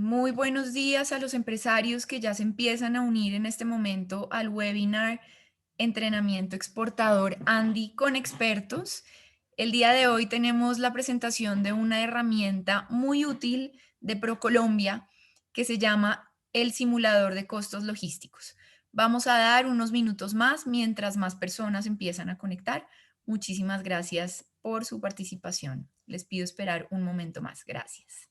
Muy buenos días a los empresarios que ya se empiezan a unir en este momento al webinar Entrenamiento Exportador Andy con expertos. El día de hoy tenemos la presentación de una herramienta muy útil de ProColombia que se llama el simulador de costos logísticos. Vamos a dar unos minutos más mientras más personas empiezan a conectar. Muchísimas gracias por su participación. Les pido esperar un momento más. Gracias.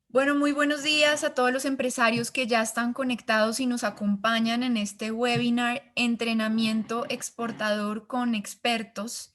Bueno, muy buenos días a todos los empresarios que ya están conectados y nos acompañan en este webinar Entrenamiento Exportador con Expertos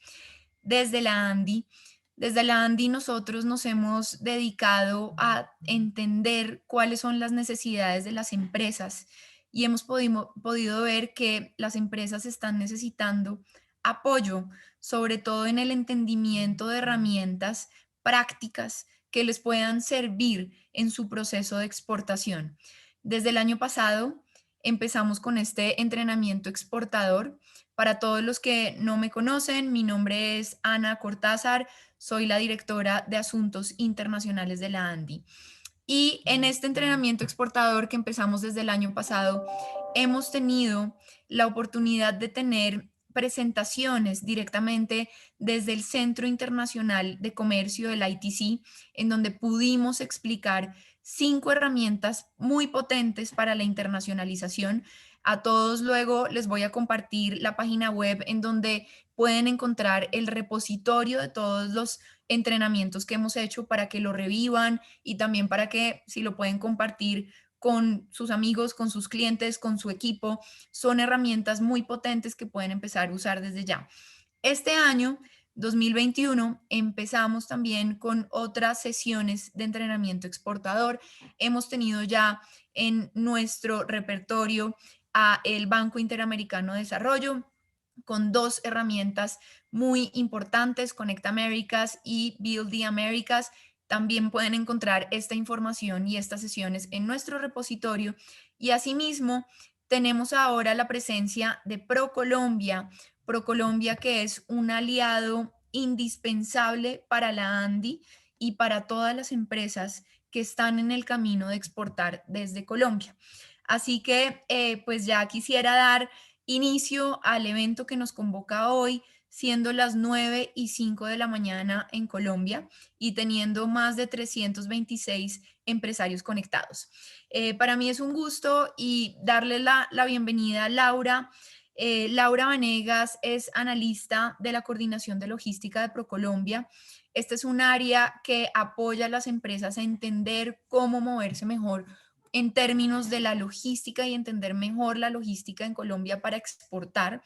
desde la ANDI. Desde la ANDI nosotros nos hemos dedicado a entender cuáles son las necesidades de las empresas y hemos podido ver que las empresas están necesitando apoyo, sobre todo en el entendimiento de herramientas prácticas que les puedan servir en su proceso de exportación. Desde el año pasado empezamos con este entrenamiento exportador. Para todos los que no me conocen, mi nombre es Ana Cortázar, soy la directora de Asuntos Internacionales de la ANDI. Y en este entrenamiento exportador que empezamos desde el año pasado, hemos tenido la oportunidad de tener presentaciones directamente desde el Centro Internacional de Comercio del ITC, en donde pudimos explicar 5 herramientas muy potentes para la internacionalización. A todos luego les voy a compartir la página web en donde pueden encontrar el repositorio de todos los entrenamientos que hemos hecho para que lo revivan y también para que si lo pueden compartir con sus amigos, con sus clientes, con su equipo. Son herramientas muy potentes que pueden empezar a usar desde ya. Este año, 2021, empezamos también con otras sesiones de entrenamiento exportador. Hemos tenido ya en nuestro repertorio a el Banco Interamericano de Desarrollo con 2 herramientas muy importantes, Conecta Américas y Build the Americas. También pueden encontrar esta información y estas sesiones en nuestro repositorio. Y asimismo, tenemos ahora la presencia de ProColombia, ProColombia que es un aliado indispensable para la ANDI y para todas las empresas que están en el camino de exportar desde Colombia. Así que pues ya quisiera dar inicio al evento que nos convoca hoy, siendo las 9:05 de la mañana en Colombia y teniendo más de 326 empresarios conectados. Para mí es un gusto y darle la bienvenida a Laura. Laura Vanegas es analista de la Coordinación de Logística de ProColombia. Este es un área que apoya a las empresas a entender cómo moverse mejor en términos de la logística y entender mejor la logística en Colombia para exportar.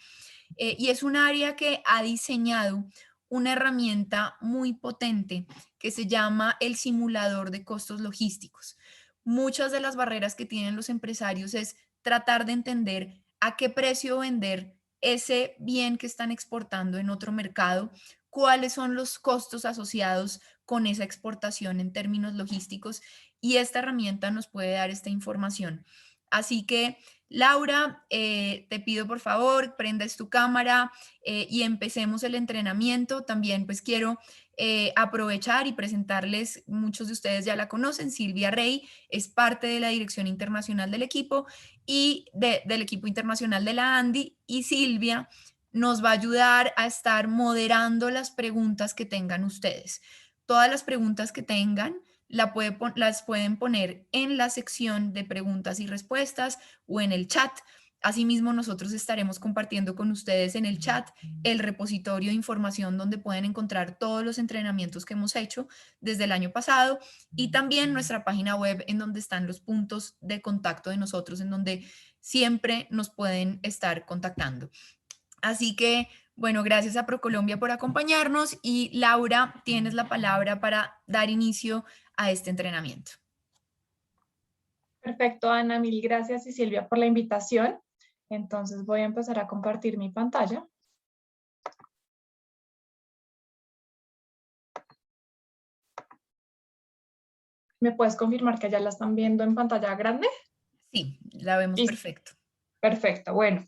y es un área que ha diseñado una herramienta muy potente que se llama el simulador de costos logísticos. Muchas de las barreras que tienen los empresarios es tratar de entender a qué precio vender ese bien que están exportando en otro mercado, cuáles son los costos asociados con esa exportación en términos logísticos, y esta herramienta nos puede dar esta información. Así que, Laura, te pido por favor, prendas tu cámara y empecemos el entrenamiento. También pues quiero aprovechar y presentarles, muchos de ustedes ya la conocen, Silvia Rey es parte de la dirección internacional del equipo y del equipo internacional de la ANDI, y Silvia nos va a ayudar a estar moderando las preguntas que tengan ustedes. Todas las preguntas que tengan las pueden poner en la sección de preguntas y respuestas o en el chat. Asimismo, nosotros estaremos compartiendo con ustedes en el chat el repositorio de información donde pueden encontrar todos los entrenamientos que hemos hecho desde el año pasado, y también nuestra página web en donde están los puntos de contacto de nosotros, en donde siempre nos pueden estar contactando. Así que, bueno, gracias a ProColombia por acompañarnos, y Laura, tienes la palabra para dar inicio a este entrenamiento. Perfecto, Ana, mil gracias, y Silvia, por la invitación. Entonces voy a empezar a compartir mi pantalla. ¿Me puedes confirmar que ya la están viendo en pantalla grande? Sí, la vemos Listo, perfecto. perfecto. Bueno,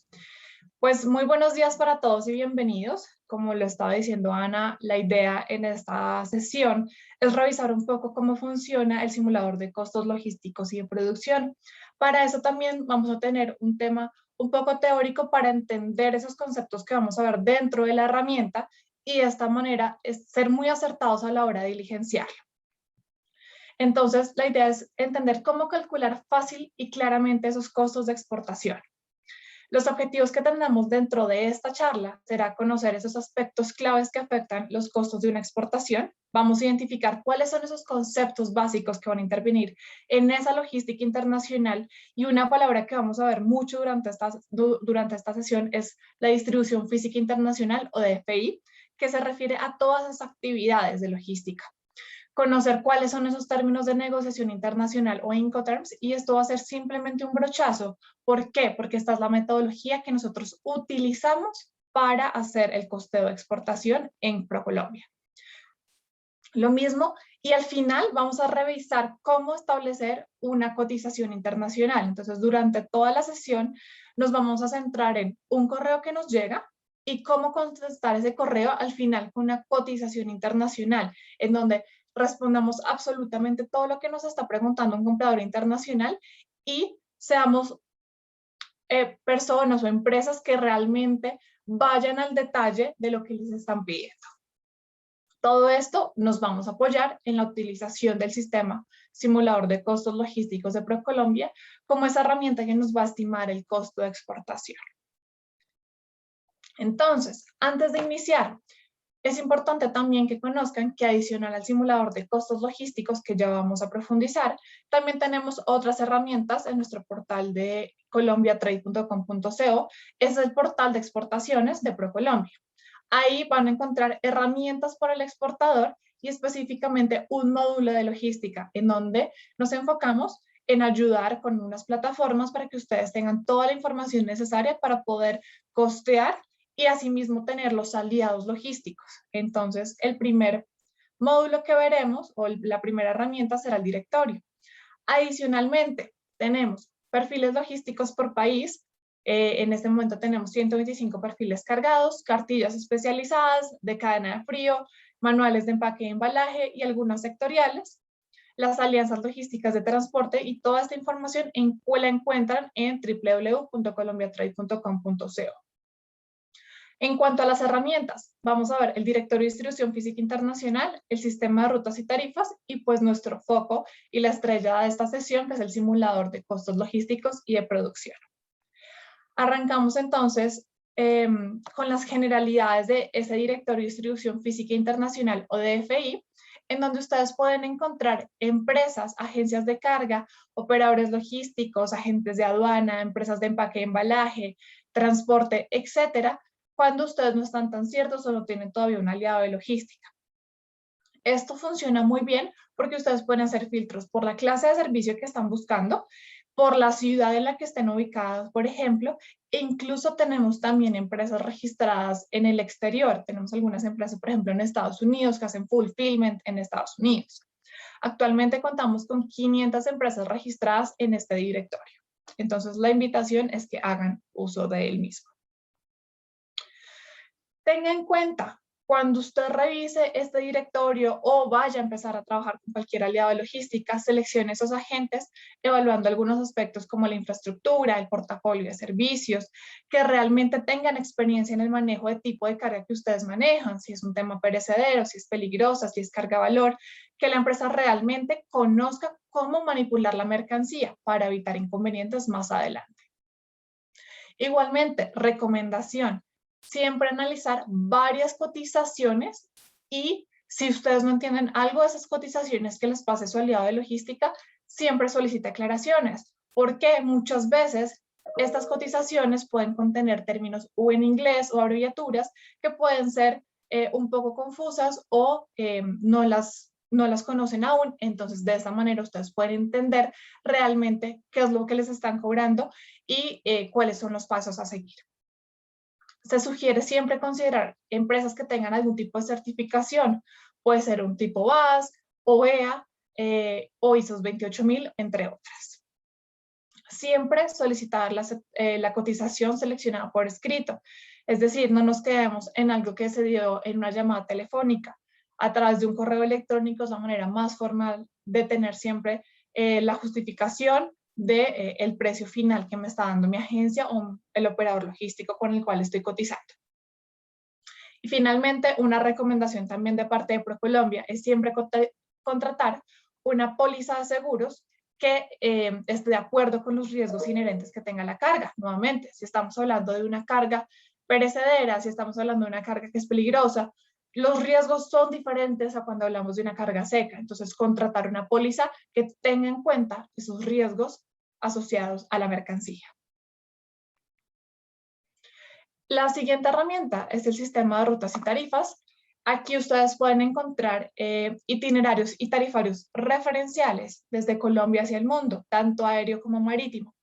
pues muy buenos días para todos y bienvenidos. Como lo estaba diciendo Ana, la idea en esta sesión es revisar un poco cómo funciona el simulador de costos logísticos y de producción. Para eso también vamos a tener un tema un poco teórico para entender esos conceptos que vamos a ver dentro de la herramienta, y de esta manera es ser muy acertados a la hora de diligenciar. Entonces, la idea es entender cómo calcular fácil y claramente esos costos de exportación. Los objetivos que tendremos dentro de esta charla será conocer esos aspectos claves que afectan los costos de una exportación. Vamos a identificar cuáles son esos conceptos básicos que van a intervenir en esa logística internacional, y una palabra que vamos a ver mucho durante esta sesión es la distribución física internacional, o DFI, que se refiere a todas esas actividades de logística. Conocer cuáles son esos términos de negociación internacional o Incoterms, y esto va a ser simplemente un brochazo. ¿Por qué? Porque esta es la metodología que nosotros utilizamos para hacer el costeo de exportación en ProColombia. Lo mismo, y al final vamos a revisar cómo establecer una cotización internacional. Entonces, durante toda la sesión nos vamos a centrar en un correo que nos llega y cómo contestar ese correo al final con una cotización internacional, en donde respondamos absolutamente todo lo que nos está preguntando un comprador internacional, y seamos personas o empresas que realmente vayan al detalle de lo que les están pidiendo. Todo esto nos vamos a apoyar en la utilización del sistema simulador de costos logísticos de ProColombia como esa herramienta que nos va a estimar el costo de exportación. Entonces, antes de iniciar, es importante también que conozcan que, adicional al simulador de costos logísticos que ya vamos a profundizar, también tenemos otras herramientas en nuestro portal de colombiatrade.com.co. Es el portal de exportaciones de ProColombia. Ahí van a encontrar herramientas para el exportador y específicamente un módulo de logística, en donde nos enfocamos en ayudar con unas plataformas para que ustedes tengan toda la información necesaria para poder costear y asimismo tener los aliados logísticos. Entonces, el primer módulo que veremos, o la primera herramienta, será el directorio. Adicionalmente, tenemos perfiles logísticos por país. En este momento tenemos 125 perfiles cargados, cartillas especializadas de cadena de frío, manuales de empaque y embalaje y algunas sectoriales, las alianzas logísticas de transporte, y toda esta información la encuentran en www.colombiatrade.com.co. En cuanto a las herramientas, vamos a ver el directorio de distribución física internacional, el sistema de rutas y tarifas, y pues nuestro foco y la estrella de esta sesión, que es el simulador de costos logísticos y de producción. Arrancamos entonces con las generalidades de ese directorio de distribución física internacional, o DFI, en donde ustedes pueden encontrar empresas, agencias de carga, operadores logísticos, agentes de aduana, empresas de empaque y embalaje, transporte, etcétera, cuando ustedes no están tan ciertos o no tienen todavía un aliado de logística. Esto funciona muy bien porque ustedes pueden hacer filtros por la clase de servicio que están buscando, por la ciudad en la que estén ubicadas, por ejemplo, e incluso tenemos también empresas registradas en el exterior. Tenemos algunas empresas, por ejemplo, en Estados Unidos que hacen fulfillment en Estados Unidos. Actualmente contamos con 500 empresas registradas en este directorio. Entonces, la invitación es que hagan uso de él mismo. Tenga en cuenta, cuando usted revise este directorio o vaya a empezar a trabajar con cualquier aliado de logística, seleccione esos agentes evaluando algunos aspectos como la infraestructura, el portafolio de servicios, que realmente tengan experiencia en el manejo de tipo de carga que ustedes manejan, si es un tema perecedero, si es peligrosa, si es carga-valor, que la empresa realmente conozca cómo manipular la mercancía para evitar inconvenientes más adelante. Igualmente, recomendación, siempre analizar varias cotizaciones y si ustedes no entienden algo de esas cotizaciones que les pase su aliado de logística, siempre solicite aclaraciones, porque muchas veces estas cotizaciones pueden contener términos o en inglés o abreviaturas que pueden ser un poco confusas o no las conocen aún. Entonces, de esta manera ustedes pueden entender realmente qué es lo que les están cobrando y cuáles son los pasos a seguir. Se sugiere siempre considerar empresas que tengan algún tipo de certificación, puede ser un tipo BAS, OEA o ISO 28000, entre otras. Siempre solicitar la cotización seleccionada por escrito, es decir, no nos quedemos en algo que se dio en una llamada telefónica. A través de un correo electrónico es la manera más formal de tener siempre la justificación de el precio final que me está dando mi agencia o el operador logístico con el cual estoy cotizando. Y finalmente, una recomendación también de parte de ProColombia es siempre contratar una póliza de seguros que esté de acuerdo con los riesgos inherentes que tenga la carga. Nuevamente, si estamos hablando de una carga perecedera, si estamos hablando de una carga que es peligrosa, los riesgos son diferentes a cuando hablamos de una carga seca. Entonces, contratar una póliza que tenga en cuenta esos riesgos asociados a la mercancía. La siguiente herramienta es el sistema de rutas y tarifas. Aquí ustedes pueden encontrar itinerarios y tarifarios referenciales desde Colombia hacia el mundo, tanto aéreo como marítimo.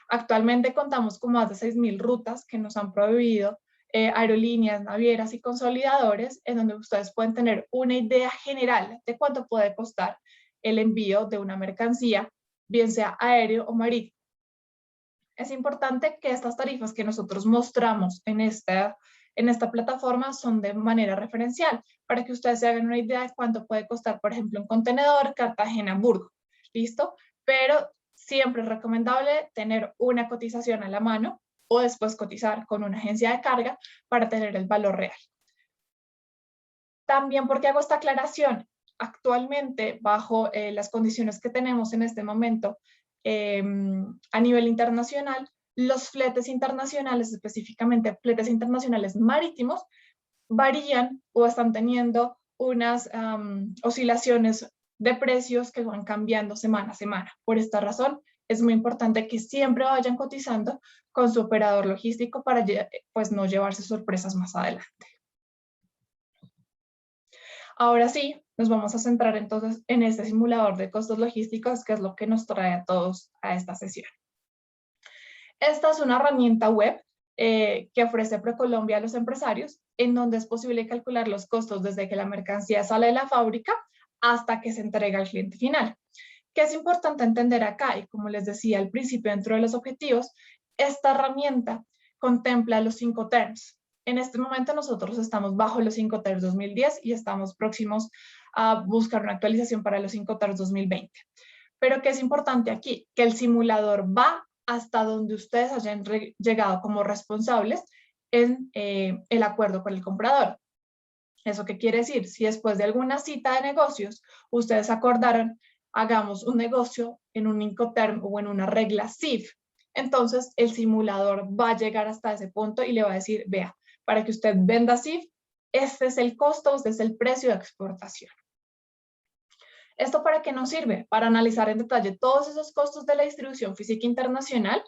Actualmente contamos con más de 6.000 rutas que nos han proveído aerolíneas, navieras y consolidadores, en donde ustedes pueden tener una idea general de cuánto puede costar el envío de una mercancía, bien sea aéreo o marítimo. Es importante que estas tarifas que nosotros mostramos en esta plataforma son de manera referencial, para que ustedes se hagan una idea de cuánto puede costar, por ejemplo, un contenedor Cartagena-Hamburgo. ¿Listo? Pero siempre es recomendable tener una cotización a la mano o después cotizar con una agencia de carga para tener el valor real. También, ¿por qué hago esta aclaración? Actualmente, bajo las condiciones que tenemos en este momento a nivel internacional, los fletes internacionales, específicamente fletes internacionales marítimos, varían o están teniendo unas oscilaciones de precios que van cambiando semana a semana. Por esta razón, es muy importante que siempre vayan cotizando con su operador logístico para pues, no llevarse sorpresas más adelante. Ahora sí, nos vamos a centrar entonces en este simulador de costos logísticos, que es lo que nos trae a todos a esta sesión. Esta es una herramienta web que ofrece ProColombia a los empresarios, en donde es posible calcular los costos desde que la mercancía sale de la fábrica hasta que se entrega al cliente final. ¿Qué es importante entender acá? Y como les decía al principio, dentro de los objetivos, esta herramienta contempla los 5 TERMS. En este momento nosotros estamos bajo los 5 TERMS 2010 y estamos próximos a buscar una actualización para los 5 TERMS 2020. Pero ¿qué es importante aquí? Que el simulador va hasta donde ustedes hayan llegado como responsables en el acuerdo con el comprador. ¿Eso qué quiere decir? Si después de alguna cita de negocios ustedes acordaron, hagamos un negocio en un Incoterm o en una regla CIF, entonces el simulador va a llegar hasta ese punto y le va a decir, vea, para que usted venda CIF, este es el costo, este es el precio de exportación. ¿Esto para qué nos sirve? Para analizar en detalle todos esos costos de la distribución física internacional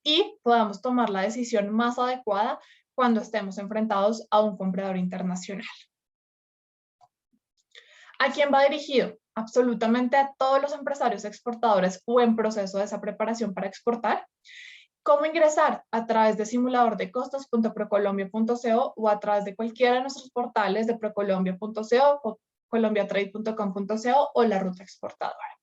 y podamos tomar la decisión más adecuada cuando estemos enfrentados a un comprador internacional. ¿A quién va dirigido? Absolutamente a todos los empresarios exportadores o en proceso de esa preparación para exportar. ¿Cómo ingresar? A través de simulador de costos.procolombia.co o a través de cualquiera de nuestros portales de procolombia.co, colombiatrade.com.co o la ruta exportadora.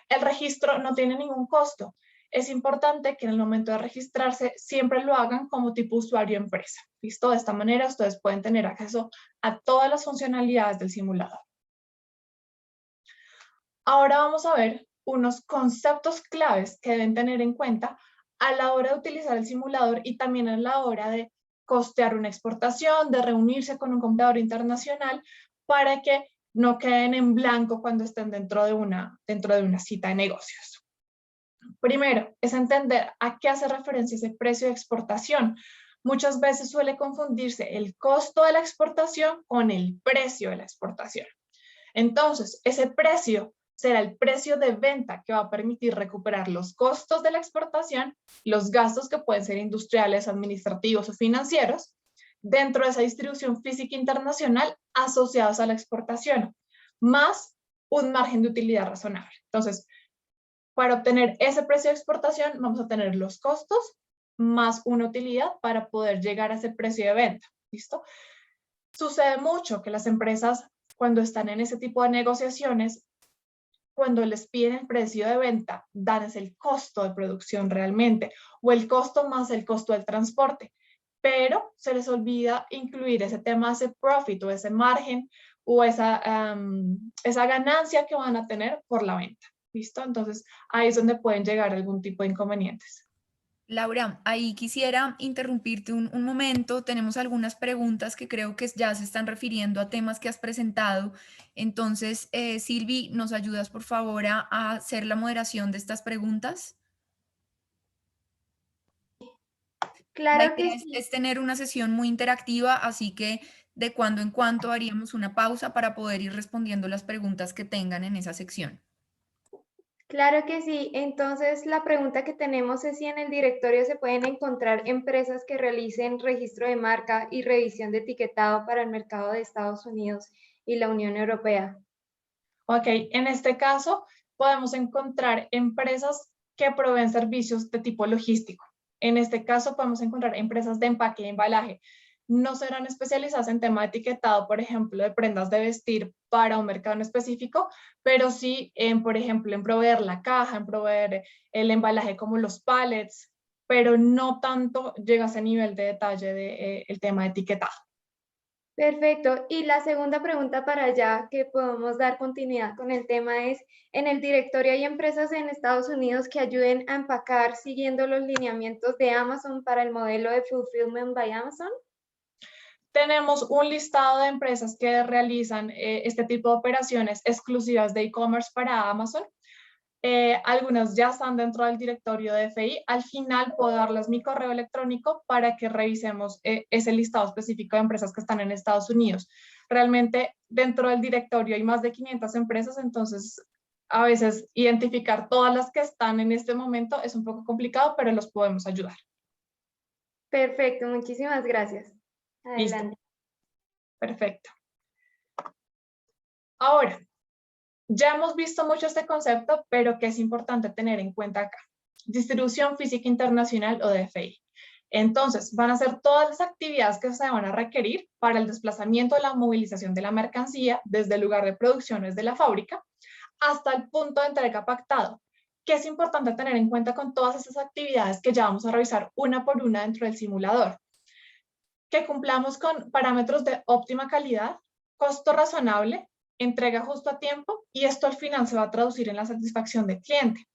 El registro no tiene ningún costo. Es importante que en el momento de registrarse siempre lo hagan como tipo usuario empresa. ¿Listo? De esta manera ustedes pueden tener acceso a todas las funcionalidades del simulador. Ahora vamos a ver unos conceptos claves que deben tener en cuenta a la hora de utilizar el simulador y también a la hora de costear una exportación, de reunirse con un comprador internacional para que no queden en blanco cuando estén dentro de una cita de negocios. Primero, es entender a qué hace referencia ese precio de exportación. Muchas veces suele confundirse el costo de la exportación con el precio de la exportación. Entonces, ese precio será el precio de venta que va a permitir recuperar los costos de la exportación, los gastos que pueden ser industriales, administrativos o financieros, dentro de esa distribución física internacional asociados a la exportación, más un margen de utilidad razonable. Entonces, para obtener ese precio de exportación, vamos a tener los costos más una utilidad para poder llegar a ese precio de venta. ¿Listo? Sucede mucho que las empresas, cuando están en ese tipo de negociaciones, cuando les piden el precio de venta, dan es el costo de producción realmente, o el costo más el costo del transporte, pero se les olvida incluir ese tema, ese profit o ese margen o esa ganancia que van a tener por la venta. ¿Listo? Entonces, ahí es donde pueden llegar algún tipo de inconvenientes. Laura, ahí quisiera interrumpirte un momento. Tenemos algunas preguntas que creo que ya se están refiriendo a temas que has presentado. Entonces, Silvi, ¿nos ayudas por favor a hacer la moderación de estas preguntas? La Claro que idea sí, es tener una sesión muy interactiva, así que de cuando en cuando haríamos una pausa para poder ir respondiendo las preguntas que tengan en esa sección. claro que sí. Entonces, la pregunta que tenemos es si en el directorio se pueden encontrar empresas que realicen registro de marca y revisión de etiquetado para el mercado de Estados Unidos y la Unión Europea. Ok, en este caso podemos encontrar empresas que proveen servicios de tipo logístico. En este caso podemos encontrar empresas de empaque y embalaje. No serán especializadas en tema de etiquetado, por ejemplo, de prendas de vestir para un mercado en específico, pero sí, por ejemplo, en proveer la caja, en proveer el embalaje como los pallets, pero no tanto llega a ese nivel de detalle del tema de etiquetado. Perfecto. Y la segunda pregunta para ya que podemos dar continuidad con el tema es, ¿en el directorio hay empresas en Estados Unidos que ayuden a empacar siguiendo los lineamientos de Amazon para el modelo de Fulfillment by Amazon? Tenemos un listado de empresas que realizan este tipo de operaciones exclusivas de e-commerce para Amazon. Algunas ya están dentro del directorio de FI. Al final puedo darles mi correo electrónico para que revisemos ese listado específico de empresas que están en Estados Unidos. Realmente dentro del directorio hay más de 500 empresas, entonces a veces identificar todas las que están en este momento es un poco complicado, pero los podemos ayudar. Perfecto, muchísimas gracias. Listo, Adelante. perfecto. Ahora, ya hemos visto mucho este concepto, pero que es importante tener en cuenta acá. Distribución física internacional o DFI. Entonces, van a ser todas las actividades que se van a requerir para el desplazamiento de la movilización de la mercancía desde el lugar de producción, desde la fábrica, hasta el punto de entrega pactado. ¿Qué es importante tener en cuenta con todas esas actividades que ya vamos a revisar una por una dentro del simulador? Que cumplamos con parámetros de óptima calidad, costo razonable, entrega justo a tiempo y esto al final se va a traducir en la satisfacción del cliente.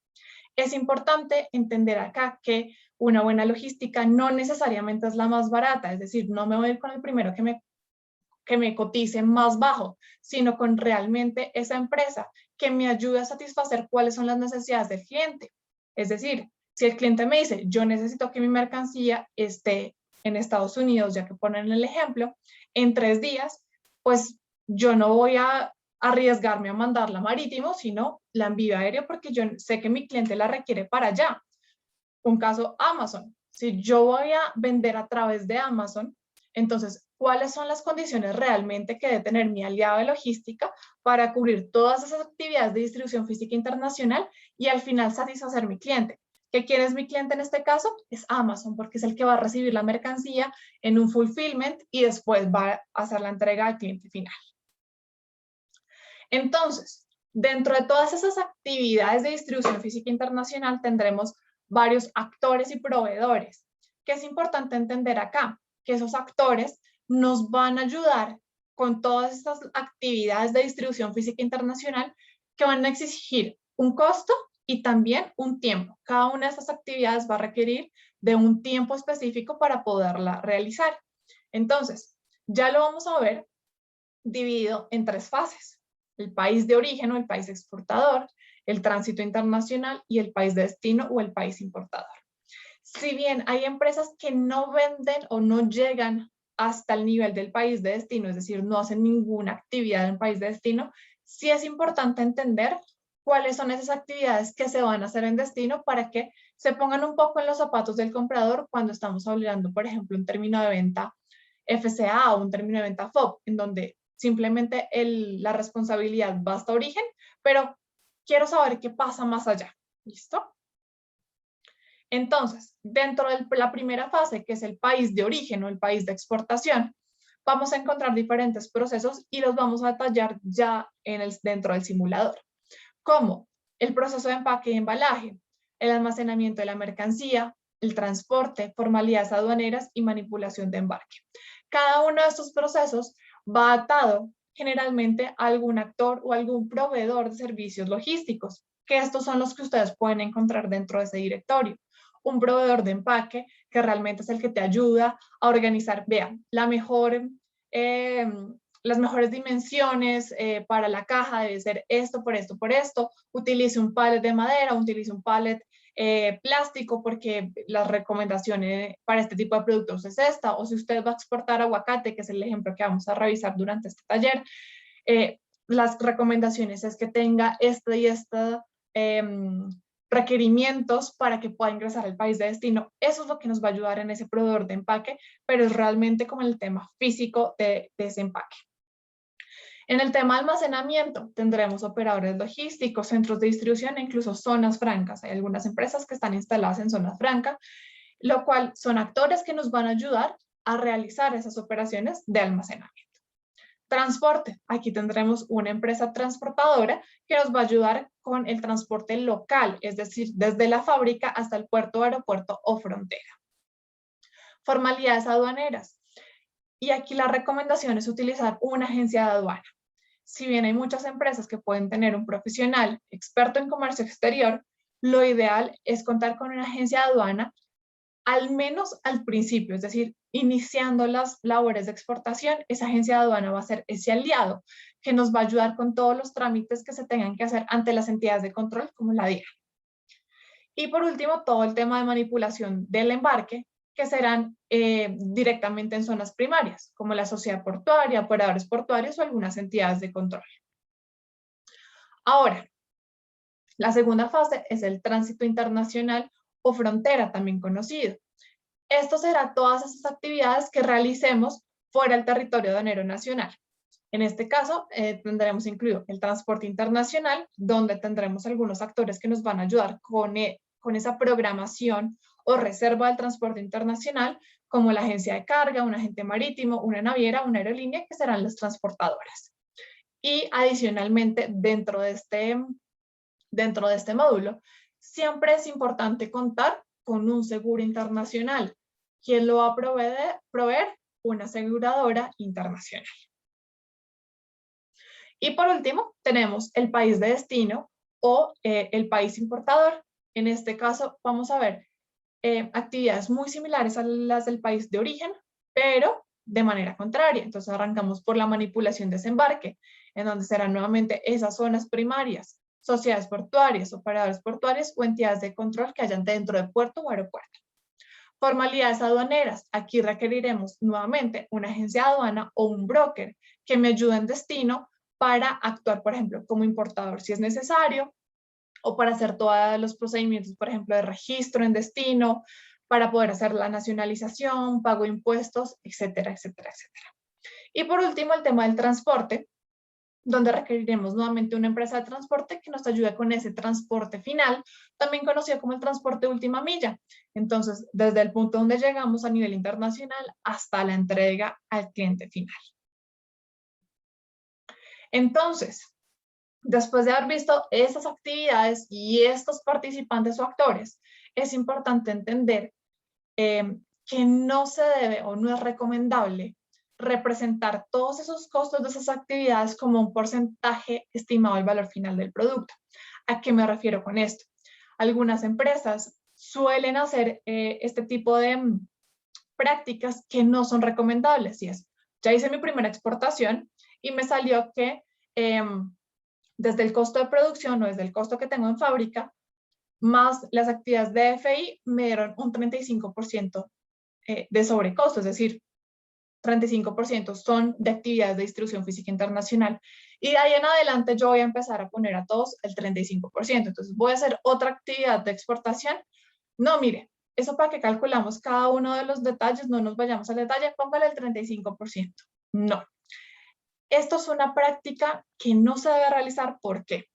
Es importante entender acá que una buena logística no necesariamente es la más barata, es decir, no me voy a ir con el primero que me cotice más bajo, sino con realmente esa empresa que me ayude a satisfacer cuáles son las necesidades del cliente. Es decir, si el cliente me dice, yo necesito que mi mercancía esté en Estados Unidos, ya que ponen el ejemplo, en 3 días, pues yo no voy a arriesgarme a mandarla marítimo, sino la envío aéreo porque yo sé que mi cliente la requiere para allá. Un caso, Amazon. Si yo voy a vender a través de Amazon, Entonces, ¿cuáles son las condiciones realmente que debe tener mi aliado de logística para cubrir todas esas actividades de distribución física internacional y al final satisfacer mi cliente? ¿Que quién es mi cliente en este caso? Es Amazon, porque es el que va a recibir la mercancía en un fulfillment y después va a hacer la entrega al cliente final. Entonces, dentro de todas esas actividades de distribución física internacional tendremos varios actores y proveedores. ¿Qué es importante entender acá? Que esos actores nos van a ayudar con todas estas actividades de distribución física internacional que van a exigir un costo y también un tiempo. Cada una de estas actividades va a requerir de un tiempo específico para poderla realizar. Entonces, ya lo vamos a ver dividido en 3 fases: el país de origen o el país exportador, el tránsito internacional y el país de destino o el país importador. Si bien hay empresas que no venden o no llegan hasta el nivel del país de destino, es decir, no hacen ninguna actividad en país de destino, sí es importante entender cuáles son esas actividades que se van a hacer en destino para que se pongan un poco en los zapatos del comprador cuando estamos hablando, por ejemplo, un término de venta FCA o un término de venta FOB, en donde simplemente la responsabilidad va hasta origen, pero quiero saber qué pasa más allá. ¿Listo? Entonces, dentro de la primera fase, que es el país de origen o el país de exportación, vamos a encontrar diferentes procesos y los vamos a detallar ya dentro del simulador, como el proceso de empaque y embalaje, el almacenamiento de la mercancía, el transporte, formalidades aduaneras y manipulación de embarque. Cada uno de estos procesos va atado generalmente a algún actor o algún proveedor de servicios logísticos, que estos son los que ustedes pueden encontrar dentro de ese directorio. Un proveedor de empaque, que realmente es el que te ayuda a organizar, vean, las mejores dimensiones para la caja debe ser esto, por esto, por esto. Utilice un pallet de madera, utilice un pallet plástico, porque las recomendaciones para este tipo de productos es esta. O si usted va a exportar aguacate, que es el ejemplo que vamos a revisar durante este taller, las recomendaciones es que tenga este y esta requerimientos para que pueda ingresar al país de destino. Eso es lo que nos va a ayudar en ese proveedor de empaque, pero es realmente como el tema físico de ese empaque. En el tema de almacenamiento, tendremos operadores logísticos, centros de distribución e incluso zonas francas. Hay algunas empresas que están instaladas en zonas francas, lo cual son actores que nos van a ayudar a realizar esas operaciones de almacenamiento. Transporte, aquí tendremos una empresa transportadora que nos va a ayudar con el transporte local, es decir, desde la fábrica hasta el puerto, aeropuerto o frontera. Formalidades aduaneras. Y aquí la recomendación es utilizar una agencia de aduana. Si bien hay muchas empresas que pueden tener un profesional experto en comercio exterior, lo ideal es contar con una agencia de aduana, al menos al principio, es decir, iniciando las labores de exportación. Esa agencia de aduana va a ser ese aliado que nos va a ayudar con todos los trámites que se tengan que hacer ante las entidades de control como la DIAN. Y por último, todo el tema de manipulación del embarque, que serán directamente en zonas primarias, como la sociedad portuaria, operadores portuarios o algunas entidades de control. Ahora, la segunda fase es el tránsito internacional o frontera, también conocido. Esto será todas esas actividades que realicemos fuera del territorio aduanero nacional. En este caso, tendremos incluido el transporte internacional, donde tendremos algunos actores que nos van a ayudar con esa programación o reserva del transporte internacional, como la agencia de carga, un agente marítimo, una naviera, una aerolínea, que serán las transportadoras. Y adicionalmente, dentro de este módulo, siempre es importante contar con un seguro internacional. ¿Quién lo va a proveer? Una aseguradora internacional. Y por último, tenemos el país de destino o el país importador. En este caso, vamos a ver actividades muy similares a las del país de origen, pero de manera contraria. Entonces arrancamos por la manipulación de desembarque, en donde serán nuevamente esas zonas primarias, sociedades portuarias, operadores portuarios o entidades de control que hayan dentro de puerto o aeropuerto. Formalidades aduaneras. Aquí requeriremos nuevamente una agencia de aduana o un broker que me ayude en destino para actuar, por ejemplo, como importador si es necesario, o para hacer todos los procedimientos, por ejemplo, de registro en destino, para poder hacer la nacionalización, pago de impuestos, etcétera, etcétera, etcétera. Y por último, el tema del transporte, donde requeriremos nuevamente una empresa de transporte que nos ayude con ese transporte final, también conocido como el transporte última milla. Entonces, desde el punto donde llegamos a nivel internacional hasta la entrega al cliente final. Entonces, después de haber visto estas actividades y estos participantes o actores, es importante entender que no se debe o no es recomendable representar todos esos costos de esas actividades como un porcentaje estimado del valor final del producto. ¿A qué me refiero con esto? Algunas empresas suelen hacer este tipo de prácticas que no son recomendables, y es, ya hice mi primera exportación y me salió que desde el costo de producción o desde el costo que tengo en fábrica, más las actividades de FI me dieron un 35% de sobrecosto, es decir, 35% son de actividades de distribución física internacional. Y de ahí en adelante yo voy a empezar a poner a todos el 35%. Entonces, ¿voy a hacer otra actividad de exportación? No, mire, eso para que calculamos cada uno de los detalles, no nos vayamos al detalle, póngale el 35%. No. Esto es una práctica que no se debe realizar. ¿Por qué?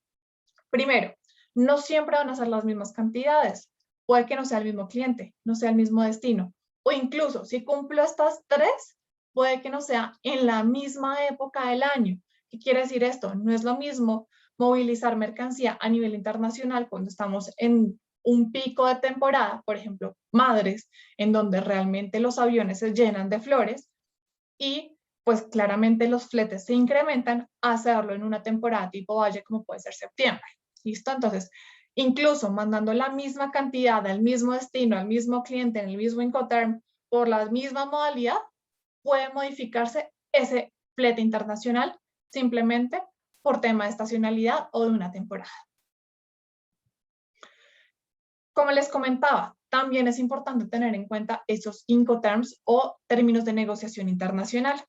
Primero, no siempre van a ser las mismas cantidades. Puede que no sea el mismo cliente, no sea el mismo destino. O incluso, si cumplo estas tres, puede que no sea en la misma época del año. ¿Qué quiere decir esto? No es lo mismo movilizar mercancía a nivel internacional cuando estamos en un pico de temporada, por ejemplo, Madres, en donde realmente los aviones se llenan de flores y pues claramente los fletes se incrementan a hacerlo en una temporada tipo valle como puede ser septiembre. ¿Listo? Entonces, incluso mandando la misma cantidad al mismo destino, al mismo cliente, en el mismo Incoterm, por la misma modalidad, puede modificarse ese flete internacional simplemente por tema de estacionalidad o de una temporada. Como les comentaba, también es importante tener en cuenta esos Incoterms o términos de negociación internacional.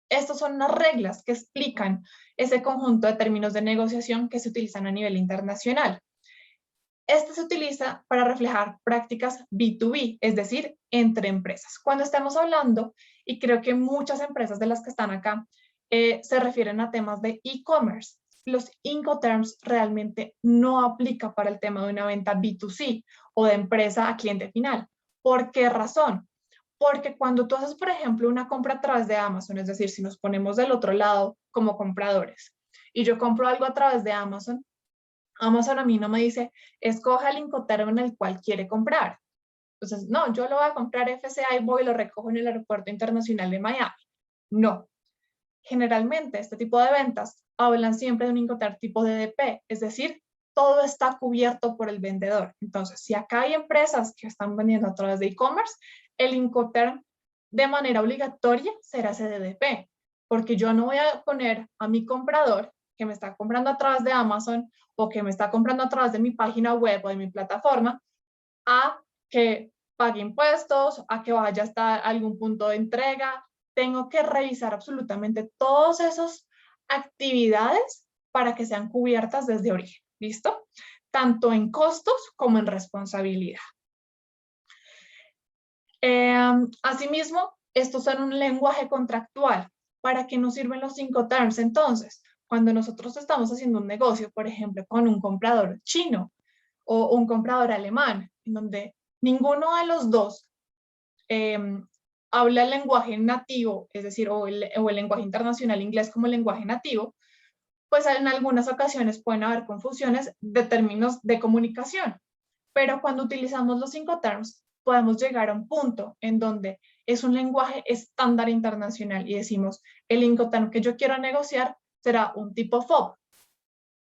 Estas son las reglas que explican ese conjunto de términos de negociación que se utilizan a nivel internacional. Este se utiliza para reflejar prácticas B2B, es decir, entre empresas. Cuando estamos hablando, y creo que muchas empresas de las que están acá se refieren a temas de e-commerce, los Incoterms realmente no aplican para el tema de una venta B2C o de empresa a cliente final. ¿Por qué razón? Porque cuando tú haces, por ejemplo, una compra a través de Amazon, es decir, si nos ponemos del otro lado como compradores, y yo compro algo a través de Amazon, Amazon a mí no me dice, escoja el Incoterm en el cual quiere comprar. Entonces, no, yo lo voy a comprar FCA y voy y lo recojo en el aeropuerto internacional de Miami. No. Generalmente, este tipo de ventas hablan siempre de un Incoterm tipo DDP, es decir, todo está cubierto por el vendedor. Entonces, si acá hay empresas que están vendiendo a través de e-commerce, el Incoterm de manera obligatoria será CDDP, porque yo no voy a poner a mi comprador que me está comprando a través de Amazon o que me está comprando a través de mi página web o de mi plataforma a que pague impuestos, a que vaya hasta algún punto de entrega. Tengo que revisar absolutamente todas esas actividades para que sean cubiertas desde origen. ¿Listo? Tanto en costos como en responsabilidad. Asimismo, estos son un lenguaje contractual. ¿Para qué nos sirven los Incoterms? Entonces, cuando nosotros estamos haciendo un negocio, por ejemplo, con un comprador chino o un comprador alemán, en donde ninguno de los dos habla el lenguaje nativo, es decir, o el lenguaje internacional inglés como lenguaje nativo, pues en algunas ocasiones pueden haber confusiones de términos de comunicación. Pero cuando utilizamos los Incoterms, podemos llegar a un punto en donde es un lenguaje estándar internacional y decimos, el Incoterm que yo quiero negociar será un tipo FOB.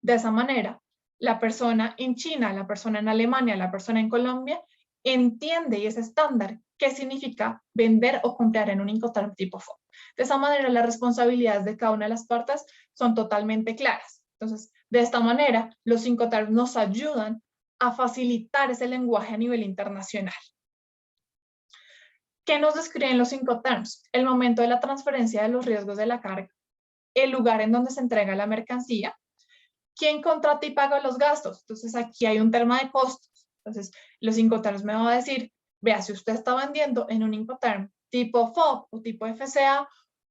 De esa manera, la persona en China, la persona en Alemania, la persona en Colombia, entiende y es estándar qué significa vender o comprar en un Incoterm tipo FOB. De esa manera, las responsabilidades de cada una de las partes son totalmente claras. Entonces, de esta manera, los Incoterms nos ayudan a facilitar ese lenguaje a nivel internacional. ¿Qué nos describen los Incoterms? El momento de la transferencia de los riesgos de la carga, el lugar en donde se entrega la mercancía, quién contrata y paga los gastos. Entonces, aquí hay un tema de costos. Entonces, los Incoterms me van a decir Vea, si usted está vendiendo en un Incoterm tipo FOB o tipo FCA,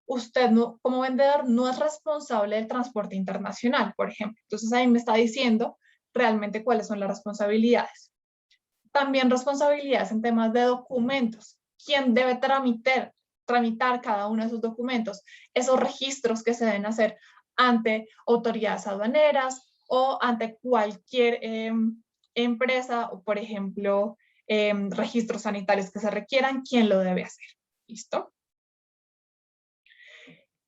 usted no, como vendedor no es responsable del transporte internacional, por ejemplo. Entonces ahí me está diciendo realmente cuáles son las responsabilidades. También responsabilidades en temas de documentos. ¿Quién debe tramitar cada uno de esos documentos? Esos registros que se deben hacer ante autoridades aduaneras o ante cualquier empresa o, por ejemplo, registros sanitarios que se requieran, ¿quién lo debe hacer? ¿Listo?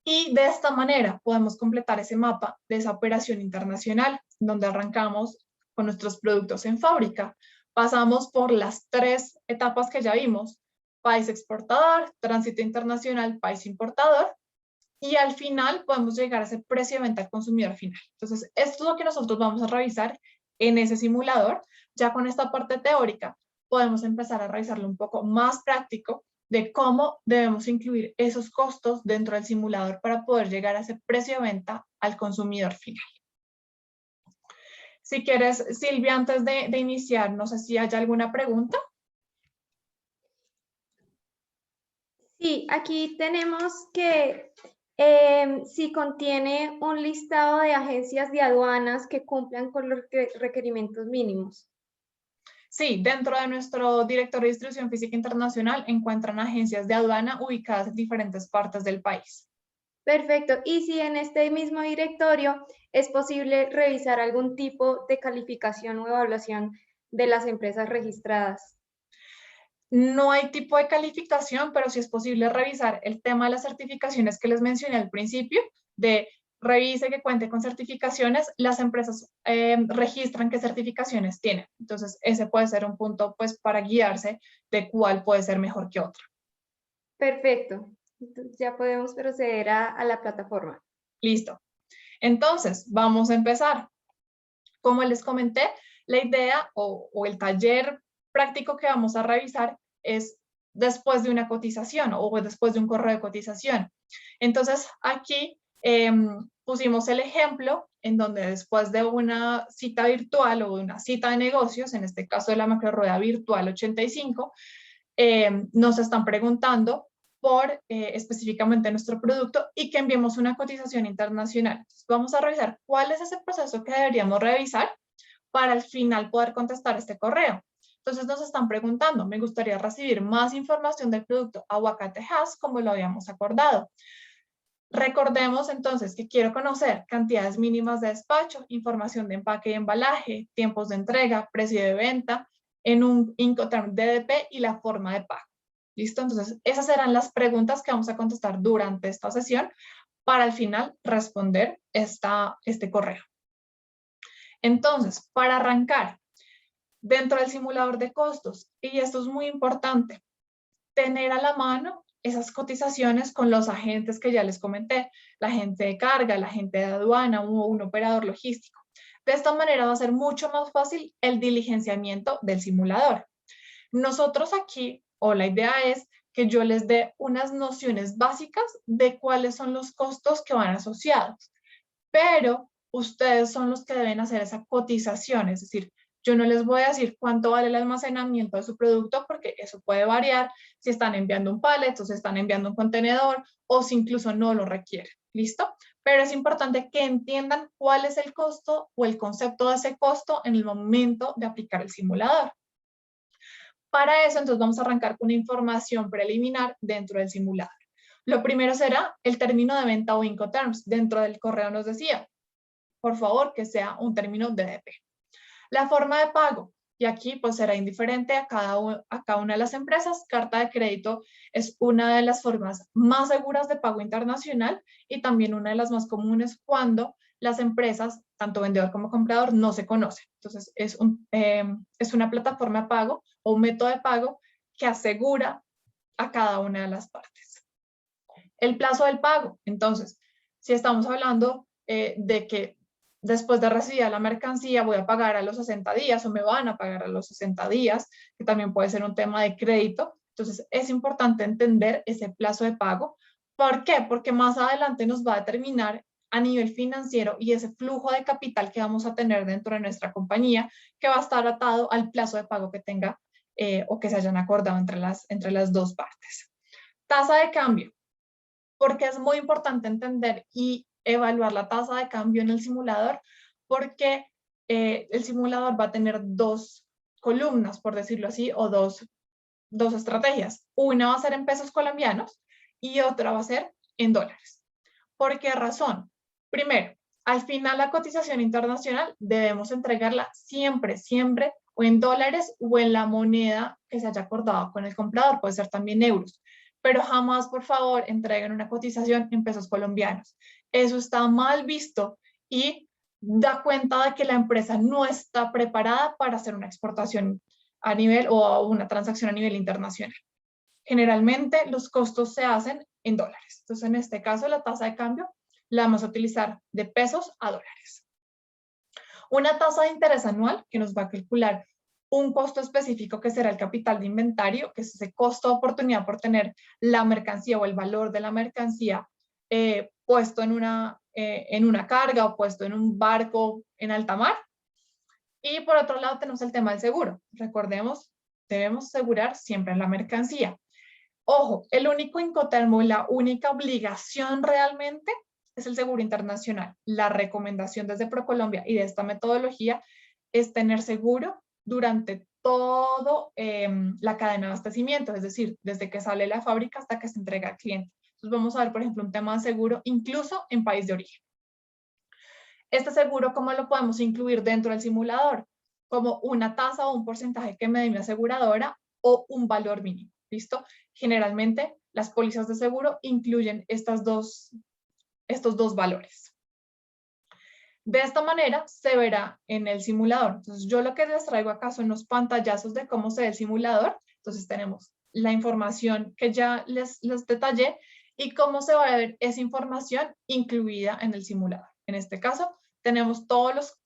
Y de esta manera podemos completar ese mapa de esa operación internacional, donde arrancamos con nuestros productos en fábrica. Pasamos por las 3 etapas que ya vimos: país exportador, tránsito internacional, país importador, y al final podemos llegar a ese precio de venta al consumidor final. Entonces, esto es lo que nosotros vamos a revisar en ese simulador. Ya con esta parte teórica podemos empezar a revisarlo un poco más práctico de cómo debemos incluir esos costos dentro del simulador para poder llegar a ese precio de venta al consumidor final. Si quieres, Silvia, antes de iniciar, no sé si hay alguna pregunta. Sí, aquí tenemos que si contiene un listado de agencias de aduanas que cumplan con los requerimientos mínimos. Sí, dentro de nuestro directorio de distribución física internacional encuentran agencias de aduana ubicadas en diferentes partes del país. Perfecto. Y si en este mismo directorio es posible revisar algún tipo de calificación o evaluación de las empresas registradas. No hay tipo de calificación, pero sí es posible revisar el tema de las certificaciones que les mencioné al principio, de revise que cuente con certificaciones, las empresas registran qué certificaciones tienen. Entonces, ese puede ser un punto pues para guiarse de cuál puede ser mejor que otro. Perfecto. Entonces ya podemos proceder a la plataforma. Listo. Entonces, vamos a empezar. Como les comenté, la idea o el taller práctico que vamos a revisar es después de una cotización o después de un correo de cotización. Entonces, aquí pusimos el ejemplo en donde después de una cita virtual o de una cita de negocios, en este caso de la macrorueda virtual 85, nos están preguntando por específicamente nuestro producto y que enviemos una cotización internacional. Entonces, vamos a revisar cuál es ese proceso que deberíamos revisar para al final poder contestar este correo. Entonces nos están preguntando, me gustaría recibir más información del producto Aguacate Hass como lo habíamos acordado. Recordemos entonces que quiero conocer cantidades mínimas de despacho, información de empaque y embalaje, tiempos de entrega, precio de venta, en un Incoterm DDP y la forma de pago. ¿Listo? Entonces esas serán las preguntas que vamos a contestar durante esta sesión para al final responder este correo. Entonces, para arrancar, dentro del simulador de costos, y esto es muy importante, tener a la mano esas cotizaciones con los agentes que ya les comenté, la agente de carga, la agente de aduana o un operador logístico. De esta manera va a ser mucho más fácil el diligenciamiento del simulador. Nosotros aquí, o la idea es que yo les dé unas nociones básicas de cuáles son los costos que van asociados, pero ustedes son los que deben hacer esa cotización, es decir, yo no les voy a decir cuánto vale el almacenamiento de su producto porque eso puede variar si están enviando un pallet o si están enviando un contenedor o si incluso no lo requieren, ¿listo? Pero es importante que entiendan cuál es el costo o el concepto de ese costo en el momento de aplicar el simulador. Para eso, entonces vamos a arrancar con una información preliminar dentro del simulador. Lo primero será el término de venta o Incoterms. Dentro del correo nos decía, por favor, que sea un término DDP. La forma de pago, y aquí pues será indiferente a cada una de las empresas. Carta de crédito es una de las formas más seguras de pago internacional y también una de las más comunes cuando las empresas, tanto vendedor como comprador, no se conocen. Entonces es una plataforma de pago o un método de pago que asegura a cada una de las partes. El plazo del pago, entonces, si estamos hablando de que después de recibir la mercancía voy a pagar a los 60 días o me van a pagar a los 60 días, que también puede ser un tema de crédito. Entonces es importante entender ese plazo de pago. ¿Por qué? Porque más adelante nos va a determinar a nivel financiero y ese flujo de capital que vamos a tener dentro de nuestra compañía, que va a estar atado al plazo de pago que tenga o que se hayan acordado entre las dos partes. Tasa de cambio, porque es muy importante entender y evaluar la tasa de cambio en el simulador, porque el simulador va a tener dos columnas, por decirlo así, o dos estrategias. Una va a ser en pesos colombianos y otra va a ser en dólares. ¿Por qué razón? Primero, al final la cotización internacional debemos entregarla siempre, siempre o en dólares o en la moneda que se haya acordado con el comprador, puede ser también euros, pero jamás, por favor, entreguen una cotización en pesos colombianos. Eso está mal visto y da cuenta de que la empresa no está preparada para hacer una exportación a nivel o una transacción a nivel internacional. Generalmente los costos se hacen en dólares. Entonces, en este caso, la tasa de cambio la vamos a utilizar de pesos a dólares. Una tasa de interés anual que nos va a calcular un costo específico que será el capital de inventario, que es ese costo de oportunidad por tener la mercancía o el valor de la mercancía puesto en una carga o puesto en un barco en alta mar. Y por otro lado tenemos el tema del seguro. Recordemos, debemos asegurar siempre en la mercancía. Ojo, el único Incotermo, la única obligación realmente es el seguro internacional. La recomendación desde ProColombia y de esta metodología es tener seguro durante todo la cadena de abastecimiento, es decir, desde que sale la fábrica hasta que se entrega al cliente. Entonces vamos a ver, por ejemplo, un tema de seguro incluso en país de origen. Este seguro, ¿cómo lo podemos incluir dentro del simulador? Como una tasa o un porcentaje que me dé mi aseguradora o un valor mínimo, ¿listo? Generalmente las pólizas de seguro incluyen estos dos valores. De esta manera se verá en el simulador. Entonces yo lo que les traigo acá son unos pantallazos de cómo se ve el simulador. Entonces tenemos la información que ya les detallé y cómo se va a ver esa información incluida en el simulador. En este caso tenemos todos los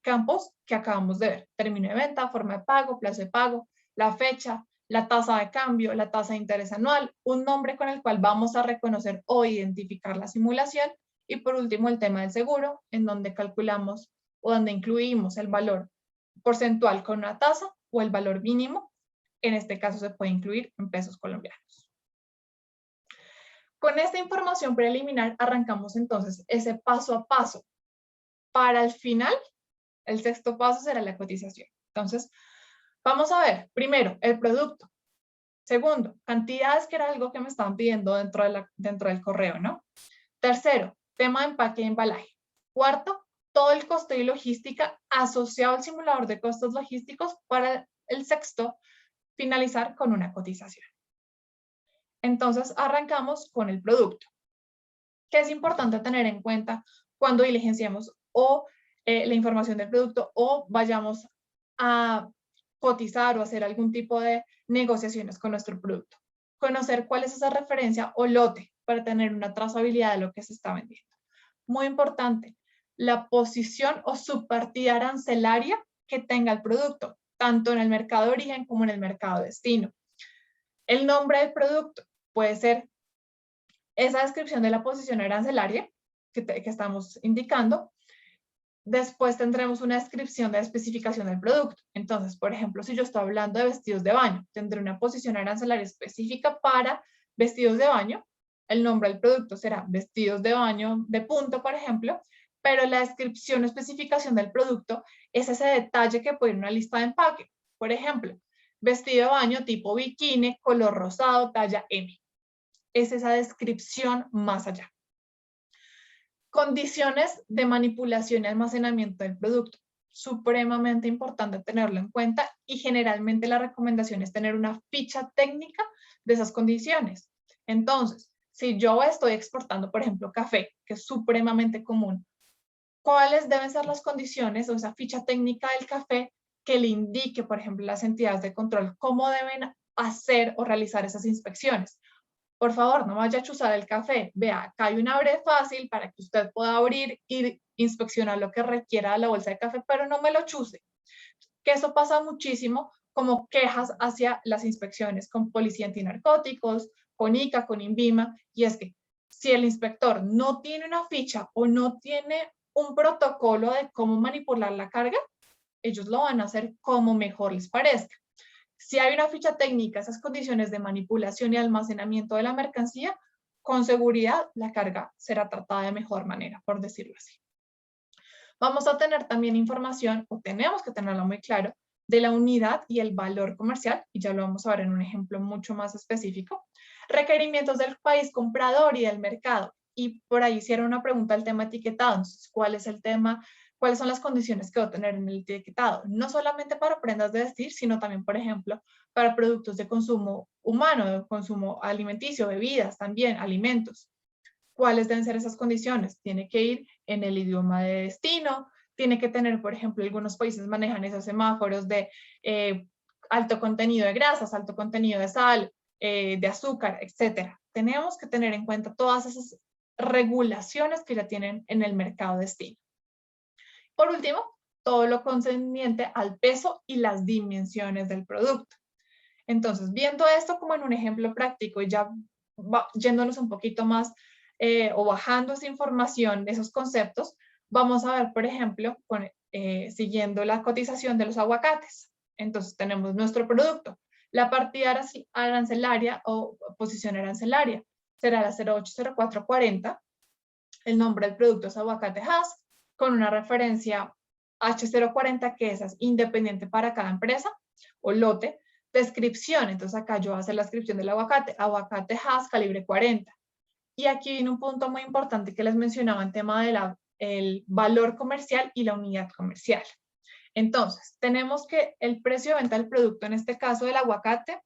campos que acabamos de ver. Término de venta, forma de pago, plazo de pago, la fecha, la tasa de cambio, la tasa de interés anual, un nombre con el cual vamos a reconocer o identificar la simulación y por último el tema del seguro, en donde calculamos o donde incluimos el valor porcentual con una tasa o el valor mínimo. En este caso se puede incluir en pesos colombianos. Con esta información preliminar arrancamos entonces ese paso a paso. Para el final, el sexto paso será la cotización. Entonces, vamos a ver, primero, el producto. Segundo, cantidades, que era algo que me estaban pidiendo dentro del correo, ¿no? Tercero, tema de empaque y embalaje. Cuarto, todo el costo y logística asociado al simulador de costos logísticos. Para el sexto, finalizar con una cotización. Entonces, arrancamos con el producto. ¿Qué es importante tener en cuenta cuando diligenciemos o la información del producto o vayamos a cotizar o hacer algún tipo de negociaciones con nuestro producto? Conocer cuál es esa referencia o lote para tener una trazabilidad de lo que se está vendiendo. Muy importante, la posición o subpartida arancelaria que tenga el producto, tanto en el mercado de origen como en el mercado de destino. El nombre del producto puede ser esa descripción de la posición arancelaria que estamos indicando. Después tendremos una descripción de la especificación del producto. Entonces, por ejemplo, si yo estoy hablando de vestidos de baño, tendré una posición arancelaria específica para vestidos de baño. El nombre del producto será vestidos de baño de punto, por ejemplo, pero la descripción o especificación del producto es ese detalle que puede ir en una lista de empaque. Por ejemplo, vestido de baño tipo bikini, color rosado, talla M. Es esa descripción más allá. Condiciones de manipulación y almacenamiento del producto. Supremamente importante tenerlo en cuenta y generalmente la recomendación es tener una ficha técnica de esas condiciones. Entonces, si yo estoy exportando, por ejemplo, café, que es supremamente común, ¿cuáles deben ser las condiciones o esa ficha técnica del café que le indique, por ejemplo, las entidades de control cómo deben hacer o realizar esas inspecciones? Por favor, no vaya a chuzar el café. Vea, acá hay una breve fácil para que usted pueda abrir y inspeccionar lo que requiera de la bolsa de café, pero no me lo chuce. Que eso pasa muchísimo como quejas hacia las inspecciones con Policía Antinarcóticos, con ICA, con INVIMA, y es que si el inspector no tiene una ficha o no tiene un protocolo de cómo manipular la carga, ellos lo van a hacer como mejor les parezca. Si hay una ficha técnica, esas condiciones de manipulación y almacenamiento de la mercancía, con seguridad la carga será tratada de mejor manera, por decirlo así. Vamos a tener también información, o tenemos que tenerlo muy claro, de la unidad y el valor comercial, y ya lo vamos a ver en un ejemplo mucho más específico. Requerimientos del país comprador y del mercado. Y por ahí hicieron una pregunta al tema etiquetado. Entonces, ¿cuál es el tema? ¿Cuáles son las condiciones que va a tener en el etiquetado? No solamente para prendas de vestir, sino también, por ejemplo, para productos de consumo humano, de consumo alimenticio, bebidas también, alimentos. ¿Cuáles deben ser esas condiciones? Tiene que ir en el idioma de destino, tiene que tener, por ejemplo, algunos países manejan esos semáforos de alto contenido de grasas, alto contenido de sal, de azúcar, etc. Tenemos que tener en cuenta todas esas regulaciones que ya tienen en el mercado destino. Por último, todo lo concerniente al peso y las dimensiones del producto. Entonces, viendo esto como en un ejemplo práctico y ya yéndonos un poquito más o bajando esa información, esos conceptos, vamos a ver, por ejemplo, siguiendo la cotización de los aguacates. Entonces, tenemos nuestro producto. La partida arancelaria o posición arancelaria será la 080440. El nombre del producto es aguacate Hass, con una referencia H040, que es independiente para cada empresa o lote. Descripción, entonces acá yo voy a hacer la descripción del aguacate Hass calibre 40. Y aquí viene un punto muy importante que les mencionaba en tema del valor comercial y la unidad comercial. Entonces, tenemos que el precio de venta del producto, en este caso del aguacate,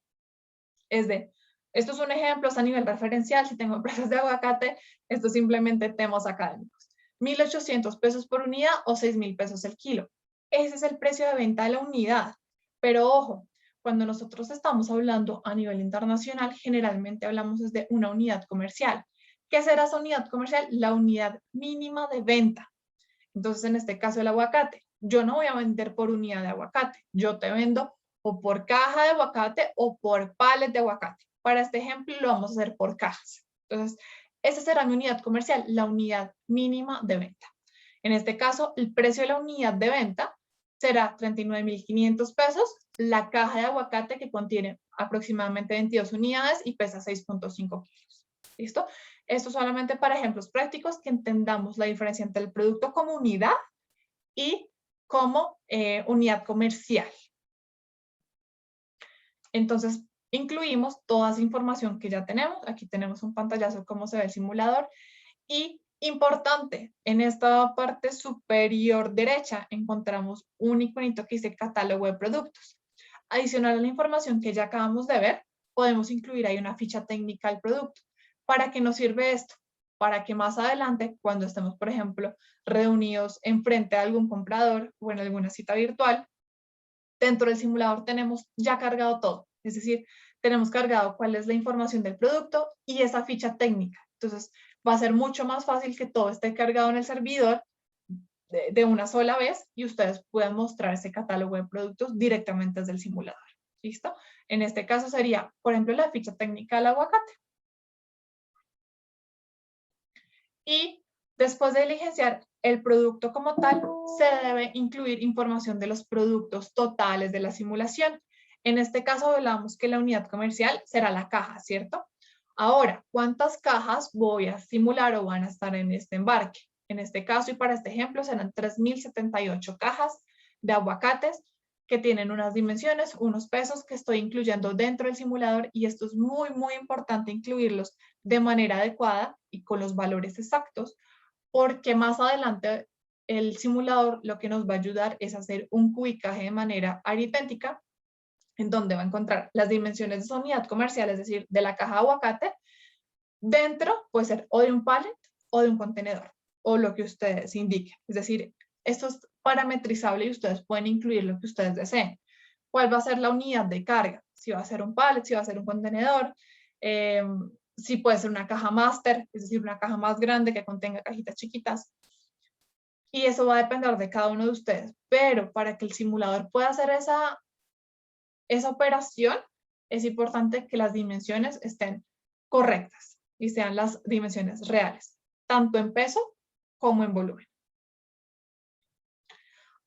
esto es un ejemplo, es a nivel referencial, si tengo empresas de aguacate, esto es simplemente temas académicos. 1,800 pesos por unidad o 6,000 pesos el kilo. Ese es el precio de venta de la unidad. Pero ojo, cuando nosotros estamos hablando a nivel internacional, generalmente hablamos desde una unidad comercial. ¿Qué será esa unidad comercial? La unidad mínima de venta. Entonces, en este caso, el aguacate. Yo no voy a vender por unidad de aguacate. Yo te vendo o por caja de aguacate o por palet de aguacate. Para este ejemplo, lo vamos a hacer por cajas. Entonces, esa será mi unidad comercial, la unidad mínima de venta. En este caso, el precio de la unidad de venta será 39,500 pesos. La caja de aguacate, que contiene aproximadamente 22 unidades y pesa 6,5 kilos. ¿Listo? Esto solamente para ejemplos prácticos, que entendamos la diferencia entre el producto como unidad y como unidad comercial. Entonces, incluimos toda esa información que ya tenemos. Aquí tenemos un pantallazo de cómo se ve el simulador. Y importante, en esta parte superior derecha encontramos un iconito que dice catálogo de productos. Adicional a la información que ya acabamos de ver, podemos incluir ahí una ficha técnica del producto. ¿Para qué nos sirve esto? Para que más adelante, cuando estemos, por ejemplo, reunidos enfrente a algún comprador o en alguna cita virtual, dentro del simulador tenemos ya cargado todo. Es decir, tenemos cargado cuál es la información del producto y esa ficha técnica. Entonces, va a ser mucho más fácil que todo esté cargado en el servidor de una sola vez y ustedes puedan mostrar ese catálogo de productos directamente desde el simulador. ¿Listo? En este caso sería, por ejemplo, la ficha técnica del aguacate. Y después de diligenciar el producto como tal, se debe incluir información de los productos totales de la simulación. En este caso hablamos que la unidad comercial será la caja, ¿cierto? Ahora, ¿cuántas cajas voy a simular o van a estar en este embarque? En este caso y para este ejemplo serán 3,078 cajas de aguacates que tienen unas dimensiones, unos pesos que estoy incluyendo dentro del simulador, y esto es muy, muy importante incluirlos de manera adecuada y con los valores exactos, porque más adelante el simulador lo que nos va a ayudar es hacer un cubicaje de manera aritmética, en donde va a encontrar las dimensiones de su unidad comercial, es decir, de la caja de aguacate, dentro puede ser o de un pallet o de un contenedor, o lo que ustedes indiquen. Es decir, esto es parametrizable y ustedes pueden incluir lo que ustedes deseen. ¿Cuál va a ser la unidad de carga? Si va a ser un pallet, si va a ser un contenedor, si puede ser una caja máster, es decir, una caja más grande que contenga cajitas chiquitas. Y eso va a depender de cada uno de ustedes. Pero para que el simulador pueda hacer esa operación, es importante que las dimensiones estén correctas y sean las dimensiones reales, tanto en peso como en volumen.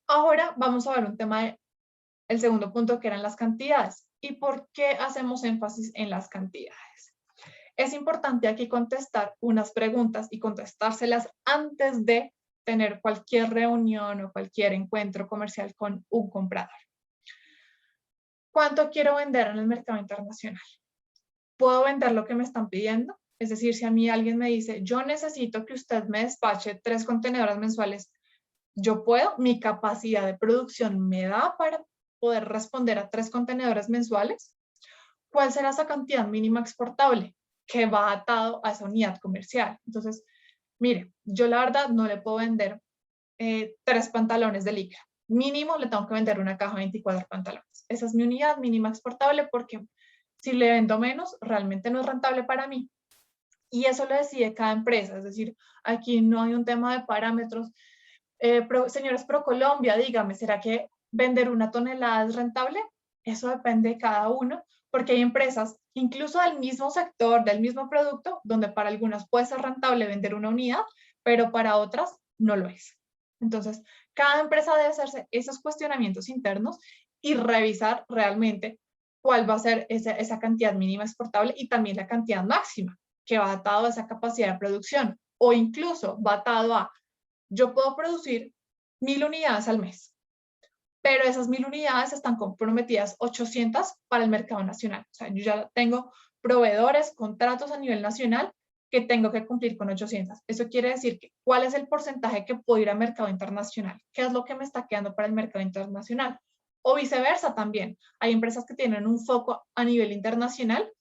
Ahora vamos a ver un tema, el segundo punto, que eran las cantidades. ¿Y por qué hacemos énfasis en las cantidades? Es importante aquí contestar unas preguntas y contestárselas antes de tener cualquier reunión o cualquier encuentro comercial con un comprador. ¿Cuánto quiero vender en el mercado internacional? ¿Puedo vender lo que me están pidiendo? Es decir, si a mí alguien me dice, yo necesito que usted me despache 3 contenedores mensuales, ¿yo puedo? ¿Mi capacidad de producción me da para poder responder a 3 contenedores mensuales? ¿Cuál será esa cantidad mínima exportable que va atado a esa unidad comercial? Entonces, mire, yo la verdad no le puedo vender 3 pantalones de licra. Mínimo le tengo que vender una caja de 24 pantalones. Esa es mi unidad mínima exportable porque si le vendo menos, realmente no es rentable para mí. Y eso lo decide cada empresa. Es decir, aquí no hay un tema de parámetros. Señores ProColombia, dígame, ¿será que vender una tonelada es rentable? Eso depende de cada uno, porque hay empresas, incluso del mismo sector, del mismo producto, donde para algunas puede ser rentable vender una unidad, pero para otras no lo es. Entonces, cada empresa debe hacerse esos cuestionamientos internos y revisar realmente cuál va a ser esa cantidad mínima exportable y también la cantidad máxima, que va atado a esa capacidad de producción, o incluso va atado a, yo puedo producir 1000 unidades al mes, pero esas 1000 unidades están comprometidas 800 para el mercado nacional. O sea, yo ya tengo proveedores, contratos a nivel nacional que tengo que cumplir con 800. Eso quiere decir que cuál es el porcentaje que puedo ir al mercado internacional, qué es lo que me está quedando para el mercado internacional. O viceversa también. Hay empresas que tienen un foco a nivel internacional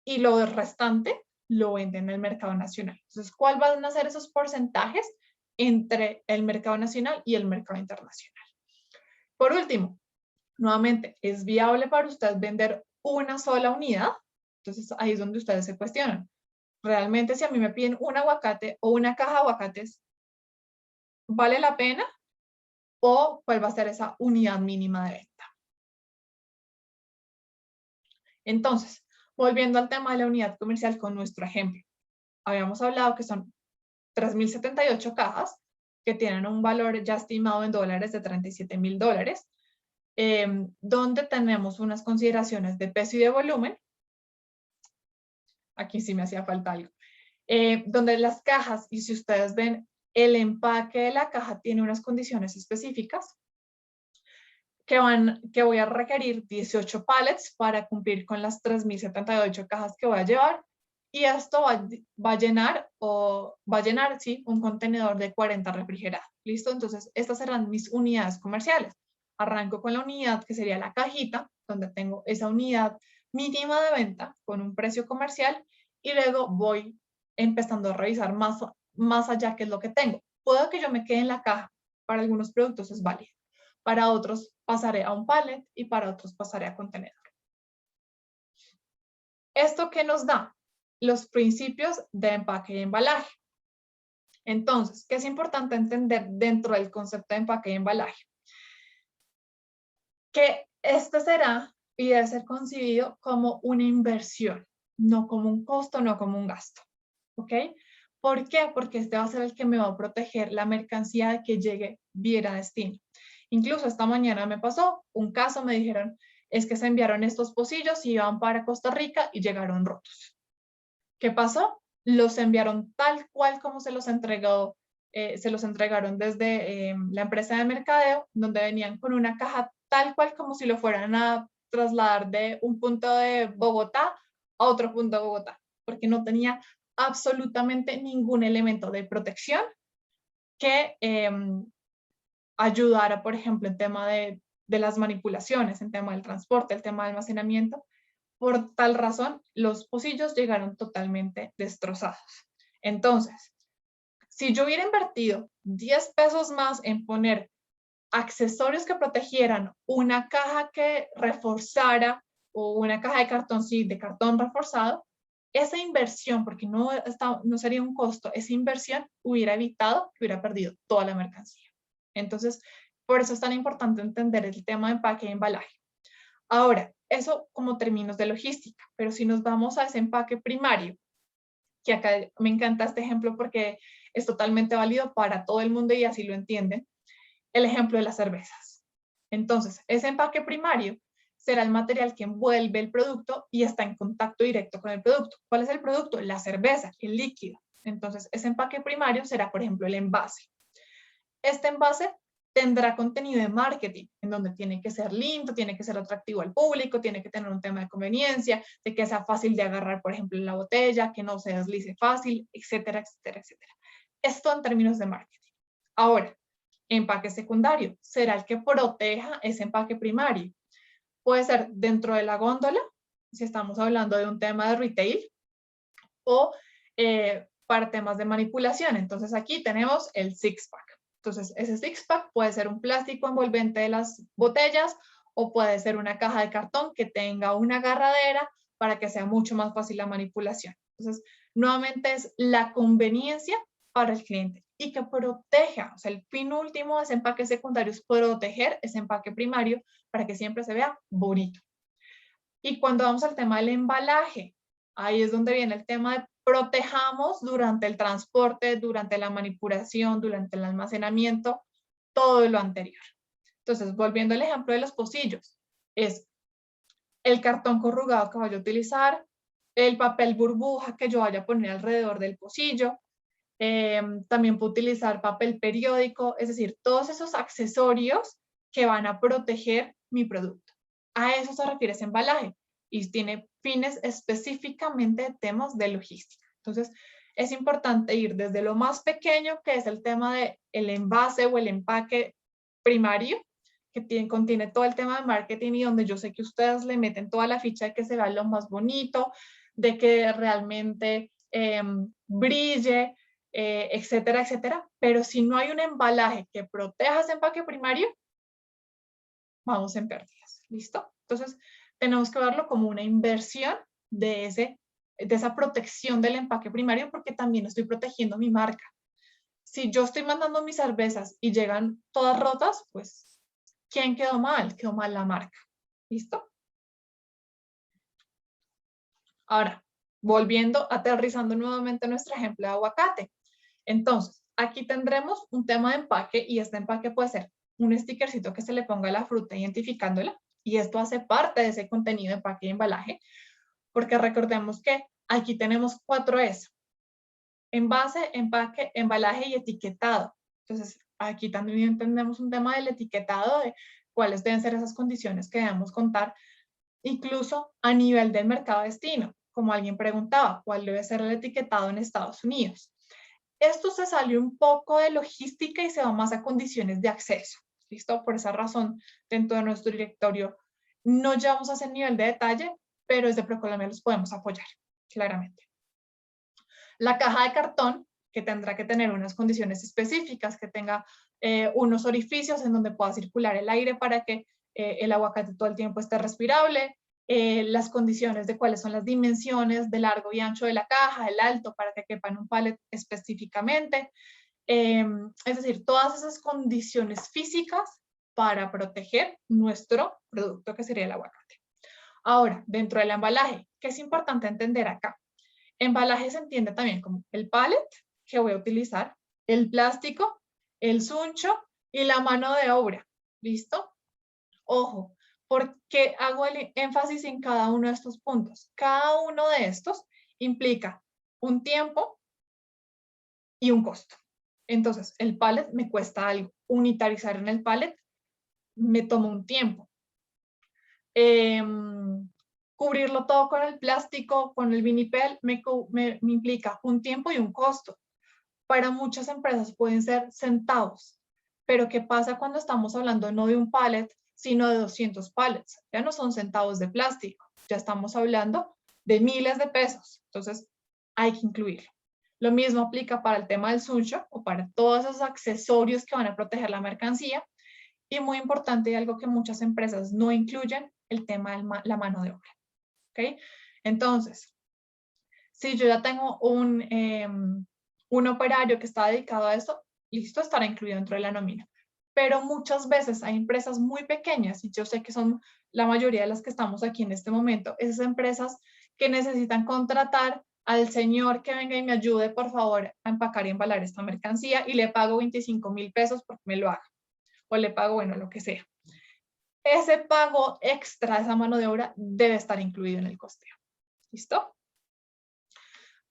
y lo restante lo venden en el mercado nacional. Entonces, ¿cuál van a ser esos porcentajes entre el mercado nacional y el mercado internacional? Por último, nuevamente, ¿es viable para usted vender una sola unidad? Entonces, ahí es donde ustedes se cuestionan. Realmente, si a mí me piden un aguacate o una caja de aguacates, ¿vale la pena? ¿O cuál va a ser esa unidad mínima de venta? Entonces, volviendo al tema de la unidad comercial con nuestro ejemplo. Habíamos hablado que son 3.078 cajas que tienen un valor ya estimado en dólares de $37.000, donde tenemos unas consideraciones de peso y de volumen. Aquí sí me hacía falta algo. Donde las cajas, y si ustedes ven, el empaque de la caja tiene unas condiciones específicas que voy a requerir 18 pallets para cumplir con las 3.078 cajas que voy a llevar. Y esto va a llenar, sí, un contenedor de 40 refrigerados. ¿Listo? Entonces, estas serán mis unidades comerciales. Arranco con la unidad que sería la cajita, donde tengo esa unidad mínima de venta con un precio comercial y luego voy empezando a revisar más allá qué es lo que tengo. Puedo que yo me quede en la caja. Para algunos productos es válido. Para otros pasaré a un pallet y para otros pasaré a contenedor. ¿Esto qué nos da? Los principios de empaque y embalaje. Entonces, ¿qué es importante entender dentro del concepto de empaque y embalaje? Que este será y debe ser concebido como una inversión, no como un costo, no como un gasto. ¿Ok? ¿Por qué? Porque este va a ser el que me va a proteger la mercancía de que llegue bien a destino. Incluso esta mañana me pasó un caso, me dijeron, es que se enviaron estos pocillos y iban para Costa Rica y llegaron rotos. ¿Qué pasó? Los enviaron tal cual como se los entregó, se los entregaron desde la empresa de mercadeo, donde venían con una caja tal cual como si lo fueran a trasladar de un punto de Bogotá a otro punto de Bogotá, porque no tenía absolutamente ningún elemento de protección que ayudara, por ejemplo, en tema de las manipulaciones, en tema del transporte, el tema del almacenamiento. Por tal razón, los pocillos llegaron totalmente destrozados. Entonces, si yo hubiera invertido 10 pesos más en poner accesorios que protegieran, una caja que reforzara o una caja de cartón, sí, de cartón reforzado, esa inversión, porque no sería un costo, esa inversión hubiera evitado que hubiera perdido toda la mercancía. Entonces, por eso es tan importante entender el tema de empaque y embalaje. Ahora, eso como términos de logística, pero si nos vamos a ese empaque primario, que acá me encanta este ejemplo porque es totalmente válido para todo el mundo y así lo entienden, el ejemplo de las cervezas. Entonces, ese empaque primario, será el material que envuelve el producto y está en contacto directo con el producto. ¿Cuál es el producto? La cerveza, el líquido. Entonces, ese empaque primario será, por ejemplo, el envase. Este envase tendrá contenido de marketing, en donde tiene que ser lindo, tiene que ser atractivo al público, tiene que tener un tema de conveniencia, de que sea fácil de agarrar, por ejemplo, en la botella, que no se deslice fácil, etcétera, etcétera, etcétera. Esto en términos de marketing. Ahora, empaque secundario será el que proteja ese empaque primario. Puede ser dentro de la góndola, si estamos hablando de un tema de retail, o para temas de manipulación. Entonces aquí tenemos el six-pack. Entonces ese six-pack puede ser un plástico envolvente de las botellas o puede ser una caja de cartón que tenga una agarradera para que sea mucho más fácil la manipulación. Entonces, nuevamente es la conveniencia para el cliente y que proteja, o sea, el fin último de ese empaque secundario es proteger ese empaque primario para que siempre se vea bonito. Y cuando vamos al tema del embalaje, ahí es donde viene el tema de protejamos durante el transporte, durante la manipulación, durante el almacenamiento, todo lo anterior. Entonces, volviendo al ejemplo de los pocillos, es el cartón corrugado que vaya a utilizar, el papel burbuja que yo vaya a poner alrededor del pocillo, también puedo utilizar papel periódico, es decir, todos esos accesorios que van a proteger mi producto. A eso se refiere ese embalaje y tiene fines específicamente de temas de logística. Entonces, es importante ir desde lo más pequeño, que es el tema del envase o el empaque primario, que contiene todo el tema de marketing y donde yo sé que ustedes le meten toda la ficha de que se vea lo más bonito, de que realmente brille, etcétera, etcétera. Pero si no hay un embalaje que proteja ese empaque primario, vamos en pérdidas. ¿Listo? Entonces, tenemos que verlo como una inversión de esa protección del empaque primario porque también estoy protegiendo mi marca. Si yo estoy mandando mis cervezas y llegan todas rotas, pues, ¿quién quedó mal? Quedó mal la marca. ¿Listo? Ahora, volviendo, aterrizando nuevamente nuestro ejemplo de aguacate. Entonces, aquí tendremos un tema de empaque y este empaque puede ser un stickercito que se le ponga a la fruta identificándola y esto hace parte de ese contenido de empaque y embalaje porque recordemos que aquí tenemos 4 S. Envase, empaque, embalaje y etiquetado. Entonces, aquí también entendemos un tema del etiquetado, de cuáles deben ser esas condiciones que debemos contar, incluso a nivel del mercado destino. Como alguien preguntaba, ¿cuál debe ser el etiquetado en Estados Unidos? Esto se salió un poco de logística y se va más a condiciones de acceso. ¿Listo? Por esa razón, dentro de nuestro directorio no llevamos a ese nivel de detalle, pero desde Procolombia los podemos apoyar, claramente. La caja de cartón, que tendrá que tener unas condiciones específicas, que tenga unos orificios en donde pueda circular el aire para que el aguacate todo el tiempo esté respirable, las condiciones de cuáles son las dimensiones de largo y ancho de la caja, el alto para que quepa en un pallet específicamente. Es decir, todas esas condiciones físicas para proteger nuestro producto que sería el aguacate. Ahora, dentro del embalaje, ¿qué es importante entender acá? Embalaje se entiende también como el pallet que voy a utilizar, el plástico, el suncho y la mano de obra. ¿Listo? Ojo, ¿por qué hago el énfasis en cada uno de estos puntos? Cada uno de estos implica un tiempo y un costo. Entonces, el pallet me cuesta algo. Unitarizar en el pallet me toma un tiempo. Cubrirlo todo con el plástico, con el vinipel, me implica un tiempo y un costo. Para muchas empresas pueden ser centavos, pero ¿qué pasa cuando estamos hablando no de un pallet, sino de 200 pallets? Ya no son centavos de plástico, ya estamos hablando de miles de pesos, entonces hay que incluirlo. Lo mismo aplica para el tema del suncho o para todos esos accesorios que van a proteger la mercancía. Y muy importante y algo que muchas empresas no incluyen, el tema de la mano de obra. ¿Okay? Entonces, si yo ya tengo un operario que está dedicado a esto, listo, estará incluido dentro de la nómina. Pero muchas veces hay empresas muy pequeñas, y yo sé que son la mayoría de las que estamos aquí en este momento, esas empresas que necesitan contratar al señor que venga y me ayude, por favor, a empacar y embalar esta mercancía y le pago 25,000 pesos porque me lo haga. O le pago, bueno, lo que sea. ese pago extra, esa mano de obra, debe estar incluido en el costeo. ¿Listo?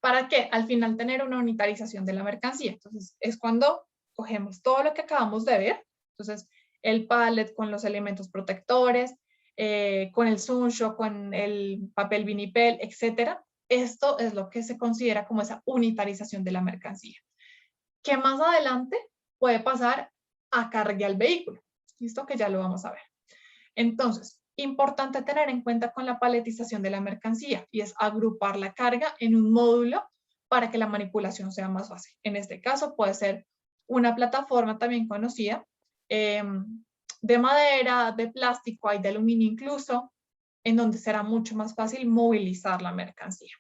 ¿Para qué? Al final tener una unitarización de la mercancía. Entonces, es cuando cogemos todo lo que acabamos de ver. Entonces, el pallet con los elementos protectores, con el sunshok, con el papel vinipel, etcétera. Esto es lo que se considera como esa unitarización de la mercancía. Que más adelante puede pasar a carga al vehículo. ¿Listo? Que ya lo vamos a ver. Entonces, importante tener en cuenta con la paletización de la mercancía y es agrupar la carga en un módulo para que la manipulación sea más fácil. En este caso puede ser una plataforma también conocida de madera, de plástico, hay de aluminio incluso, en donde será mucho más fácil movilizar la mercancía.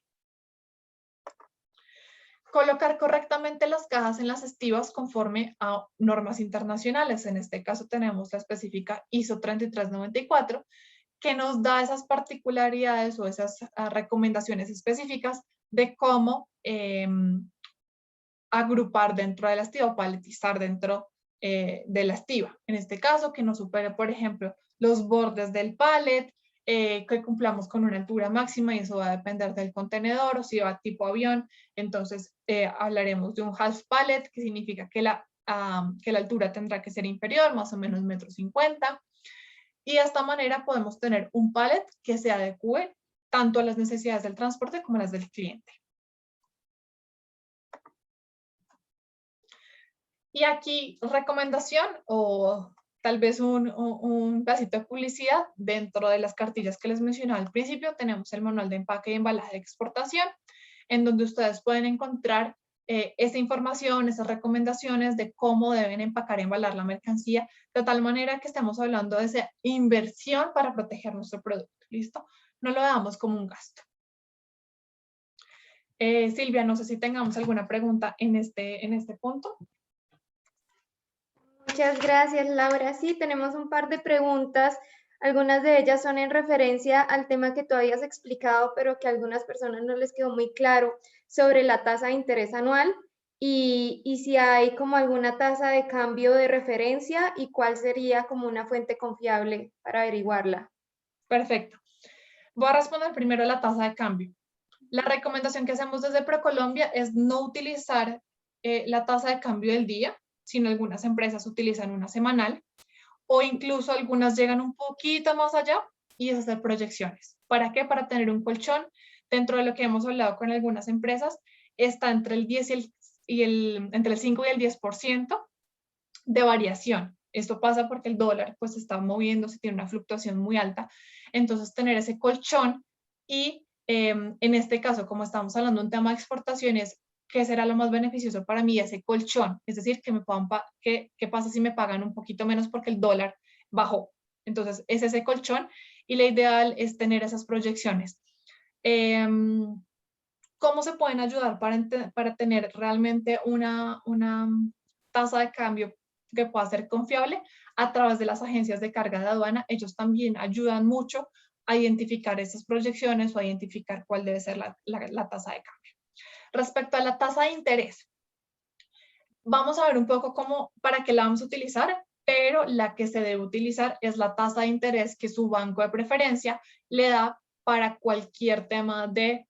Colocar correctamente las cajas en las estivas conforme a normas internacionales. En este caso tenemos la específica ISO 3394, que nos da esas particularidades o esas recomendaciones específicas de cómo agrupar dentro de la estiva o paletizar dentro de la estiva. En este caso, que no supere, por ejemplo, los bordes del pallet, que cumplamos con una altura máxima y eso va a depender del contenedor o si va tipo avión. Entonces, hablaremos de un half pallet, que significa que la altura tendrá que ser inferior, más o menos 1,50 m. Y de esta manera podemos tener un pallet que se adecue tanto a las necesidades del transporte como a las del cliente. Y aquí recomendación o tal vez un pedacito de publicidad dentro de las cartillas que les mencionaba al principio. Tenemos el manual de empaque y embalaje de exportación, en donde ustedes pueden encontrar esa información, esas recomendaciones de cómo deben empacar y embalar la mercancía, de tal manera que estemos hablando de esa inversión para proteger nuestro producto. ¿Listo? No lo veamos como un gasto. Silvia, no sé si tengamos alguna pregunta en este punto. Muchas gracias, Laura. Sí, tenemos un par de preguntas. Algunas de ellas son en referencia al tema que tú habías explicado, pero que a algunas personas no les quedó muy claro sobre la tasa de interés anual y si hay como alguna tasa de cambio de referencia y cuál sería como una fuente confiable para averiguarla. Perfecto. Voy a responder primero la tasa de cambio. La recomendación que hacemos desde ProColombia es no utilizar la tasa de cambio del día, sino algunas empresas utilizan una semanal o incluso algunas llegan un poquito más allá y es hacer proyecciones. ¿Para qué? Para tener un colchón. Dentro de lo que hemos hablado con algunas empresas, está entre el 10 entre el 5 y el 10% de variación. Esto pasa porque el dólar pues está moviéndose, tiene una fluctuación muy alta. Entonces, tener ese colchón y en este caso, como estamos hablando de un tema de exportaciones, ¿qué será lo más beneficioso para mí? Ese colchón. Es decir, que me puedan ¿qué pasa si me pagan un poquito menos porque el dólar bajó? Entonces, es ese colchón y la ideal es tener esas proyecciones. ¿Cómo se pueden ayudar para tener realmente una tasa de cambio que pueda ser confiable? A través de las agencias de carga de aduana. Ellos también ayudan mucho a identificar esas proyecciones o a identificar cuál debe ser la tasa de cambio. Respecto a la tasa de interés, vamos a ver un poco para qué la vamos a utilizar, pero la que se debe utilizar es la tasa de interés que su banco de preferencia le da para cualquier tema de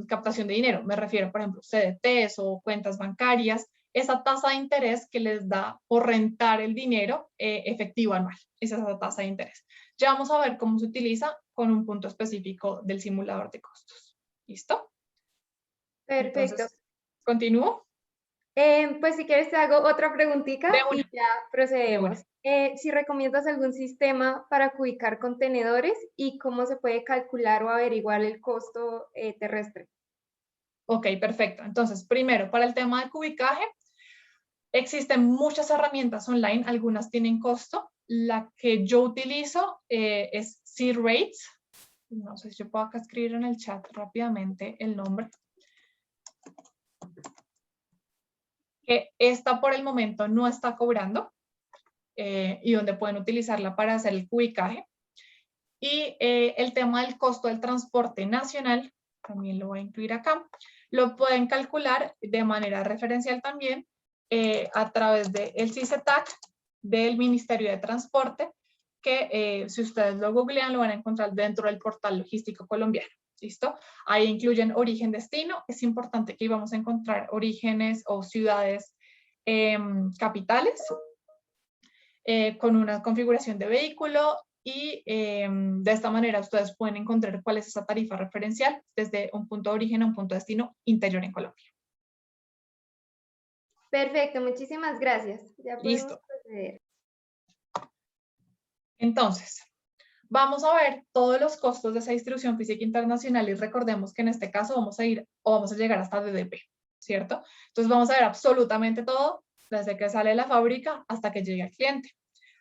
captación de dinero. Me refiero, por ejemplo, CDTs o cuentas bancarias, esa tasa de interés que les da por rentar el dinero efectivo anual. Esa es la tasa de interés. Ya vamos a ver cómo se utiliza con un punto específico del simulador de costos. ¿Listo? Perfecto. Entonces, ¿continúo? Pues si quieres te hago otra preguntita y ya procedemos. Si recomiendas algún sistema para cubicar contenedores y cómo se puede calcular o averiguar el costo terrestre. Ok, perfecto. Entonces, primero, para el tema de cubicaje, existen muchas herramientas online, algunas tienen costo. La que yo utilizo es C-Rates. No sé si yo puedo acá escribir en el chat rápidamente el nombre. Que esta por el momento no está cobrando y donde pueden utilizarla para hacer el cubicaje. Y el tema del costo del transporte nacional, también lo voy a incluir acá, lo pueden calcular de manera referencial también, a través del CICETAC del Ministerio de Transporte, que si ustedes lo googlean lo van a encontrar dentro del portal logístico colombiano. ¿Listo? Ahí incluyen origen-destino. Es importante que íbamos a encontrar orígenes o ciudades capitales con una configuración de vehículo y de esta manera ustedes pueden encontrar cuál es esa tarifa referencial desde un punto de origen a un punto de destino interior en Colombia. Perfecto, muchísimas gracias. Ya podemos Listo. proceder. Entonces, vamos a ver todos los costos de esa distribución física internacional y recordemos que en este caso vamos a ir o vamos a llegar hasta DDP, ¿cierto? Entonces vamos a ver absolutamente todo, desde que sale de la fábrica hasta que llegue al cliente.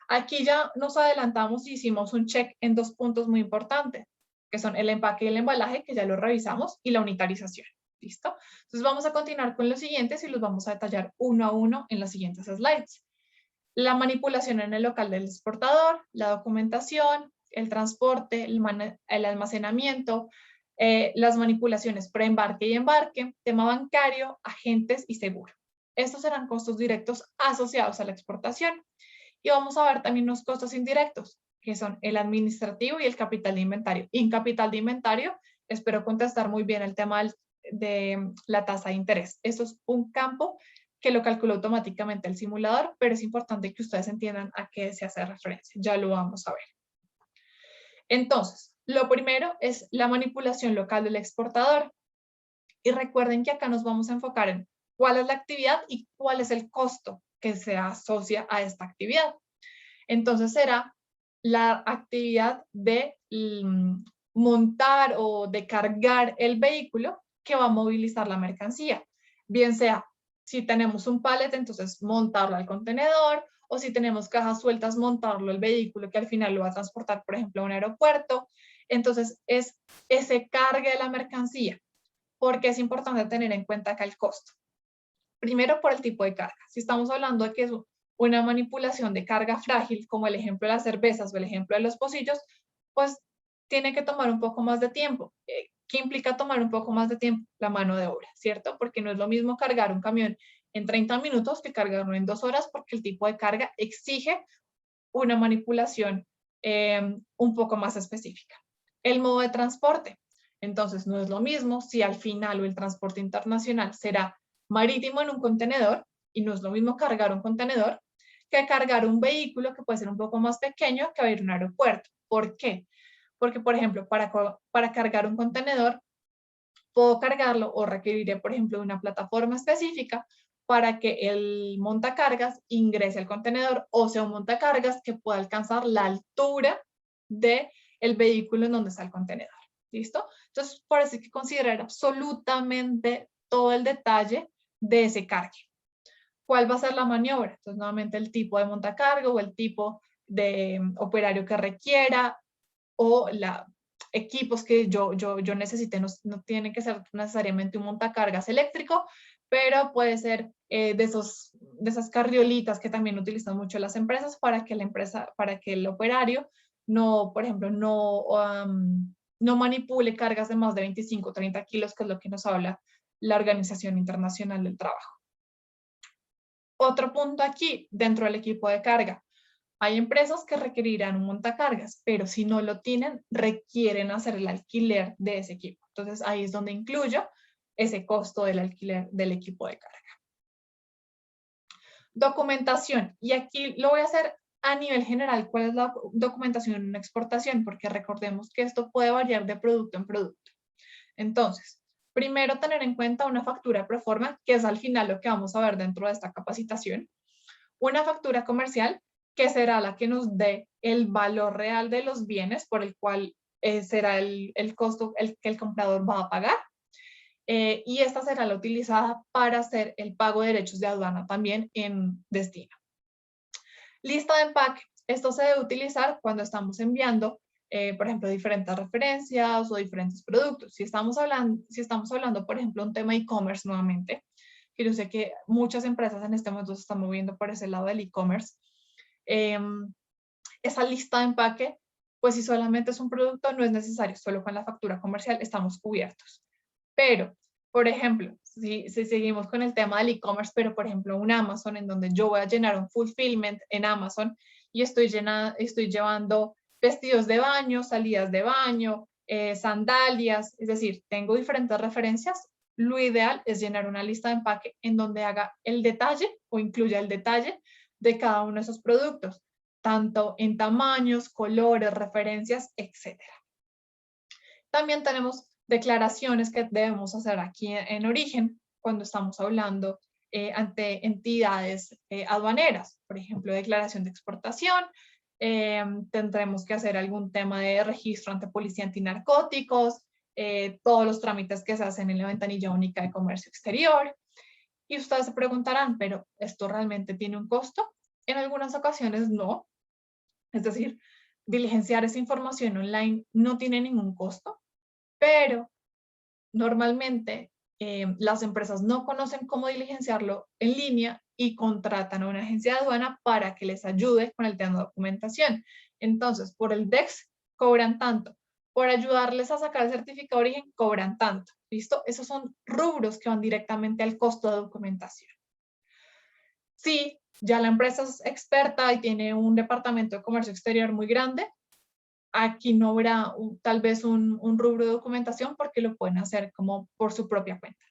Aquí ya nos adelantamos y hicimos un check en dos puntos muy importantes, que son el empaque y el embalaje, que ya lo revisamos, y la unitarización. ¿Listo? Entonces vamos a continuar con los siguientes y los vamos a detallar uno a uno en los siguientes slides. La manipulación en el local del exportador, la documentación, el transporte, el almacenamiento, las manipulaciones preembarque y embarque, tema bancario, agentes y seguro. Estos serán costos directos asociados a la exportación. Y vamos a ver también los costos indirectos, que son el administrativo y el capital de inventario. Y en capital de inventario, espero contestar muy bien el tema de la tasa de interés. Esto es un campo que lo calcula automáticamente el simulador, pero es importante que ustedes entiendan a qué se hace referencia. Ya lo vamos a ver. Entonces, lo primero es la manipulación local del exportador. Y recuerden que acá nos vamos a enfocar en cuál es la actividad y cuál es el costo que se asocia a esta actividad. Entonces será la actividad de montar o de cargar el vehículo que va a movilizar la mercancía. Bien sea, si tenemos un pallet, entonces montarlo al contenedor, o si tenemos cajas sueltas, montarlo al vehículo que al final lo va a transportar, por ejemplo, a un aeropuerto. Entonces es ese cargue de la mercancía, porque es importante tener en cuenta acá el costo. Primero, por el tipo de carga. Si estamos hablando de que es una manipulación de carga frágil, como el ejemplo de las cervezas o el ejemplo de los pocillos, pues tiene que tomar un poco más de tiempo. ¿Qué implica tomar un poco más de tiempo? La mano de obra, ¿cierto? Porque no es lo mismo cargar un camión en 30 minutos que cargarlo en 2 horas, porque el tipo de carga exige una manipulación un poco más específica. El modo de transporte. Entonces, no es lo mismo si al final o el transporte internacional será marítimo en un contenedor, y no es lo mismo cargar un contenedor que cargar un vehículo que puede ser un poco más pequeño que va a ir a un aeropuerto. ¿Por qué? Porque, por ejemplo, para cargar un contenedor, puedo cargarlo o requeriré, por ejemplo, una plataforma específica para que el montacargas ingrese al contenedor, o sea, un montacargas que pueda alcanzar la altura del vehículo en donde está el contenedor. ¿Listo? Entonces, por eso hay que considerar absolutamente todo el detalle de ese cargue. ¿Cuál va a ser la maniobra? Entonces, nuevamente el tipo de montacarga o el tipo de operario que requiera, o equipos que yo necesite. No tiene que ser necesariamente un montacargas eléctrico, pero puede ser de esas carriolitas que también utilizan mucho las empresas para que el operario no, por ejemplo, no manipule cargas de más de 25 o 30 kilos, que es lo que nos habla la Organización Internacional del Trabajo. Otro punto aquí, dentro del equipo de carga. Hay empresas que requerirán un montacargas, pero si no lo tienen, requieren hacer el alquiler de ese equipo. Entonces, ahí es donde incluyo ese costo del alquiler del equipo de carga. Documentación. Y aquí lo voy a hacer a nivel general. ¿Cuál es la documentación en una exportación? Porque recordemos que esto puede variar de producto en producto. Entonces, primero tener en cuenta una factura proforma, que es al final lo que vamos a ver dentro de esta capacitación. Una factura comercial, que será la que nos dé el valor real de los bienes por el cual será el costo que el comprador va a pagar. Y esta será la utilizada para hacer el pago de derechos de aduana también en destino. Lista de empaque. Esto se debe utilizar cuando estamos enviando, por ejemplo, diferentes referencias o diferentes productos. Si estamos hablando, por ejemplo, un tema e-commerce nuevamente, que yo sé que muchas empresas en este momento se están moviendo por ese lado del e-commerce, esa lista de empaque, pues si solamente es un producto, no es necesario, solo con la factura comercial estamos cubiertos. Pero, por ejemplo, si seguimos con el tema del e-commerce, pero por ejemplo un Amazon en donde yo voy a llenar un fulfillment en Amazon y estoy llevando vestidos de baño, salidas de baño, sandalias, es decir, tengo diferentes referencias, lo ideal es llenar una lista de empaque en donde haga el detalle o incluya el detalle de cada uno de esos productos, tanto en tamaños, colores, referencias, etc. También tenemos declaraciones que debemos hacer aquí en origen cuando estamos hablando ante entidades aduaneras, por ejemplo, declaración de exportación, tendremos que hacer algún tema de registro ante policía antinarcóticos, todos los trámites que se hacen en la ventanilla única de comercio exterior. Y ustedes se preguntarán, ¿pero esto realmente tiene un costo? En algunas ocasiones no. Es decir, diligenciar esa información online no tiene ningún costo, pero normalmente las empresas no conocen cómo diligenciarlo en línea y contratan a una agencia de aduana para que les ayude con el tema de documentación. Entonces, por el DEX cobran tanto, por ayudarles a sacar el certificado de origen cobran tanto. ¿Listo? Esos son rubros que van directamente al costo de documentación. Si ya la empresa es experta y tiene un departamento de comercio exterior muy grande, aquí no habrá tal vez un rubro de documentación porque lo pueden hacer como por su propia cuenta.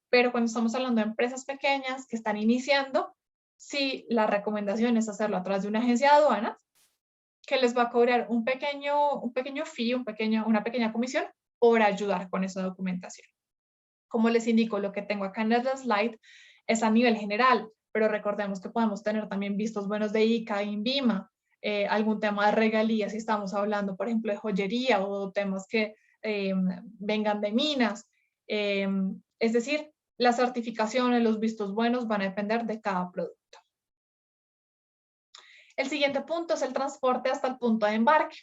Pero cuando estamos hablando de empresas pequeñas que están iniciando, sí, la recomendación es hacerlo a través de una agencia de aduanas que les va a cobrar un pequeño fee, una pequeña comisión por ayudar con esa documentación. Como les indico, lo que tengo acá en el slide es a nivel general, pero recordemos que podemos tener también vistos buenos de ICA, INVIMA, algún tema de regalías si estamos hablando, por ejemplo, de joyería o temas que vengan de minas. Es decir, las certificaciones, los vistos buenos van a depender de cada producto. El siguiente punto es el transporte hasta el punto de embarque.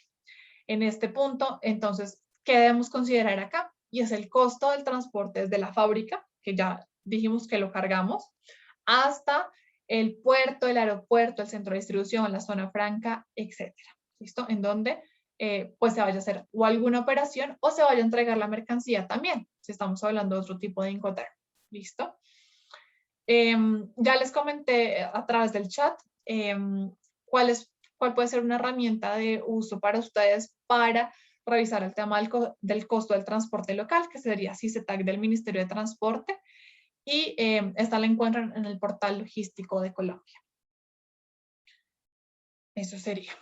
En este punto, entonces, ¿qué debemos considerar acá? Y es el costo del transporte desde la fábrica, que ya dijimos que lo cargamos, hasta el puerto, el aeropuerto, el centro de distribución, la zona franca, etcétera. ¿Listo? En donde pues se vaya a hacer o alguna operación o se vaya a entregar la mercancía también, si estamos hablando de otro tipo de Incoterm. ¿Listo? Ya les comenté a través del chat cuál puede ser una herramienta de uso para ustedes para revisar el tema del costo del transporte local, que sería CICETAC del Ministerio de Transporte, y esta la encuentran en el portal logístico de Colombia. Eso sería.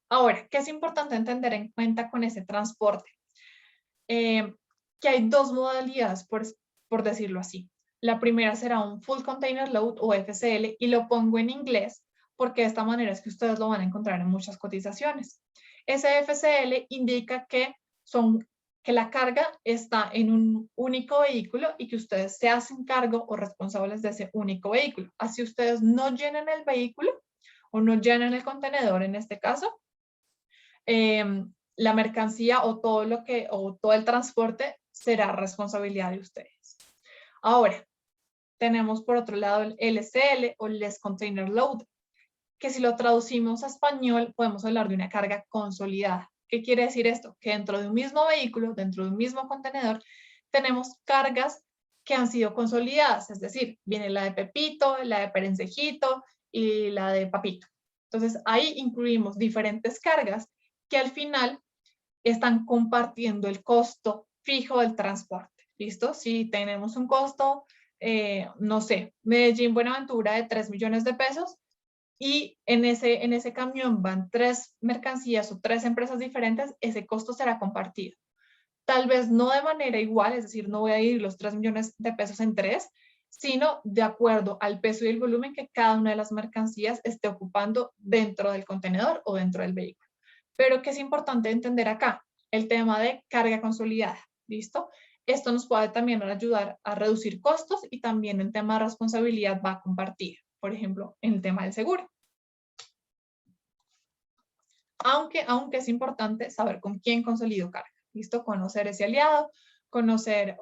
Ahora, ¿qué es importante entender en cuenta con ese transporte? Que hay dos modalidades, por decirlo así. La primera será un Full Container Load o FCL, y lo pongo en inglés porque de esta manera es que ustedes lo van a encontrar en muchas cotizaciones. Ese FCL indica que la carga está en un único vehículo y que ustedes se hacen cargo o responsables de ese único vehículo. Así ustedes no llenen el vehículo o no llenen el contenedor en este caso, la mercancía o todo el transporte será responsabilidad de ustedes. Ahora, tenemos por otro lado el LCL o Less Container Load, que si lo traducimos a español podemos hablar de una carga consolidada. ¿Qué quiere decir esto? Que dentro de un mismo vehículo, dentro de un mismo contenedor, tenemos cargas que han sido consolidadas, es decir, viene la de Pepito, la de Perencejito y la de Papito. Entonces ahí incluimos diferentes cargas que al final están compartiendo el costo fijo del transporte. ¿Listo? Si tenemos un costo, no sé, Medellín-Buenaventura de 3 millones de pesos y en ese camión van 3 mercancías o 3 empresas diferentes, ese costo será compartido. Tal vez no de manera igual, es decir, no voy a dividir los 3 millones de pesos en 3, sino de acuerdo al peso y el volumen que cada una de las mercancías esté ocupando dentro del contenedor o dentro del vehículo. Pero ¿qué es importante entender acá? El tema de carga consolidada, ¿listo? Esto nos puede también ayudar a reducir costos y también el tema de responsabilidad va a compartir, por ejemplo, en el tema del seguro. Aunque es importante saber con quién consolido carga, ¿listo? Conocer ese aliado, conocer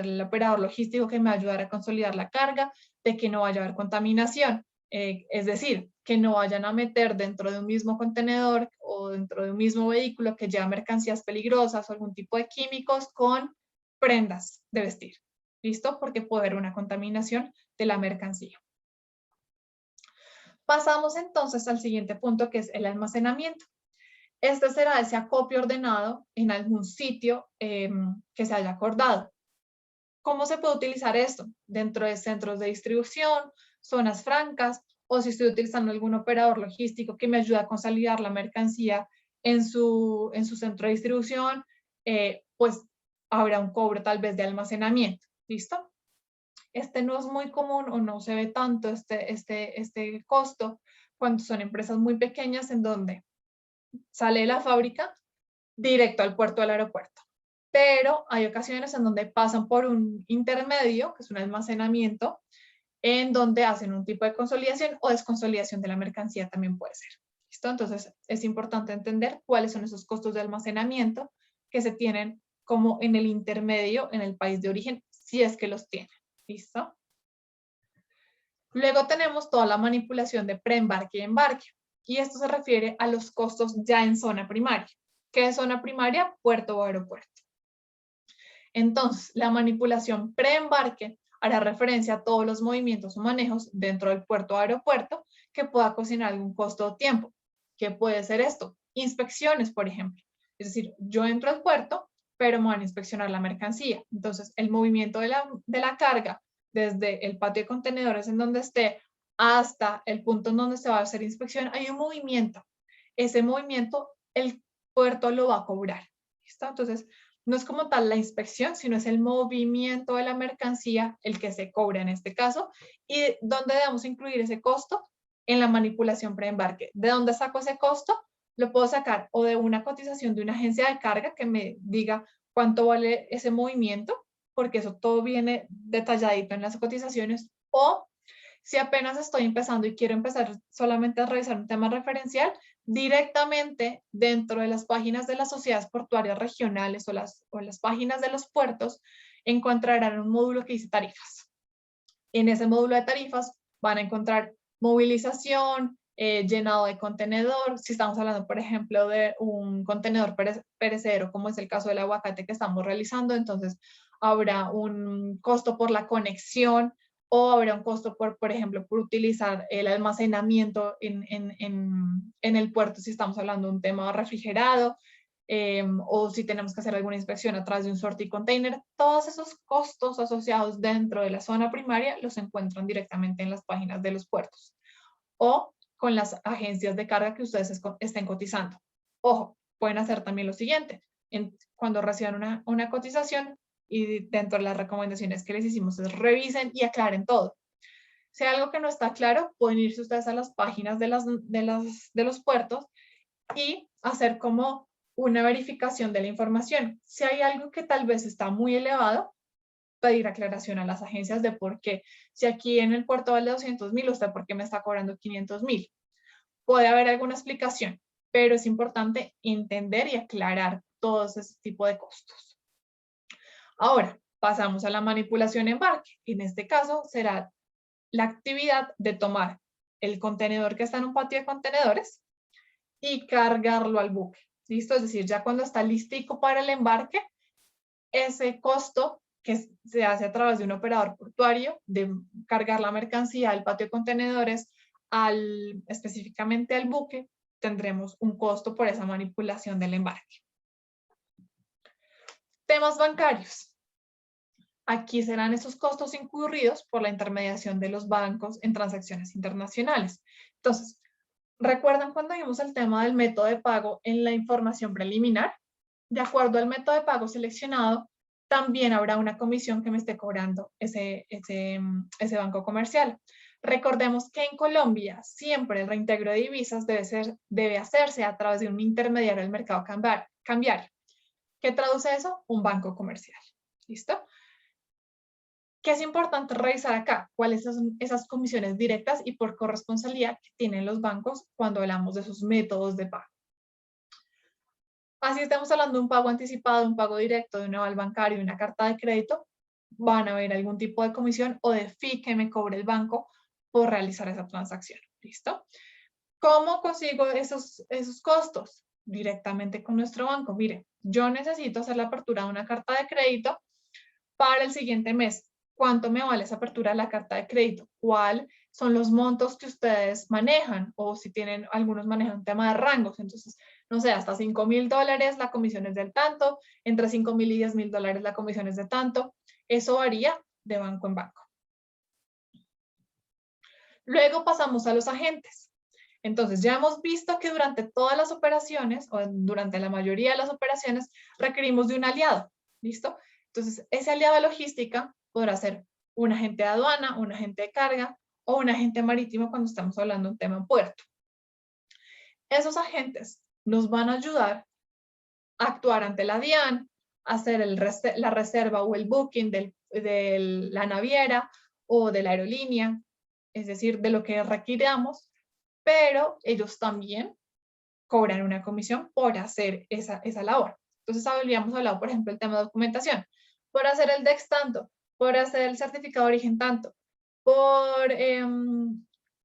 el operador logístico que me va a ayudar a consolidar la carga, de que no vaya a haber contaminación. Es decir, que no vayan a meter dentro de un mismo contenedor o dentro de un mismo vehículo que lleva mercancías peligrosas o algún tipo de químicos con prendas de vestir. ¿Listo? Porque puede haber una contaminación de la mercancía. Pasamos entonces al siguiente punto, que es el almacenamiento. Este será ese acopio ordenado en algún sitio que se haya acordado. ¿Cómo se puede utilizar esto? Dentro de centros de distribución, zonas francas, o si estoy utilizando algún operador logístico que me ayuda a consolidar la mercancía en su centro de distribución, pues habrá un cobro tal vez de almacenamiento. ¿Listo? Este no es muy común o no se ve tanto este costo cuando son empresas muy pequeñas en donde sale de la fábrica directo al puerto del aeropuerto. Pero hay ocasiones en donde pasan por un intermedio, que es un almacenamiento, en donde hacen un tipo de consolidación o desconsolidación de la mercancía también puede ser. ¿Listo? Entonces es importante entender cuáles son esos costos de almacenamiento que se tienen como en el intermedio en el país de origen, si es que los tienen. ¿Listo? Luego tenemos toda la manipulación de preembarque y embarque. Y esto se refiere a los costos ya en zona primaria. ¿Qué es zona primaria? Puerto o aeropuerto. Entonces, la manipulación preembarque hará referencia a todos los movimientos o manejos dentro del puerto o aeropuerto que pueda ocasionar algún costo o tiempo. ¿Qué puede ser esto? Inspecciones, por ejemplo. Es decir, yo entro al puerto, pero me van a inspeccionar la mercancía. Entonces, el movimiento de la carga desde el patio de contenedores en donde esté hasta el punto en donde se va a hacer inspección, hay un movimiento. Ese movimiento, el puerto lo va a cobrar. ¿Listo? Entonces, no es como tal la inspección, sino es el movimiento de la mercancía el que se cobra en este caso. ¿Y dónde debemos incluir ese costo? En la manipulación preembarque. ¿De dónde saco ese costo? Lo puedo sacar o de una cotización de una agencia de carga que me diga cuánto vale ese movimiento, porque eso todo viene detalladito en las cotizaciones, o si apenas estoy empezando y quiero empezar solamente a revisar un tema referencial, directamente dentro de las páginas de las sociedades portuarias regionales o las páginas de los puertos, encontrarán un módulo que dice tarifas. En ese módulo de tarifas van a encontrar movilización, llenado de contenedor. Si estamos hablando, por ejemplo, de un contenedor perecedero, como es el caso del aguacate que estamos realizando, entonces habrá un costo por la conexión, o habrá un costo por ejemplo, por utilizar el almacenamiento en el puerto, si estamos hablando de un tema refrigerado, o si tenemos que hacer alguna inspección a través de un sorting container. Todos esos costos asociados dentro de la zona primaria los encuentran directamente en las páginas de los puertos o con las agencias de carga que ustedes estén cotizando. Ojo, pueden hacer también lo siguiente. Cuando reciban una cotización, y dentro de las recomendaciones que les hicimos es revisen y aclaren todo. Si hay algo que no está claro, pueden irse ustedes a las páginas de los puertos y hacer como una verificación de la información. Si hay algo que tal vez está muy elevado, pedir aclaración a las agencias de por qué. Si aquí en el puerto vale 200,000, ¿usted por qué me está cobrando 500,000? Puede haber alguna explicación, pero es importante entender y aclarar todos ese tipo de costos. Ahora, pasamos a la manipulación embarque. En este caso, será la actividad de tomar el contenedor que está en un patio de contenedores y cargarlo al buque. ¿Listo? Es decir, ya cuando está listico para el embarque, ese costo que se hace a través de un operador portuario de cargar la mercancía al patio de contenedores específicamente al buque, tendremos un costo por esa manipulación del embarque. Temas bancarios. Aquí serán esos costos incurridos por la intermediación de los bancos en transacciones internacionales. Entonces, ¿recuerdan cuando vimos el tema del método de pago en la información preliminar? De acuerdo al método de pago seleccionado, también habrá una comisión que me esté cobrando ese banco comercial. Recordemos que en Colombia siempre el reintegro de divisas debe hacerse a través de un intermediario del mercado cambiario. ¿Qué traduce eso? Un banco comercial. ¿Listo? ¿Qué es importante revisar acá? ¿Cuáles son esas comisiones directas y por corresponsabilidad que tienen los bancos cuando hablamos de sus métodos de pago? Así estamos hablando de un pago anticipado, un pago directo, de un aval bancario y una carta de crédito, van a haber algún tipo de comisión o de fee que me cobre el banco por realizar esa transacción. ¿Listo? ¿Cómo consigo esos costos? Directamente con nuestro banco. Mire, yo necesito hacer la apertura de una carta de crédito para el siguiente mes. cuánto me vale esa apertura de la carta de crédito, cuáles son los montos que ustedes manejan, o si tienen, algunos manejan tema de rangos, entonces, no sé, hasta $5,000 la comisión es del tanto, entre $5,000 y $10,000 la comisión es de tanto, eso varía de banco en banco. Luego pasamos a los agentes. Entonces, ya hemos visto que durante todas las operaciones, o durante la mayoría de las operaciones, requerimos de un aliado, ¿listo? Entonces, ese aliado de logística podrá ser un agente de aduana, un agente de carga o un agente marítimo cuando estamos hablando de un tema en puerto. Esos agentes nos van a ayudar a actuar ante la DIAN, a hacer la reserva o el booking de la naviera o de la aerolínea, es decir, de lo que requiramos, pero ellos también cobran una comisión por hacer esa labor. Entonces, habíamos hablado, por ejemplo, el tema de documentación, por hacer el DEX tanto, por hacer el certificado de origen tanto, por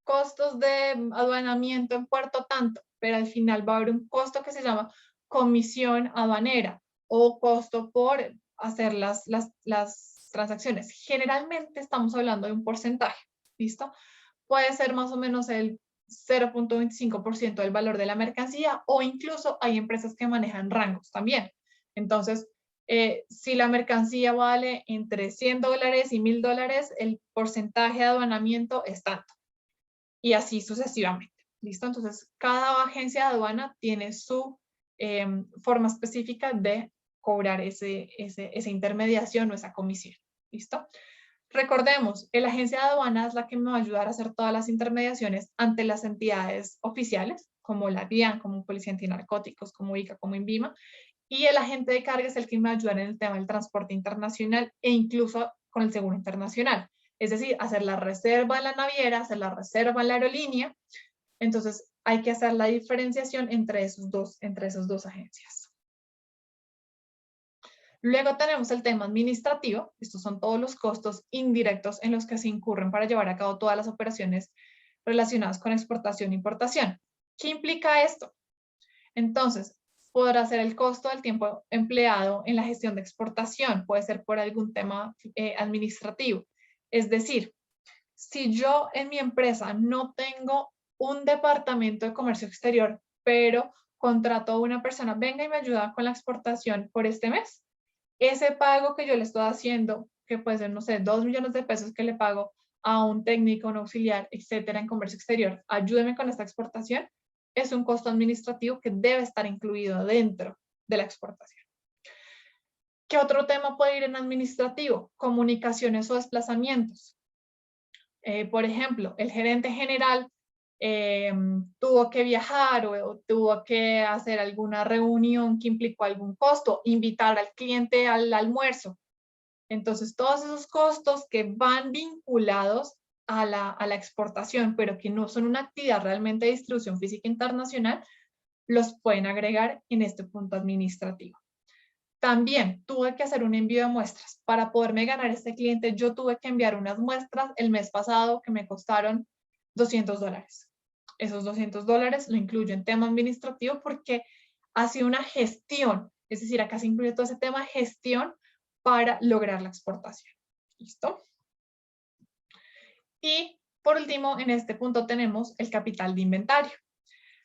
costos de aduanamiento en puerto tanto, pero al final va a haber un costo que se llama comisión aduanera o costo por hacer las transacciones. Generalmente estamos hablando de un porcentaje, ¿listo? Puede ser más o menos el 0.25% del valor de la mercancía, o incluso hay empresas que manejan rangos también. Entonces, si la mercancía vale entre $100 y $1,000, el porcentaje de aduanamiento es tanto. Y así sucesivamente. ¿Listo? Entonces, cada agencia de aduana tiene su forma específica de cobrar esa intermediación o esa comisión. ¿Listo? Recordemos, la agencia de aduana es la que me va a ayudar a hacer todas las intermediaciones ante las entidades oficiales, como la DIAN, como Policía Antinarcóticos, como ICA, como INVIMA, y el agente de carga es el que me va a ayudar en el tema del transporte internacional e incluso con el seguro internacional. Es decir, hacer la reserva en la naviera, hacer la reserva en la aerolínea. Entonces, hay que hacer la diferenciación entre esas dos agencias. Luego tenemos el tema administrativo. Estos son todos los costos indirectos en los que se incurren para llevar a cabo todas las operaciones relacionadas con exportación e importación. ¿Qué implica esto? Entonces, podrá ser el costo del tiempo empleado en la gestión de exportación, puede ser por algún tema administrativo. Es decir, si yo en mi empresa no tengo un departamento de comercio exterior, pero contrato a una persona, venga y me ayuda con la exportación por este mes, ese pago que yo le estoy haciendo, que puede ser, no sé, 2 millones de pesos que le pago a un técnico, un auxiliar, etcétera, en comercio exterior, ayúdeme con esta exportación, es un costo administrativo que debe estar incluido dentro de la exportación. ¿Qué otro tema puede ir en administrativo? Comunicaciones o desplazamientos. Por ejemplo, el gerente general tuvo que viajar o tuvo que hacer alguna reunión que implicó algún costo, invitar al cliente al almuerzo. Entonces, todos esos costos que van vinculados a la exportación, pero que no son una actividad realmente de distribución física internacional, los pueden agregar en este punto administrativo. También tuve que hacer un envío de muestras. Para poderme ganar este cliente, yo tuve que enviar unas muestras el mes pasado que me costaron $200. Esos $200 lo incluyo en tema administrativo porque ha sido una gestión, es decir, acá se incluye todo ese tema de gestión para lograr la exportación. ¿Listo? Y por último, en este punto tenemos el capital de inventario.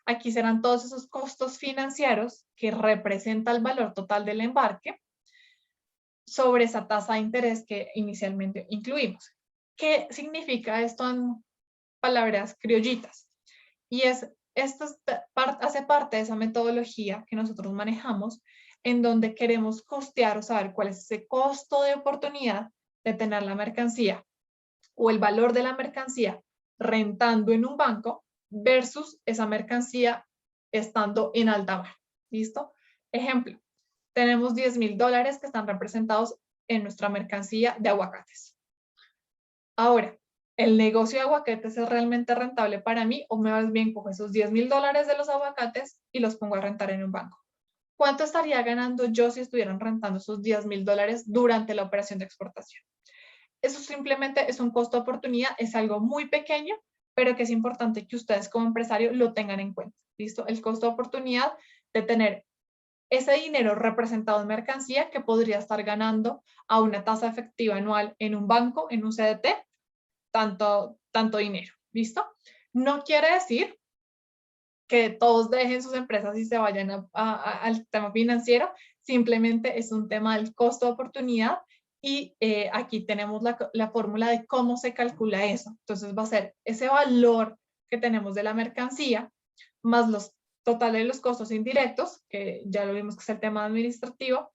Aquí serán todos esos costos financieros que representa el valor total del embarque sobre esa tasa de interés que inicialmente incluimos. ¿Qué significa esto en palabras criollitas? Y esto hace parte de esa metodología que nosotros manejamos en donde queremos costear o saber cuál es ese costo de oportunidad de tener la mercancía o el valor de la mercancía rentando en un banco versus esa mercancía estando en alta mar. ¿Listo? Ejemplo, tenemos $10,000 que están representados en nuestra mercancía de aguacates. Ahora, ¿el negocio de aguacates es realmente rentable para mí o más bien cojo esos $10,000 de los aguacates y los pongo a rentar en un banco? ¿Cuánto estaría ganando yo si estuvieran rentando esos $10,000 durante la operación de exportación? Eso simplemente es un costo de oportunidad, es algo muy pequeño, pero que es importante que ustedes como empresario lo tengan en cuenta. ¿Listo? El costo de oportunidad de tener ese dinero representado en mercancía que podría estar ganando a una tasa efectiva anual en un banco, en un CDT, tanto dinero. ¿Listo? No quiere decir que todos dejen sus empresas y se vayan al tema financiero, simplemente es un tema del costo de oportunidad y aquí tenemos la fórmula de cómo se calcula eso. Entonces va a ser ese valor que tenemos de la mercancía más los totales de los costos indirectos, que ya lo vimos que es el tema administrativo,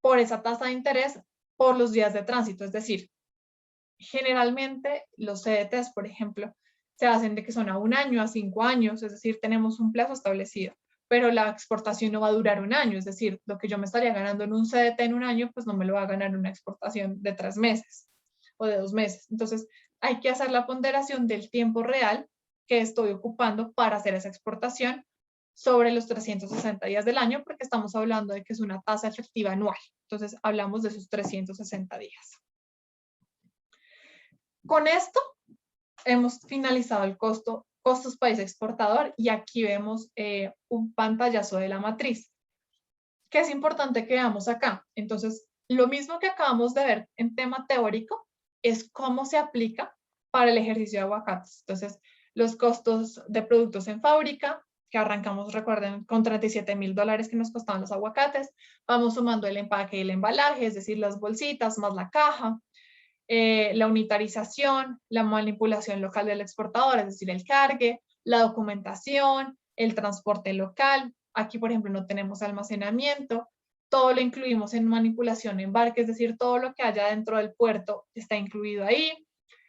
por esa tasa de interés por los días de tránsito. Es decir, generalmente los CDTs, por ejemplo, se hacen de que son a 1 año, a 5 años, es decir, tenemos un plazo establecido, pero la exportación no va a durar 1 año, es decir, lo que yo me estaría ganando en un CDT en 1 año, pues no me lo va a ganar en una exportación de 3 meses o de 2 meses. Entonces, hay que hacer la ponderación del tiempo real que estoy ocupando para hacer esa exportación sobre los 360 días del año, porque estamos hablando de que es una tasa efectiva anual. Entonces, hablamos de esos 360 días. Con esto hemos finalizado el costos país exportador y aquí vemos un pantallazo de la matriz. ¿Qué es importante que veamos acá? Entonces, lo mismo que acabamos de ver en tema teórico es cómo se aplica para el ejercicio de aguacates. Entonces, los costos de productos en fábrica, que arrancamos, recuerden, con $37,000 que nos costaban los aguacates, vamos sumando el empaque y el embalaje, es decir, las bolsitas más la caja, la unitarización, la manipulación local del exportador, es decir, el cargue, la documentación, el transporte local. Aquí, por ejemplo, no tenemos almacenamiento. Todo lo incluimos en manipulación, embarque, es decir, todo lo que haya dentro del puerto está incluido ahí.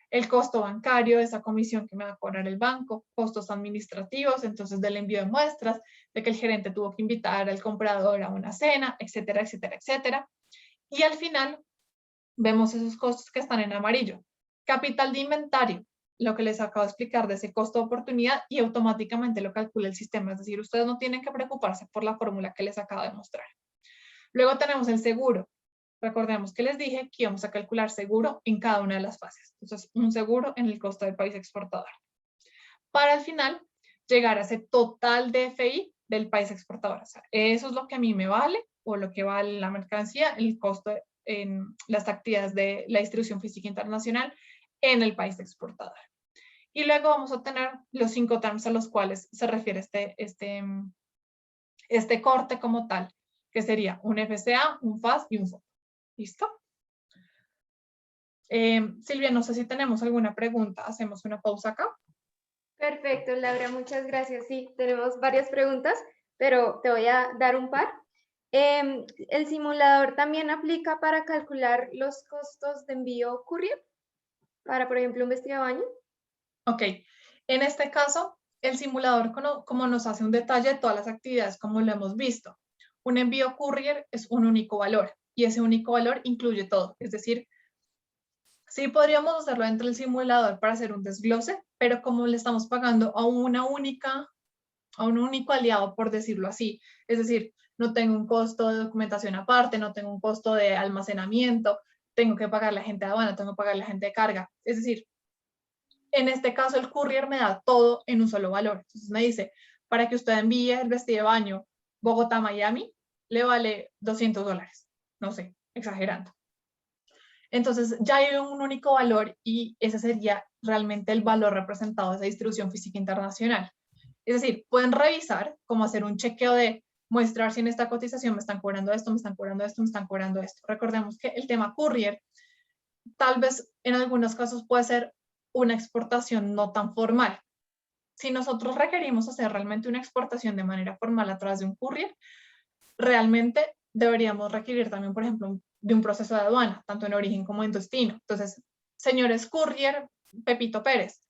El costo bancario, esa comisión que me va a cobrar el banco, costos administrativos, entonces del envío de muestras, de que el gerente tuvo que invitar al comprador a una cena, etcétera, etcétera, etcétera. Y al final, vemos esos costos que están en amarillo. Capital de inventario, lo que les acabo de explicar de ese costo de oportunidad y automáticamente lo calcula el sistema. Es decir, ustedes no tienen que preocuparse por la fórmula que les acabo de mostrar. Luego tenemos el seguro. Recordemos que les dije que íbamos a calcular seguro en cada una de las fases. Entonces, un seguro en el costo del país exportador. Para al final llegar a ese total de FI del país exportador. O sea, eso es lo que a mí me vale o lo que vale la mercancía, el costo en las actividades de la distribución física internacional en el país exportador. Y luego vamos a tener los 5 terms a los cuales se refiere este corte como tal, que sería un FCA, un FAS y un FOB. ¿Listo? Silvia, no sé si tenemos alguna pregunta. Hacemos una pausa acá. Perfecto, Laura, muchas gracias. Sí, tenemos varias preguntas, pero te voy a dar un par. ¿El simulador también aplica para calcular los costos de envío courier? Para, por ejemplo, un vestido de baño. Ok, en este caso, el simulador como nos hace un detalle de todas las actividades como lo hemos visto. Un envío courier es un único valor y ese único valor incluye todo. Es decir, sí podríamos hacerlo dentro del simulador para hacer un desglose, pero como le estamos pagando a un único aliado, por decirlo así. Es decir, no tengo un costo de documentación aparte, no tengo un costo de almacenamiento, tengo que pagar la gente de aduana, tengo que pagar la gente de carga. Es decir, en este caso el courier me da todo en un solo valor. Entonces me dice, para que usted envíe el vestido de baño Bogotá-Miami, le vale $200. No sé, exagerando. Entonces ya hay un único valor y ese sería realmente el valor representado de esa distribución física internacional. Es decir, pueden revisar, como hacer un chequeo de mostrar si en esta cotización me están cobrando esto, me están cobrando esto, me están cobrando esto. Recordemos que el tema courier, tal vez en algunos casos puede ser una exportación no tan formal. Si nosotros requerimos hacer realmente una exportación de manera formal a través de un courier, realmente deberíamos requerir también, por ejemplo, de un proceso de aduana, tanto en origen como en destino. Entonces, señores courier, Pepito Pérez,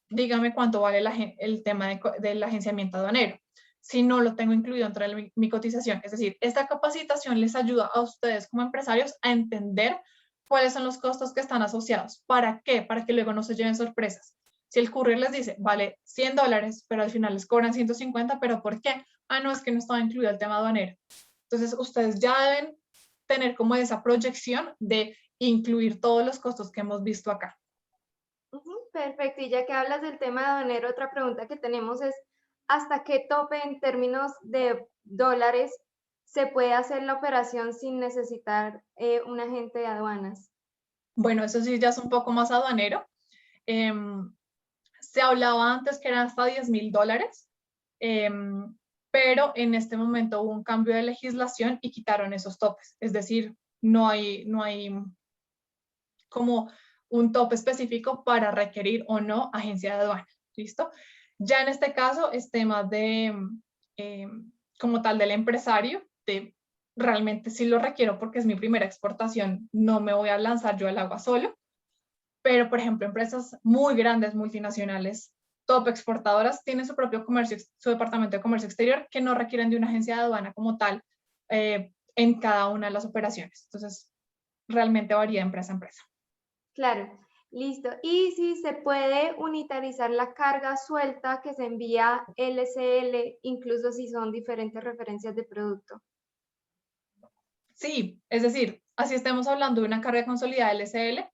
dígame cuánto vale el tema del agenciamiento aduanero, si no lo tengo incluido entre mi cotización. Es decir, esta capacitación les ayuda a ustedes como empresarios a entender cuáles son los costos que están asociados. ¿Para qué? Para que luego no se lleven sorpresas. Si el courier les dice, vale $100, pero al final les cobran 150, ¿pero por qué? Ah, no, es que no estaba incluido el tema aduanero. Entonces, ustedes ya deben tener como esa proyección de incluir todos los costos que hemos visto acá. Perfecto, y ya que hablas del tema aduanero, otra pregunta que tenemos es, ¿hasta qué tope en términos de dólares se puede hacer la operación sin necesitar un agente de aduanas? Bueno, eso sí ya es un poco más aduanero. Se hablaba antes que eran hasta $10,000, pero en este momento hubo un cambio de legislación y quitaron esos topes. Es decir, no hay como un tope específico para requerir o no agencia de aduana. ¿Listo? Ya en este caso es tema de, como tal, del empresario, de realmente sí lo requiero porque es mi primera exportación, no me voy a lanzar yo al agua solo. Pero, por ejemplo, empresas muy grandes, multinacionales, top exportadoras, tienen su propio comercio, su departamento de comercio exterior, que no requieren de una agencia de aduana como tal en cada una de las operaciones. Entonces, realmente varía de empresa a empresa. Claro, listo. Y si se puede unitarizar la carga suelta que se envía LCL, incluso si son diferentes referencias de producto. Sí, es decir, así estemos hablando de una carga consolidada LCL,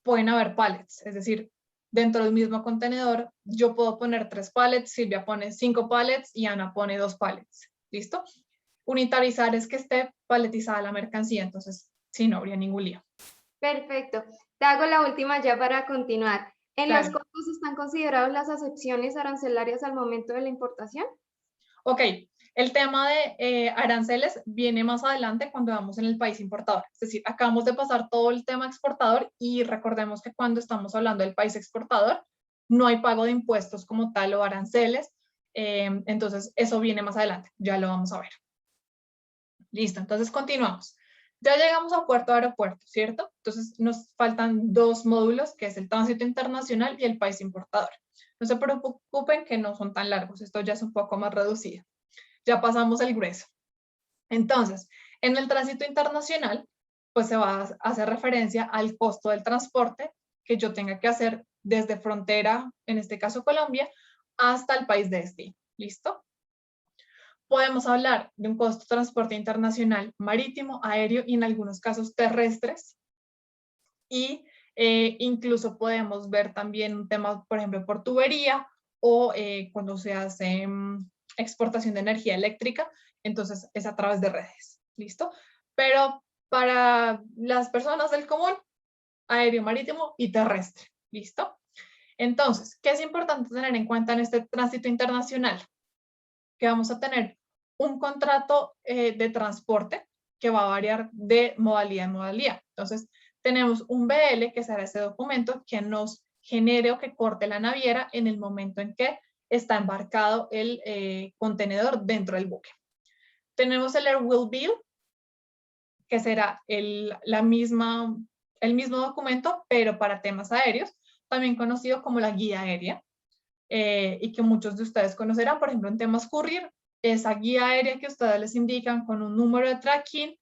pueden haber pallets, es decir, dentro del mismo contenedor yo puedo poner 3 pallets, Silvia pone 5 pallets y Ana pone 2 pallets. ¿Listo? Unitarizar es que esté paletizada la mercancía, entonces sí, no habría ningún lío. Perfecto. Te hago la última ya para continuar. ¿En los Claro. costos están considerados las excepciones arancelarias al momento de la importación? Ok, el tema de aranceles viene más adelante cuando vamos en el país importador. Es decir, acabamos de pasar todo el tema exportador y recordemos que cuando estamos hablando del país exportador, no hay pago de impuestos como tal o aranceles. Entonces, eso viene más adelante. Ya lo vamos a ver. Listo, entonces continuamos. Ya llegamos a puerto de aeropuerto, ¿cierto? Entonces nos faltan 2 módulos, que es el tránsito internacional y el país importador. No se preocupen que no son tan largos, esto ya es un poco más reducido. Ya pasamos el grueso. Entonces, en el tránsito internacional, pues se va a hacer referencia al costo del transporte que yo tenga que hacer desde frontera, en este caso Colombia, hasta el país de destino. ¿Listo? Podemos hablar de un costo de transporte internacional marítimo, aéreo y en algunos casos terrestres. Y incluso podemos ver también un tema, por ejemplo, por tubería o cuando se hace exportación de energía eléctrica, entonces es a través de redes. ¿Listo? Pero para las personas del común, aéreo, marítimo y terrestre. ¿Listo? Entonces, ¿qué es importante tener en cuenta en este tránsito internacional? Que vamos a tener un contrato de transporte que va a variar de modalidad en modalidad. Entonces, tenemos un BL, que será ese documento que nos genere o que corte la naviera en el momento en que está embarcado el contenedor dentro del buque. Tenemos el Airwheel Bill, que será el mismo documento, pero para temas aéreos, también conocido como la guía aérea, y que muchos de ustedes conocerán, por ejemplo, en temas courier, esa guía aérea que ustedes les indican con un número de tracking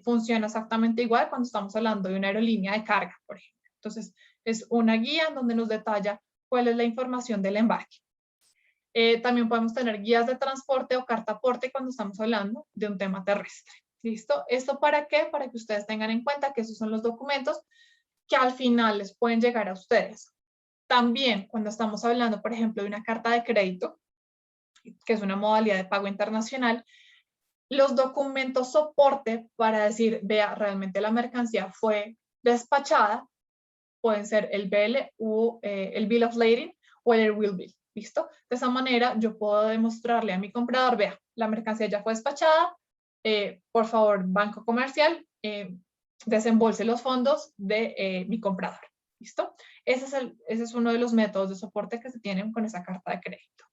funciona exactamente igual cuando estamos hablando de una aerolínea de carga, por ejemplo. Entonces, es una guía donde nos detalla cuál es la información del embarque. También podemos tener guías de transporte o cartaporte cuando estamos hablando de un tema terrestre. ¿Listo? ¿Esto para qué? Para que ustedes tengan en cuenta que esos son los documentos que al final les pueden llegar a ustedes. También cuando estamos hablando, por ejemplo, de una carta de crédito, que es una modalidad de pago internacional, los documentos soporte para decir, vea, realmente la mercancía fue despachada, pueden ser el BL o el Bill of Lading o el Will Bill. ¿Listo? De esa manera yo puedo demostrarle a mi comprador, vea, la mercancía ya fue despachada, por favor, banco comercial, desembolse los fondos de mi comprador. ¿Listo? Ese es uno de los métodos de soporte que se tienen con esa carta de crédito.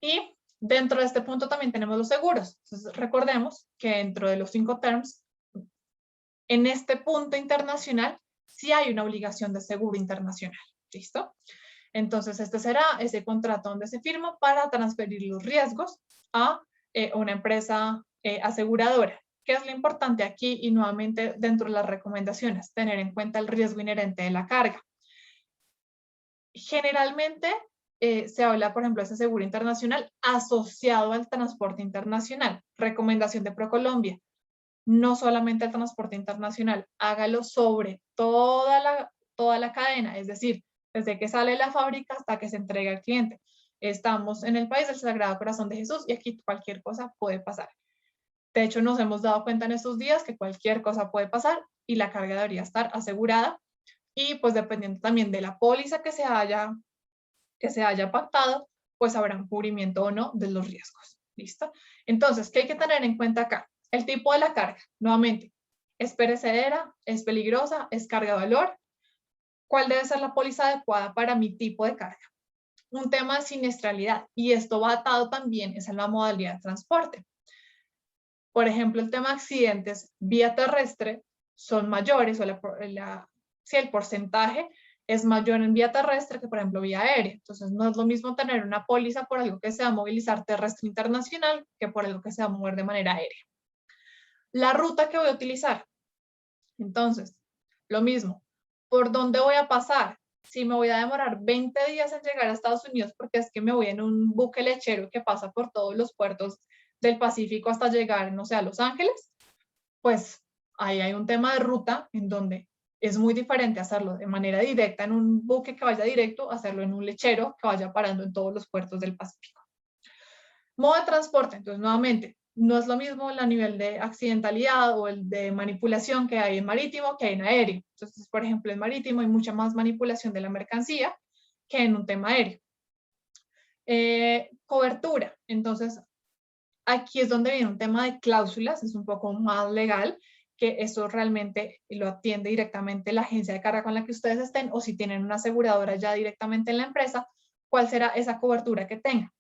Y dentro de este punto también tenemos los seguros. Entonces, recordemos que dentro de los 5 terms, en este punto internacional, sí hay una obligación de seguro internacional. ¿Listo? Entonces, este será ese contrato donde se firma para transferir los riesgos a una empresa aseguradora. ¿Qué es lo importante aquí? Y nuevamente dentro de las recomendaciones, tener en cuenta el riesgo inherente de la carga. Generalmente se habla, por ejemplo, de ese seguro internacional asociado al transporte internacional. Recomendación de ProColombia. No solamente el transporte internacional, hágalo sobre toda la cadena, es decir, desde que sale la fábrica hasta que se entrega al cliente. estamos en el país del Sagrado Corazón de Jesús y aquí cualquier cosa puede pasar. De hecho, nos hemos dado cuenta en estos días que cualquier cosa puede pasar y la carga debería estar asegurada y pues dependiendo también de la póliza que se haya pactado, pues habrá un cubrimiento o no de los riesgos. ¿Listo? Entonces, ¿qué hay que tener en cuenta acá? El tipo de la carga, nuevamente, ¿es perecedera? ¿Es peligrosa? ¿Es carga de valor? ¿Cuál debe ser la póliza adecuada para mi tipo de carga? Un tema de siniestralidad, y esto va atado también es a la modalidad de transporte. Por ejemplo, el tema de accidentes vía terrestre son mayores, o si el porcentaje es mayor en vía terrestre que, por ejemplo, vía aérea. Entonces, no es lo mismo tener una póliza por algo que se va a movilizar terrestre internacional que por algo que se va a mover de manera aérea. La ruta que voy a utilizar. Entonces, lo mismo. ¿Por dónde voy a pasar? Si me voy a demorar 20 días en llegar a Estados Unidos porque es que me voy en un buque lechero que pasa por todos los puertos del Pacífico hasta llegar, no sé, a Los Ángeles, pues ahí hay un tema de ruta en donde es muy diferente hacerlo de manera directa en un buque que vaya directo, hacerlo en un lechero que vaya parando en todos los puertos del Pacífico. Modo de transporte, entonces nuevamente, no es lo mismo el nivel de accidentalidad o el de manipulación que hay en marítimo que hay en aéreo. Entonces, por ejemplo, en marítimo hay mucha más manipulación de la mercancía que en un tema aéreo. Cobertura, entonces aquí es donde viene un tema de cláusulas, es un poco más legal, que eso realmente lo atiende directamente la agencia de carga con la que ustedes estén, o si tienen una aseguradora ya directamente en la empresa, cuál será esa cobertura que tengan.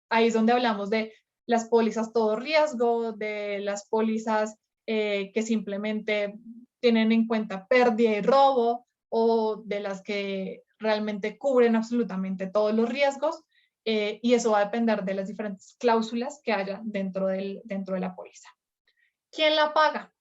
Ahí es donde hablamos de las pólizas todo riesgo, de las pólizas que simplemente tienen en cuenta pérdida y robo, o de las que realmente cubren absolutamente todos los riesgos, y eso va a depender de las diferentes cláusulas que haya dentro de la póliza. ¿Quién la paga?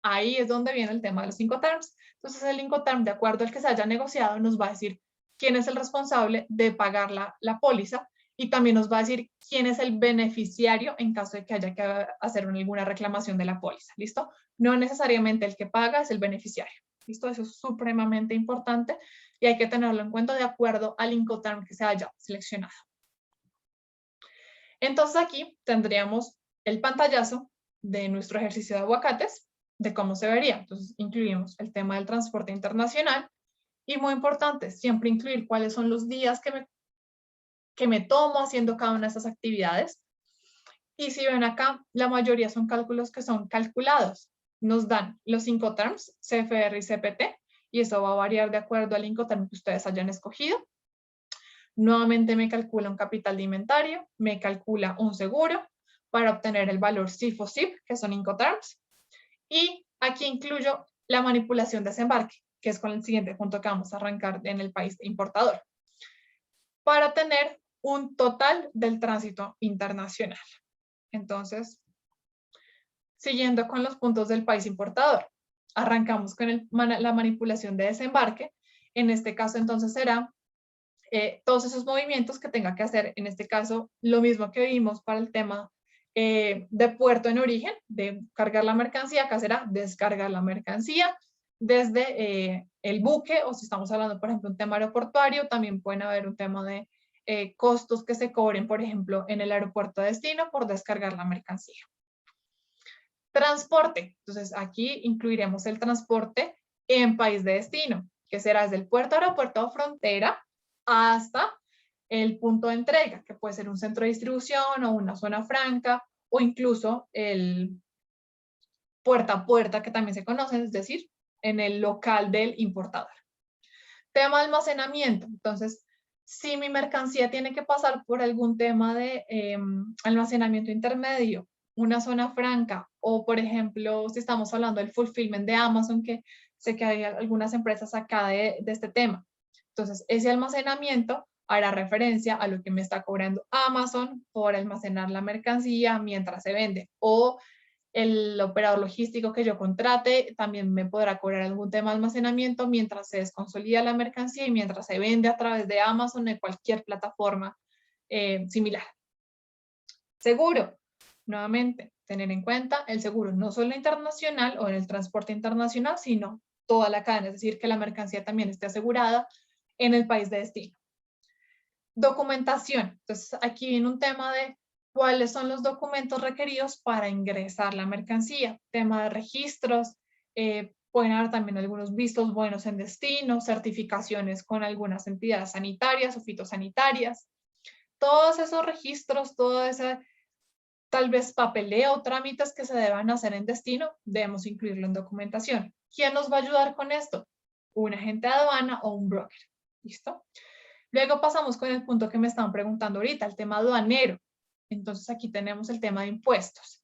Ahí es donde viene el tema de los Incoterms. Entonces el Incoterm, de acuerdo al que se haya negociado, nos va a decir quién es el responsable de pagar la póliza, y también nos va a decir quién es el beneficiario en caso de que haya que hacer alguna reclamación de la póliza. ¿Listo? No necesariamente el que paga es el beneficiario. ¿Listo? Eso es supremamente importante y hay que tenerlo en cuenta de acuerdo al Incoterm que se haya seleccionado. Entonces aquí tendríamos el pantallazo de nuestro ejercicio de aguacates, de cómo se vería. Entonces incluimos el tema del transporte internacional y, muy importante, siempre incluir cuáles son los días que me tomo haciendo cada una de estas actividades. Y si ven acá, la mayoría son cálculos que son calculados. Nos dan los Incoterms, CFR y CPT, y eso va a variar de acuerdo al Incoterm que ustedes hayan escogido. Nuevamente me calcula un capital de inventario, me calcula un seguro para obtener el valor CIF o CIP, que son Incoterms. Y aquí incluyo la manipulación de desembarque, que es con el siguiente punto que vamos a arrancar en el país importador, para tener un total del tránsito internacional. Entonces, siguiendo con los puntos del país importador, arrancamos con la manipulación de desembarque. En este caso, entonces, será todos esos movimientos que tenga que hacer, en este caso, lo mismo que vimos para el tema de puerto en origen, de cargar la mercancía, acá será descargar la mercancía desde el buque, o si estamos hablando, por ejemplo, un tema aeroportuario, también pueden haber un tema de costos que se cobren, por ejemplo, en el aeropuerto de destino por descargar la mercancía. Transporte, entonces aquí incluiremos el transporte en país de destino, que será desde el puerto, aeropuerto o frontera hasta el punto de entrega, que puede ser un centro de distribución o una zona franca, o incluso el puerta a puerta, que también se conoce, es decir, en el local del importador. Tema de almacenamiento, entonces, si mi mercancía tiene que pasar por algún tema de almacenamiento intermedio, una zona franca, o por ejemplo, si estamos hablando del fulfillment de Amazon, que sé que hay algunas empresas acá de este tema. Entonces, ese almacenamiento hará referencia a lo que me está cobrando Amazon por almacenar la mercancía mientras se vende, o el operador logístico que yo contrate también me podrá cobrar algún tema de almacenamiento mientras se desconsolida la mercancía y mientras se vende a través de Amazon o de cualquier plataforma similar. Seguro, nuevamente, tener en cuenta el seguro no solo internacional o en el transporte internacional, sino toda la cadena, es decir, que la mercancía también esté asegurada en el país de destino. Documentación. Entonces, aquí viene un tema de cuáles son los documentos requeridos para ingresar la mercancía. Tema de registros, pueden haber también algunos vistos buenos en destino, certificaciones con algunas entidades sanitarias o fitosanitarias. Todos esos registros, todo ese tal vez papeleo, trámites que se deban hacer en destino, debemos incluirlo en documentación. ¿Quién nos va a ayudar con esto? Un agente de aduana o un broker. ¿Listo? Luego pasamos con el punto que me estaban preguntando ahorita, el tema aduanero. Entonces aquí tenemos el tema de impuestos.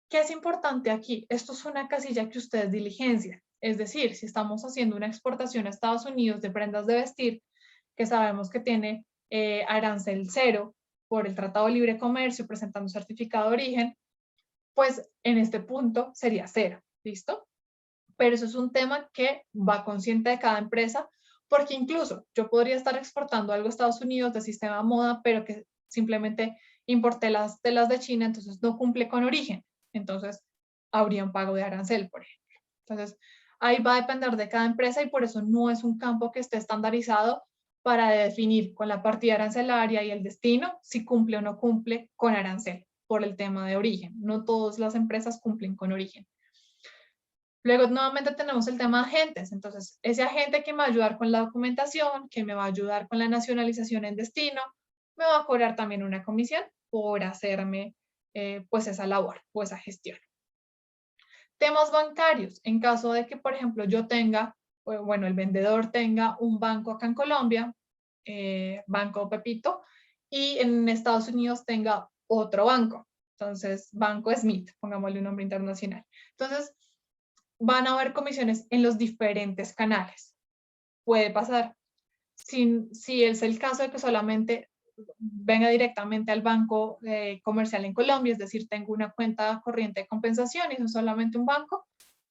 ¿Qué es importante aquí? Esto es una casilla que ustedes diligencian. Es decir, si estamos haciendo una exportación a Estados Unidos de prendas de vestir, que sabemos que tiene arancel cero por el Tratado de Libre Comercio, presentando un certificado de origen, pues en este punto sería cero. ¿Listo? Pero eso es un tema que va consciente de cada empresa, porque incluso yo podría estar exportando algo a Estados Unidos de sistema moda, pero que simplemente importé las telas de China, entonces no cumple con origen. Entonces habría un pago de arancel, por ejemplo. Entonces ahí va a depender de cada empresa y por eso no es un campo que esté estandarizado para definir con la partida arancelaria y el destino si cumple o no cumple con arancel por el tema de origen. No todas las empresas cumplen con origen. Luego nuevamente tenemos el tema de agentes. Entonces, ese agente que me va a ayudar con la documentación, que me va a ayudar con la nacionalización en destino, me va a cobrar también una comisión por hacerme pues esa labor o esa gestión. Temas bancarios. En caso de que, por ejemplo, yo tenga, bueno, el vendedor tenga un banco acá en Colombia, Banco Pepito, y en Estados Unidos tenga otro banco. Entonces, Banco Smith, pongámosle un nombre internacional. Entonces, van a haber comisiones en los diferentes canales. Puede pasar. Si es el caso de que solamente venga directamente al banco comercial en Colombia, es decir, tengo una cuenta corriente de compensación y eso es solamente un banco,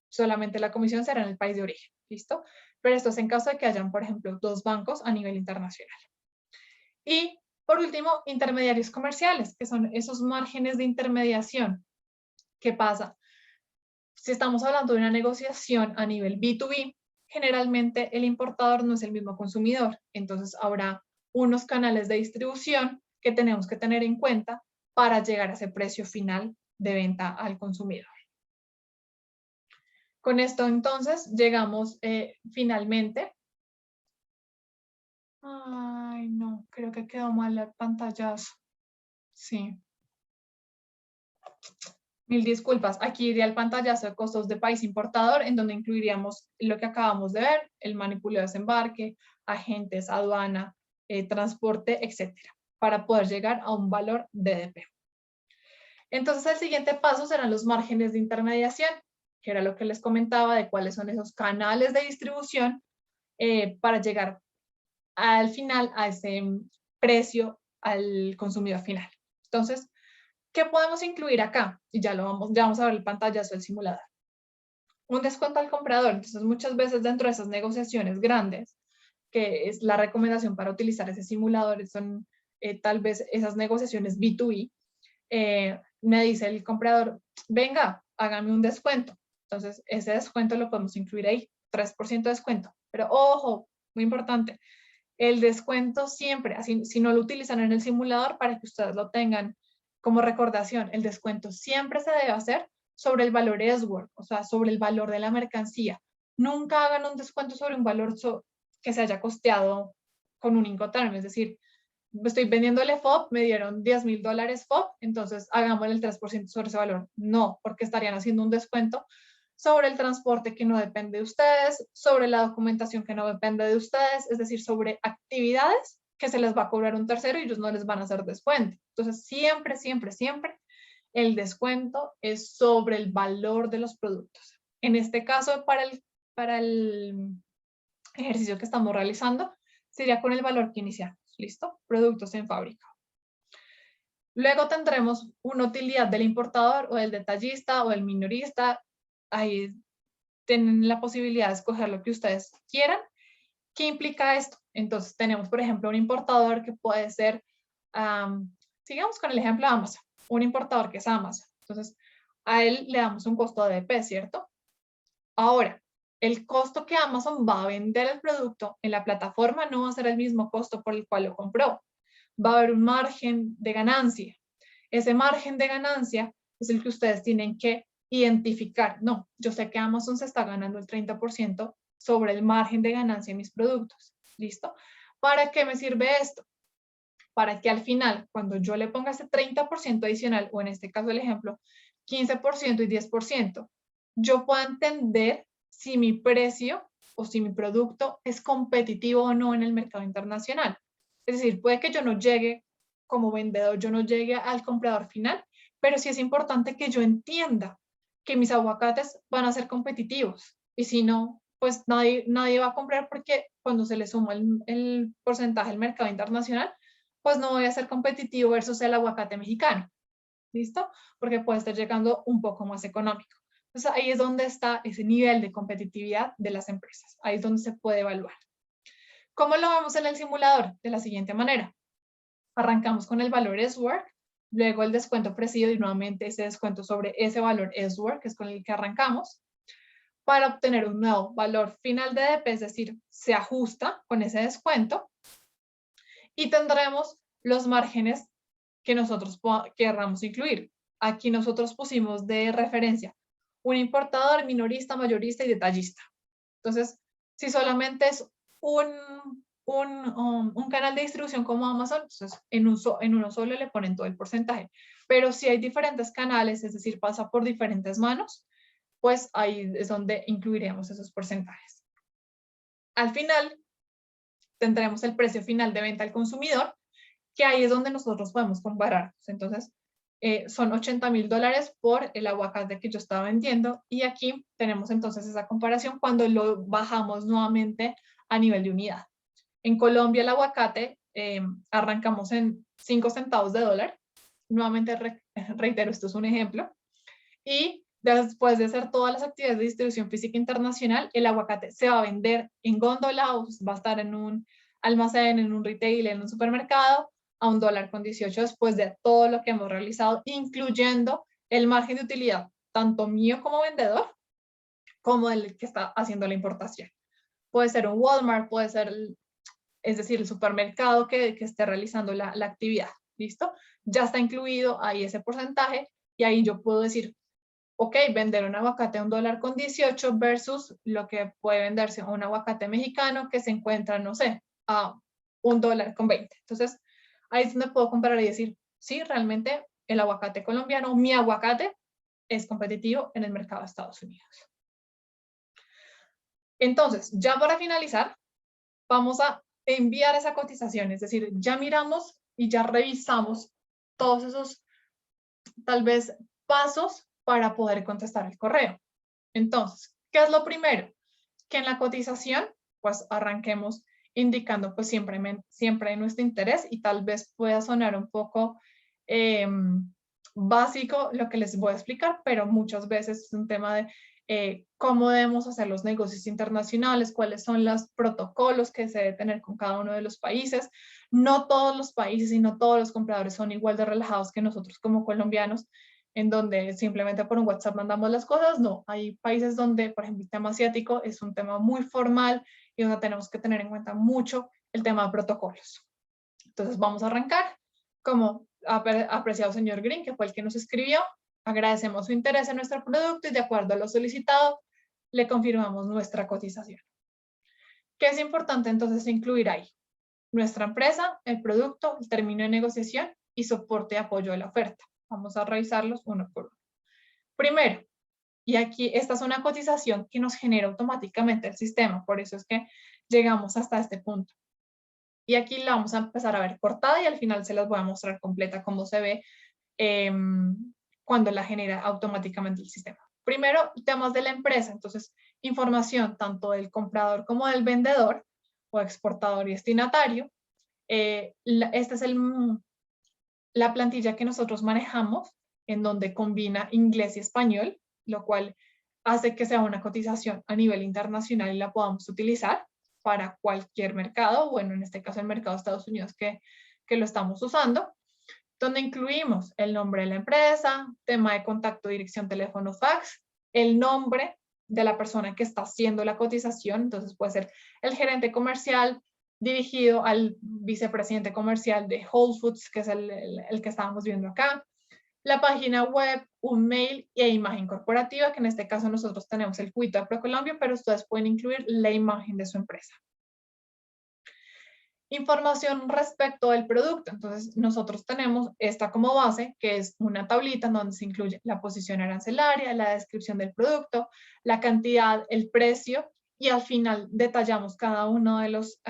solamente la comisión será en el país de origen, ¿listo? Pero esto es en caso de que hayan, por ejemplo, dos bancos a nivel internacional. Y, por último, intermediarios comerciales, que son esos márgenes de intermediación. ¿Qué pasa? Si estamos hablando de una negociación a nivel B2B, generalmente el importador no es el mismo consumidor. Entonces habrá unos canales de distribución que tenemos que tener en cuenta para llegar a ese precio final de venta al consumidor. Con esto entonces llegamos finalmente. Ay, no, creo que quedó mal el pantallazo. Sí. Mil disculpas, aquí iría el pantallazo de costos de país importador, en donde incluiríamos lo que acabamos de ver, el manipulado de desembarque, agentes, aduana, transporte, etcétera, para poder llegar a un valor DDP. Entonces, el siguiente paso serán los márgenes de intermediación, que era lo que les comentaba de cuáles son esos canales de distribución para llegar al final a ese precio al consumidor final. Entonces, ¿qué podemos incluir acá? Y ya vamos a ver el pantallazo del simulador. Un descuento al comprador. Entonces, muchas veces dentro de esas negociaciones grandes, que es la recomendación para utilizar ese simulador, son tal vez esas negociaciones B2B, me dice el comprador, venga, hágame un descuento. Entonces, ese descuento lo podemos incluir ahí, 3% de descuento. Pero ojo, muy importante, el descuento siempre, así, si no lo utilizan en el simulador, para que ustedes lo tengan como recordación, el descuento siempre se debe hacer sobre el valor S-word, o sea, sobre el valor de la mercancía. Nunca hagan un descuento sobre un valor que se haya costeado con un Incoterm, es decir, estoy vendiéndole FOB, me dieron $10,000 FOB, entonces hagámosle el 3% sobre ese valor. No, porque estarían haciendo un descuento sobre el transporte que no depende de ustedes, sobre la documentación que no depende de ustedes, es decir, sobre actividades que se les va a cobrar un tercero y ellos no les van a hacer descuento. Entonces, siempre, siempre, siempre el descuento es sobre el valor de los productos. En este caso, para el ejercicio que estamos realizando, sería con el valor que iniciamos. ¿Listo? Productos en fábrica. Luego tendremos una utilidad del importador o del detallista o del minorista. Ahí tienen la posibilidad de escoger lo que ustedes quieran. ¿Qué implica esto? Entonces tenemos, por ejemplo, un importador que puede ser, sigamos con el ejemplo de Amazon, un importador que es Amazon. Entonces, a él le damos un costo de DP, ¿cierto? Ahora, el costo que Amazon va a vender el producto en la plataforma no va a ser el mismo costo por el cual lo compró. Va a haber un margen de ganancia. Ese margen de ganancia es el que ustedes tienen que identificar. No, yo sé que Amazon se está ganando el 30% sobre el margen de ganancia de mis productos. ¿Listo? ¿Para qué me sirve esto? Para que al final, cuando yo le ponga ese 30% adicional, o en este caso el ejemplo, 15% y 10%, yo pueda entender si mi precio o si mi producto es competitivo o no en el mercado internacional. Es decir, puede que yo no llegue como vendedor, yo no llegue al comprador final, pero sí es importante que yo entienda que mis aguacates van a ser competitivos. Y si no, pues nadie va a comprar porque cuando se le suma el porcentaje del mercado internacional, pues no voy a ser competitivo versus el aguacate mexicano. ¿Listo? Porque puede estar llegando un poco más económico. Entonces ahí es donde está ese nivel de competitividad de las empresas. Ahí es donde se puede evaluar. ¿Cómo lo vemos en el simulador? De la siguiente manera. Arrancamos con el valor S-Work, luego el descuento ofrecido y nuevamente ese descuento sobre ese valor S-Work, que es con el que arrancamos, para obtener un nuevo valor final de DP, es decir, se ajusta con ese descuento y tendremos los márgenes que nosotros querramos incluir. Aquí nosotros pusimos de referencia un importador, minorista, mayorista y detallista. Entonces, si solamente es un canal de distribución como Amazon, entonces en uno solo le ponen todo el porcentaje. Pero si hay diferentes canales, es decir, pasa por diferentes manos, pues ahí es donde incluiremos esos porcentajes. Al final, tendremos el precio final de venta al consumidor, que ahí es donde nosotros podemos comparar. Entonces, son $80,000 por el aguacate que yo estaba vendiendo y aquí tenemos entonces esa comparación cuando lo bajamos nuevamente a nivel de unidad. En Colombia el aguacate arrancamos en 5 centavos de dólar. Nuevamente reitero, esto es un ejemplo. Y después de hacer todas las actividades de distribución física internacional, el aguacate se va a vender en góndola o va a estar en un almacén, en un retail, en un supermercado a $1.18 después de todo lo que hemos realizado, incluyendo el margen de utilidad, tanto mío como vendedor, como el que está haciendo la importación. Puede ser un Walmart, puede ser, es decir, el supermercado que esté realizando la actividad. ¿Listo? Ya está incluido ahí ese porcentaje y ahí yo puedo decir, ok, vender un aguacate a $1.18 versus lo que puede venderse un aguacate mexicano que se encuentra, no sé, a $1.20. Entonces, ahí es donde puedo comparar y decir, sí, realmente el aguacate colombiano, mi aguacate, es competitivo en el mercado de Estados Unidos. Entonces, ya para finalizar, vamos a enviar esa cotización, es decir, ya miramos y ya revisamos todos esos, tal vez, pasos para poder contestar el correo. Entonces, ¿qué es lo primero? Que en la cotización, pues arranquemos indicando pues siempre nuestro interés y tal vez pueda sonar un poco básico lo que les voy a explicar, pero muchas veces es un tema de cómo debemos hacer los negocios internacionales, cuáles son los protocolos que se debe tener con cada uno de los países. No todos los países y no todos los compradores son igual de relajados que nosotros como colombianos, en donde simplemente por un WhatsApp mandamos las cosas. No, hay países donde, por ejemplo, el tema asiático es un tema muy formal y donde tenemos que tener en cuenta mucho el tema de protocolos. Entonces vamos a arrancar. Como apreciado señor Green, que fue el que nos escribió, agradecemos su interés en nuestro producto y de acuerdo a lo solicitado, le confirmamos nuestra cotización. ¿Qué es importante entonces incluir ahí? Nuestra empresa, el producto, el término de negociación y soporte y apoyo de la oferta. Vamos a revisarlos uno por uno. Primero, y aquí esta es una cotización que nos genera automáticamente el sistema, por eso es que llegamos hasta este punto. Y aquí la vamos a empezar a ver cortada y al final se las voy a mostrar completa cómo se ve cuando la genera automáticamente el sistema. Primero, temas de la empresa, entonces información tanto del comprador como del vendedor o exportador y destinatario. Esta es la plantilla que nosotros manejamos en donde combina inglés y español, lo cual hace que sea una cotización a nivel internacional y la podamos utilizar para cualquier mercado, bueno, en este caso el mercado de Estados Unidos que lo estamos usando, donde incluimos el nombre de la empresa, tema de contacto, dirección, teléfono, fax, el nombre de la persona que está haciendo la cotización. Entonces puede ser el gerente comercial dirigido al vicepresidente comercial de Whole Foods, que es el que estábamos viendo acá. La página web, un mail e imagen corporativa, que en este caso nosotros tenemos el cuito de ProColombia, pero ustedes pueden incluir la imagen de su empresa. Información respecto del producto. Entonces, nosotros tenemos esta como base, que es una tablita en donde se incluye la posición arancelaria, la descripción del producto, la cantidad, el precio, y al final detallamos cada uno de los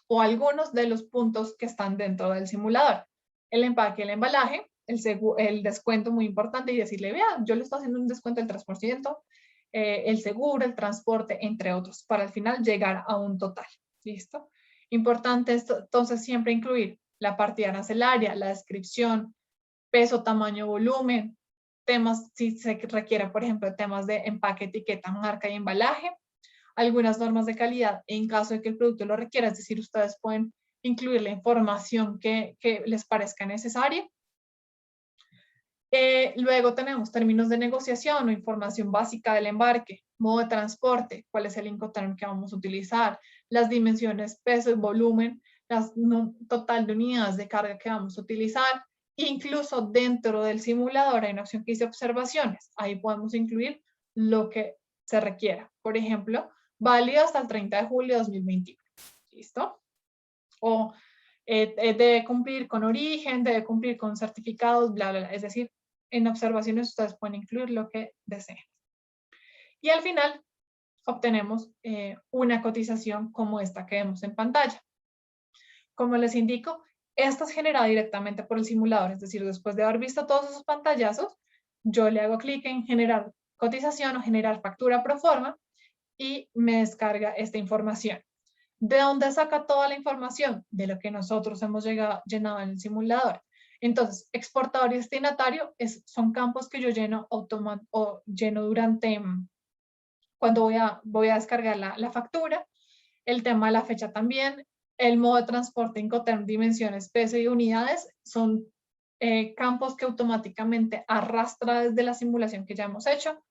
o algunos de los puntos que están dentro del simulador. El empaque, el embalaje, el descuento, muy importante, y decirle, vea, yo le estoy haciendo un descuento del 3%, el seguro, el transporte, entre otros, para al final llegar a un total. ¿Listo? Importante esto, entonces siempre incluir la partida arancelaria, la descripción, peso, tamaño, volumen, temas, si se requiere, por ejemplo, temas de empaque, etiqueta, marca y embalaje, algunas normas de calidad en caso de que el producto lo requiera, es decir, ustedes pueden incluir la información que les parezca necesaria. Luego tenemos términos de negociación o información básica del embarque, modo de transporte, cuál es el Incoterm que vamos a utilizar, las dimensiones, peso y volumen, total de unidades de carga que vamos a utilizar. Incluso dentro del simulador hay una opción que dice observaciones. Ahí podemos incluir lo que se requiera. Por ejemplo, válido hasta el 30 de julio de 2021. ¿Listo? O debe cumplir con origen, debe cumplir con certificados, bla, bla, bla. Es decir, en observaciones ustedes pueden incluir lo que deseen. Y al final obtenemos una cotización como esta que vemos en pantalla. Como les indico, esta es generada directamente por el simulador, es decir, después de haber visto todos esos pantallazos, yo le hago clic en generar cotización o generar factura pro forma y me descarga esta información. ¿De dónde saca toda la información? De lo que nosotros hemos llenado en el simulador. Entonces, exportador y destinatario son campos que yo lleno durante cuando voy a descargar la factura. El tema de la fecha también. El modo de transporte, Incoterm, dimensiones, peso y unidades son campos que automáticamente arrastra desde la simulación que ya hemos hecho.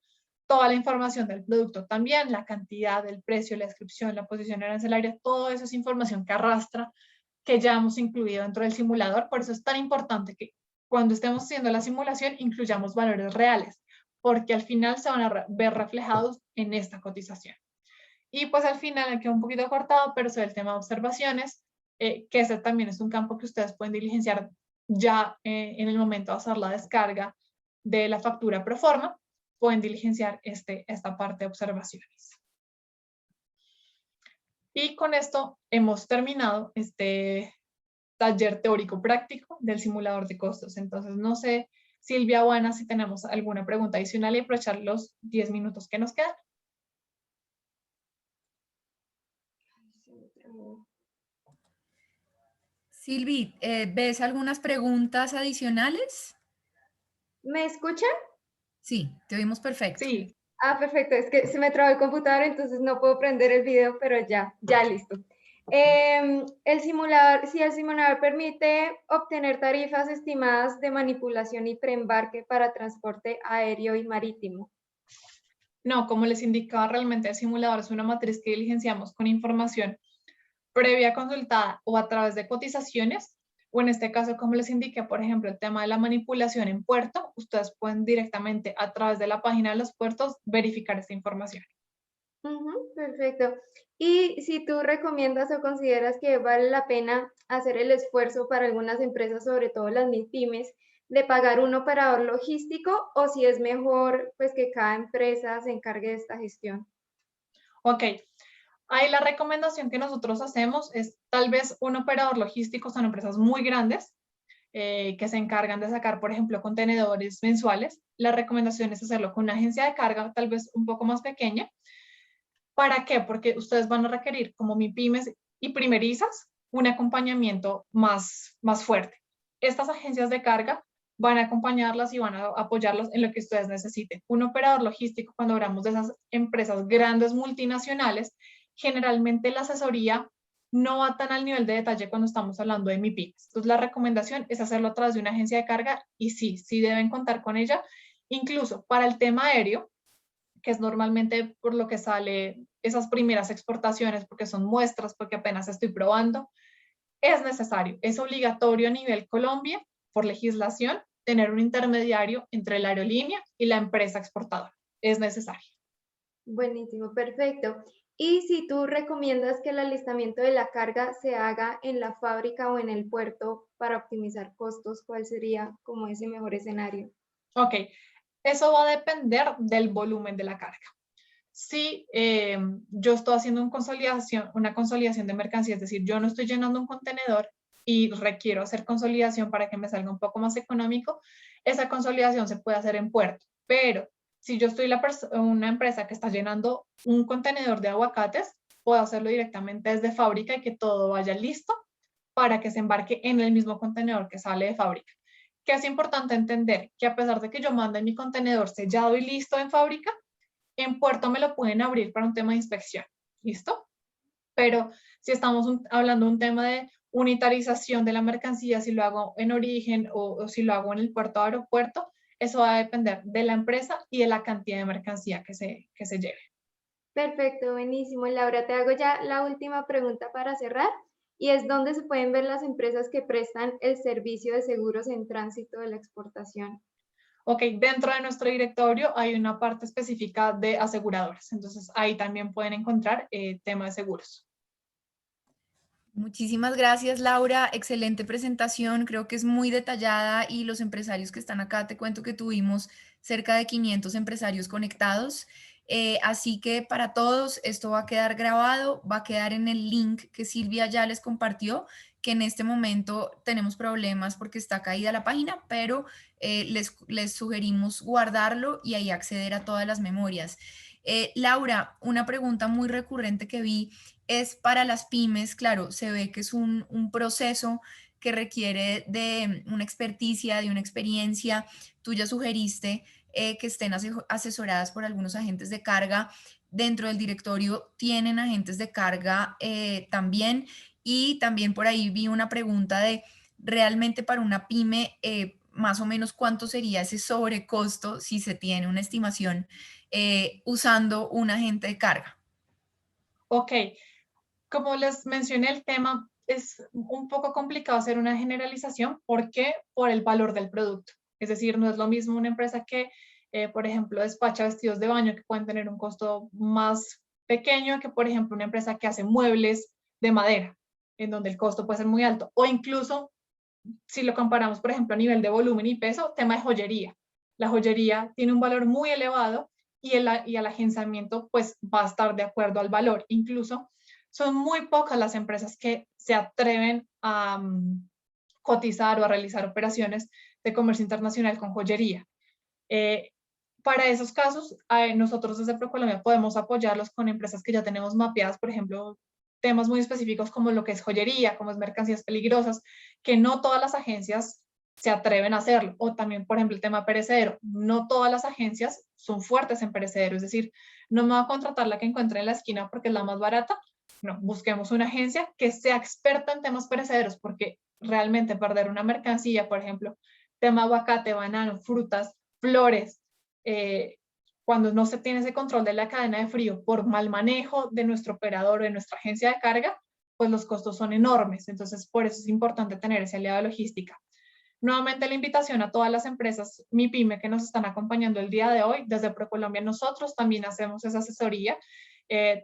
Toda la información del producto también, la cantidad, el precio, la descripción, la posición arancelaria, todo eso es información que arrastra, que ya hemos incluido dentro del simulador. Por eso es tan importante que cuando estemos haciendo la simulación incluyamos valores reales, porque al final se van a ver reflejados en esta cotización. Y pues al final queda un poquito cortado, pero sobre el tema de observaciones, que ese también es un campo que ustedes pueden diligenciar ya en el momento de hacer la descarga de la factura pro forma, pueden diligenciar esta parte de observaciones. Y con esto hemos terminado este taller teórico práctico del simulador de costos. Entonces, no sé, Silvia o Ana, si tenemos alguna pregunta adicional y aprovechar los 10 minutos que nos quedan. Silvi, ¿ves algunas preguntas adicionales? ¿Me escuchan? Sí, te oímos perfecto. Sí. Ah, perfecto. Es que se me trabó el computador, entonces no puedo prender el video, pero ya listo. El simulador, si el simulador permite obtener tarifas estimadas de manipulación y preembarque para transporte aéreo y marítimo. No, como les indicaba, realmente el simulador es una matriz que diligenciamos con información previa consultada o a través de cotizaciones, o en este caso, como les indiqué, por ejemplo, el tema de la manipulación en puerto, ustedes pueden directamente a través de la página de los puertos verificar esta información. Perfecto. Y si tú recomiendas o consideras que vale la pena hacer el esfuerzo para algunas empresas, sobre todo las MIPYMES, de pagar un operador logístico, o si es mejor pues que cada empresa se encargue de esta gestión. Ok, ahí la recomendación que nosotros hacemos es tal vez un operador logístico, son empresas muy grandes que se encargan de sacar, por ejemplo, contenedores mensuales. La recomendación es hacerlo con una agencia de carga tal vez un poco más pequeña. ¿Para qué? Porque ustedes van a requerir, como MIPYMES y primerizas, un acompañamiento más fuerte. Estas agencias de carga van a acompañarlas y van a apoyarlos en lo que ustedes necesiten. Un operador logístico, cuando hablamos de esas empresas grandes multinacionales, generalmente la asesoría no va tan al nivel de detalle cuando estamos hablando de MIPYMES. Entonces, la recomendación es hacerlo a través de una agencia de carga y sí deben contar con ella. Incluso para el tema aéreo, que es normalmente por lo que sale esas primeras exportaciones, porque son muestras, porque apenas estoy probando, es necesario, es obligatorio a nivel Colombia, por legislación, tener un intermediario entre la aerolínea y la empresa exportadora. Es necesario. Buenísimo, perfecto. Y si tú recomiendas que el alistamiento de la carga se haga en la fábrica o en el puerto para optimizar costos, ¿cuál sería como ese mejor escenario? Ok, eso va a depender del volumen de la carga. Si yo estoy haciendo una consolidación de mercancía, es decir, yo no estoy llenando un contenedor y requiero hacer consolidación para que me salga un poco más económico, esa consolidación se puede hacer en puerto. Pero si yo estoy una empresa que está llenando un contenedor de aguacates, puedo hacerlo directamente desde fábrica y que todo vaya listo para que se embarque en el mismo contenedor que sale de fábrica. Que es importante entender que a pesar de que yo mande mi contenedor sellado y listo en fábrica, en puerto me lo pueden abrir para un tema de inspección, ¿listo? Pero si estamos hablando de un tema de unitarización de la mercancía, si lo hago en origen o si lo hago en el puerto o aeropuerto, eso va a depender de la empresa y de la cantidad de mercancía que se lleve. Perfecto, buenísimo. Laura, te hago ya la última pregunta para cerrar y es dónde se pueden ver las empresas que prestan el servicio de seguros en tránsito de la exportación. Ok, dentro de nuestro directorio hay una parte específica de aseguradoras, entonces ahí también pueden encontrar tema de seguros. Muchísimas gracias, Laura. Excelente presentación. Creo que es muy detallada y los empresarios que están acá, te cuento que tuvimos cerca de 500 empresarios conectados. Así que para todos esto va a quedar grabado, va a quedar en el link que Silvia ya les compartió, que en este momento tenemos problemas porque está caída la página, pero les sugerimos guardarlo y ahí acceder a todas las memorias. Laura, una pregunta muy recurrente que vi es para las pymes. Claro, se ve que es un proceso que requiere de una experticia, de una experiencia. Tú ya sugeriste que estén asesoradas por algunos agentes de carga. Dentro del directorio tienen agentes de carga también. Y también por ahí vi una pregunta de realmente para una pyme, más o menos cuánto sería ese sobrecosto si se tiene una estimación usando un agente de carga. Ok, como les mencioné, el tema es un poco complicado hacer una generalización. ¿Por qué? Por el valor del producto. Es decir, no es lo mismo una empresa que, por ejemplo, despacha vestidos de baño que pueden tener un costo más pequeño que, por ejemplo, una empresa que hace muebles de madera, en donde el costo puede ser muy alto. O incluso, si lo comparamos, por ejemplo, a nivel de volumen y peso, tema de joyería. La joyería tiene un valor muy elevado y el agenciamiento pues va a estar de acuerdo al valor. Incluso son muy pocas las empresas que se atreven a cotizar o a realizar operaciones de comercio internacional con joyería. Eh, para esos casos, nosotros desde ProColombia podemos apoyarlos con empresas que ya tenemos mapeadas, por ejemplo, temas muy específicos como lo que es joyería, como es mercancías peligrosas, que no todas las agencias se atreven a hacerlo. O también, por ejemplo, el tema perecedero. No todas las agencias son fuertes en perecedero, es decir, no me va a contratar la que encuentre en la esquina porque es la más barata. No, busquemos una agencia que sea experta en temas perecederos, porque realmente perder una mercancía, por ejemplo, tema aguacate, banano, frutas, flores, eh, cuando no se tiene ese control de la cadena de frío por mal manejo de nuestro operador o de nuestra agencia de carga, pues los costos son enormes. Entonces, por eso es importante tener ese aliado de logística. Nuevamente la invitación a todas las empresas MIPYME que nos están acompañando el día de hoy. Desde ProColombia nosotros también hacemos esa asesoría.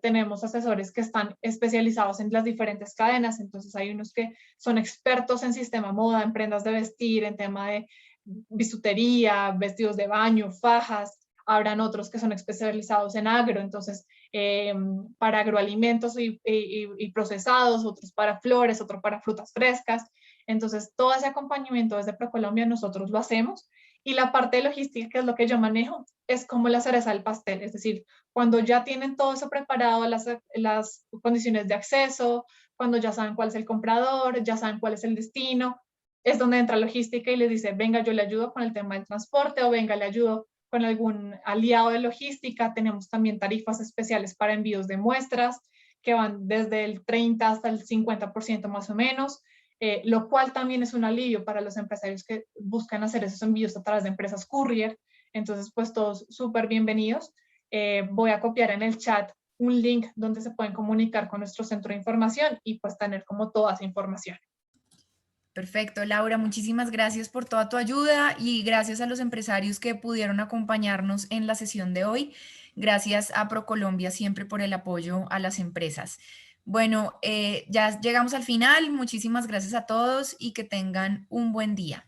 Tenemos asesores que están especializados en las diferentes cadenas, entonces hay unos que son expertos en sistema moda, en prendas de vestir, en tema de bisutería, vestidos de baño, fajas. Habrán otros que son especializados en agro, entonces para agroalimentos y procesados, otros para flores, otros para frutas frescas. Entonces, todo ese acompañamiento desde ProColombia nosotros lo hacemos. Y la parte de logística, que es lo que yo manejo, es como la cereza del pastel. Es decir, cuando ya tienen todo eso preparado, las condiciones de acceso, cuando ya saben cuál es el comprador, ya saben cuál es el destino, es donde entra logística y les dice, venga, yo le ayudo con el tema del transporte o venga, le ayudo con algún aliado de logística. Tenemos también tarifas especiales para envíos de muestras que van desde el 30 hasta el 50% más o menos. Lo cual también es un alivio para los empresarios que buscan hacer esos envíos a través de empresas courier. Entonces, pues todos súper bienvenidos. Voy a copiar en el chat un link donde se pueden comunicar con nuestro centro de información y pues tener como toda esa información. Perfecto, Laura, muchísimas gracias por toda tu ayuda y gracias a los empresarios que pudieron acompañarnos en la sesión de hoy. Gracias a ProColombia siempre por el apoyo a las empresas. Bueno, ya llegamos al final. Muchísimas gracias a todos y que tengan un buen día.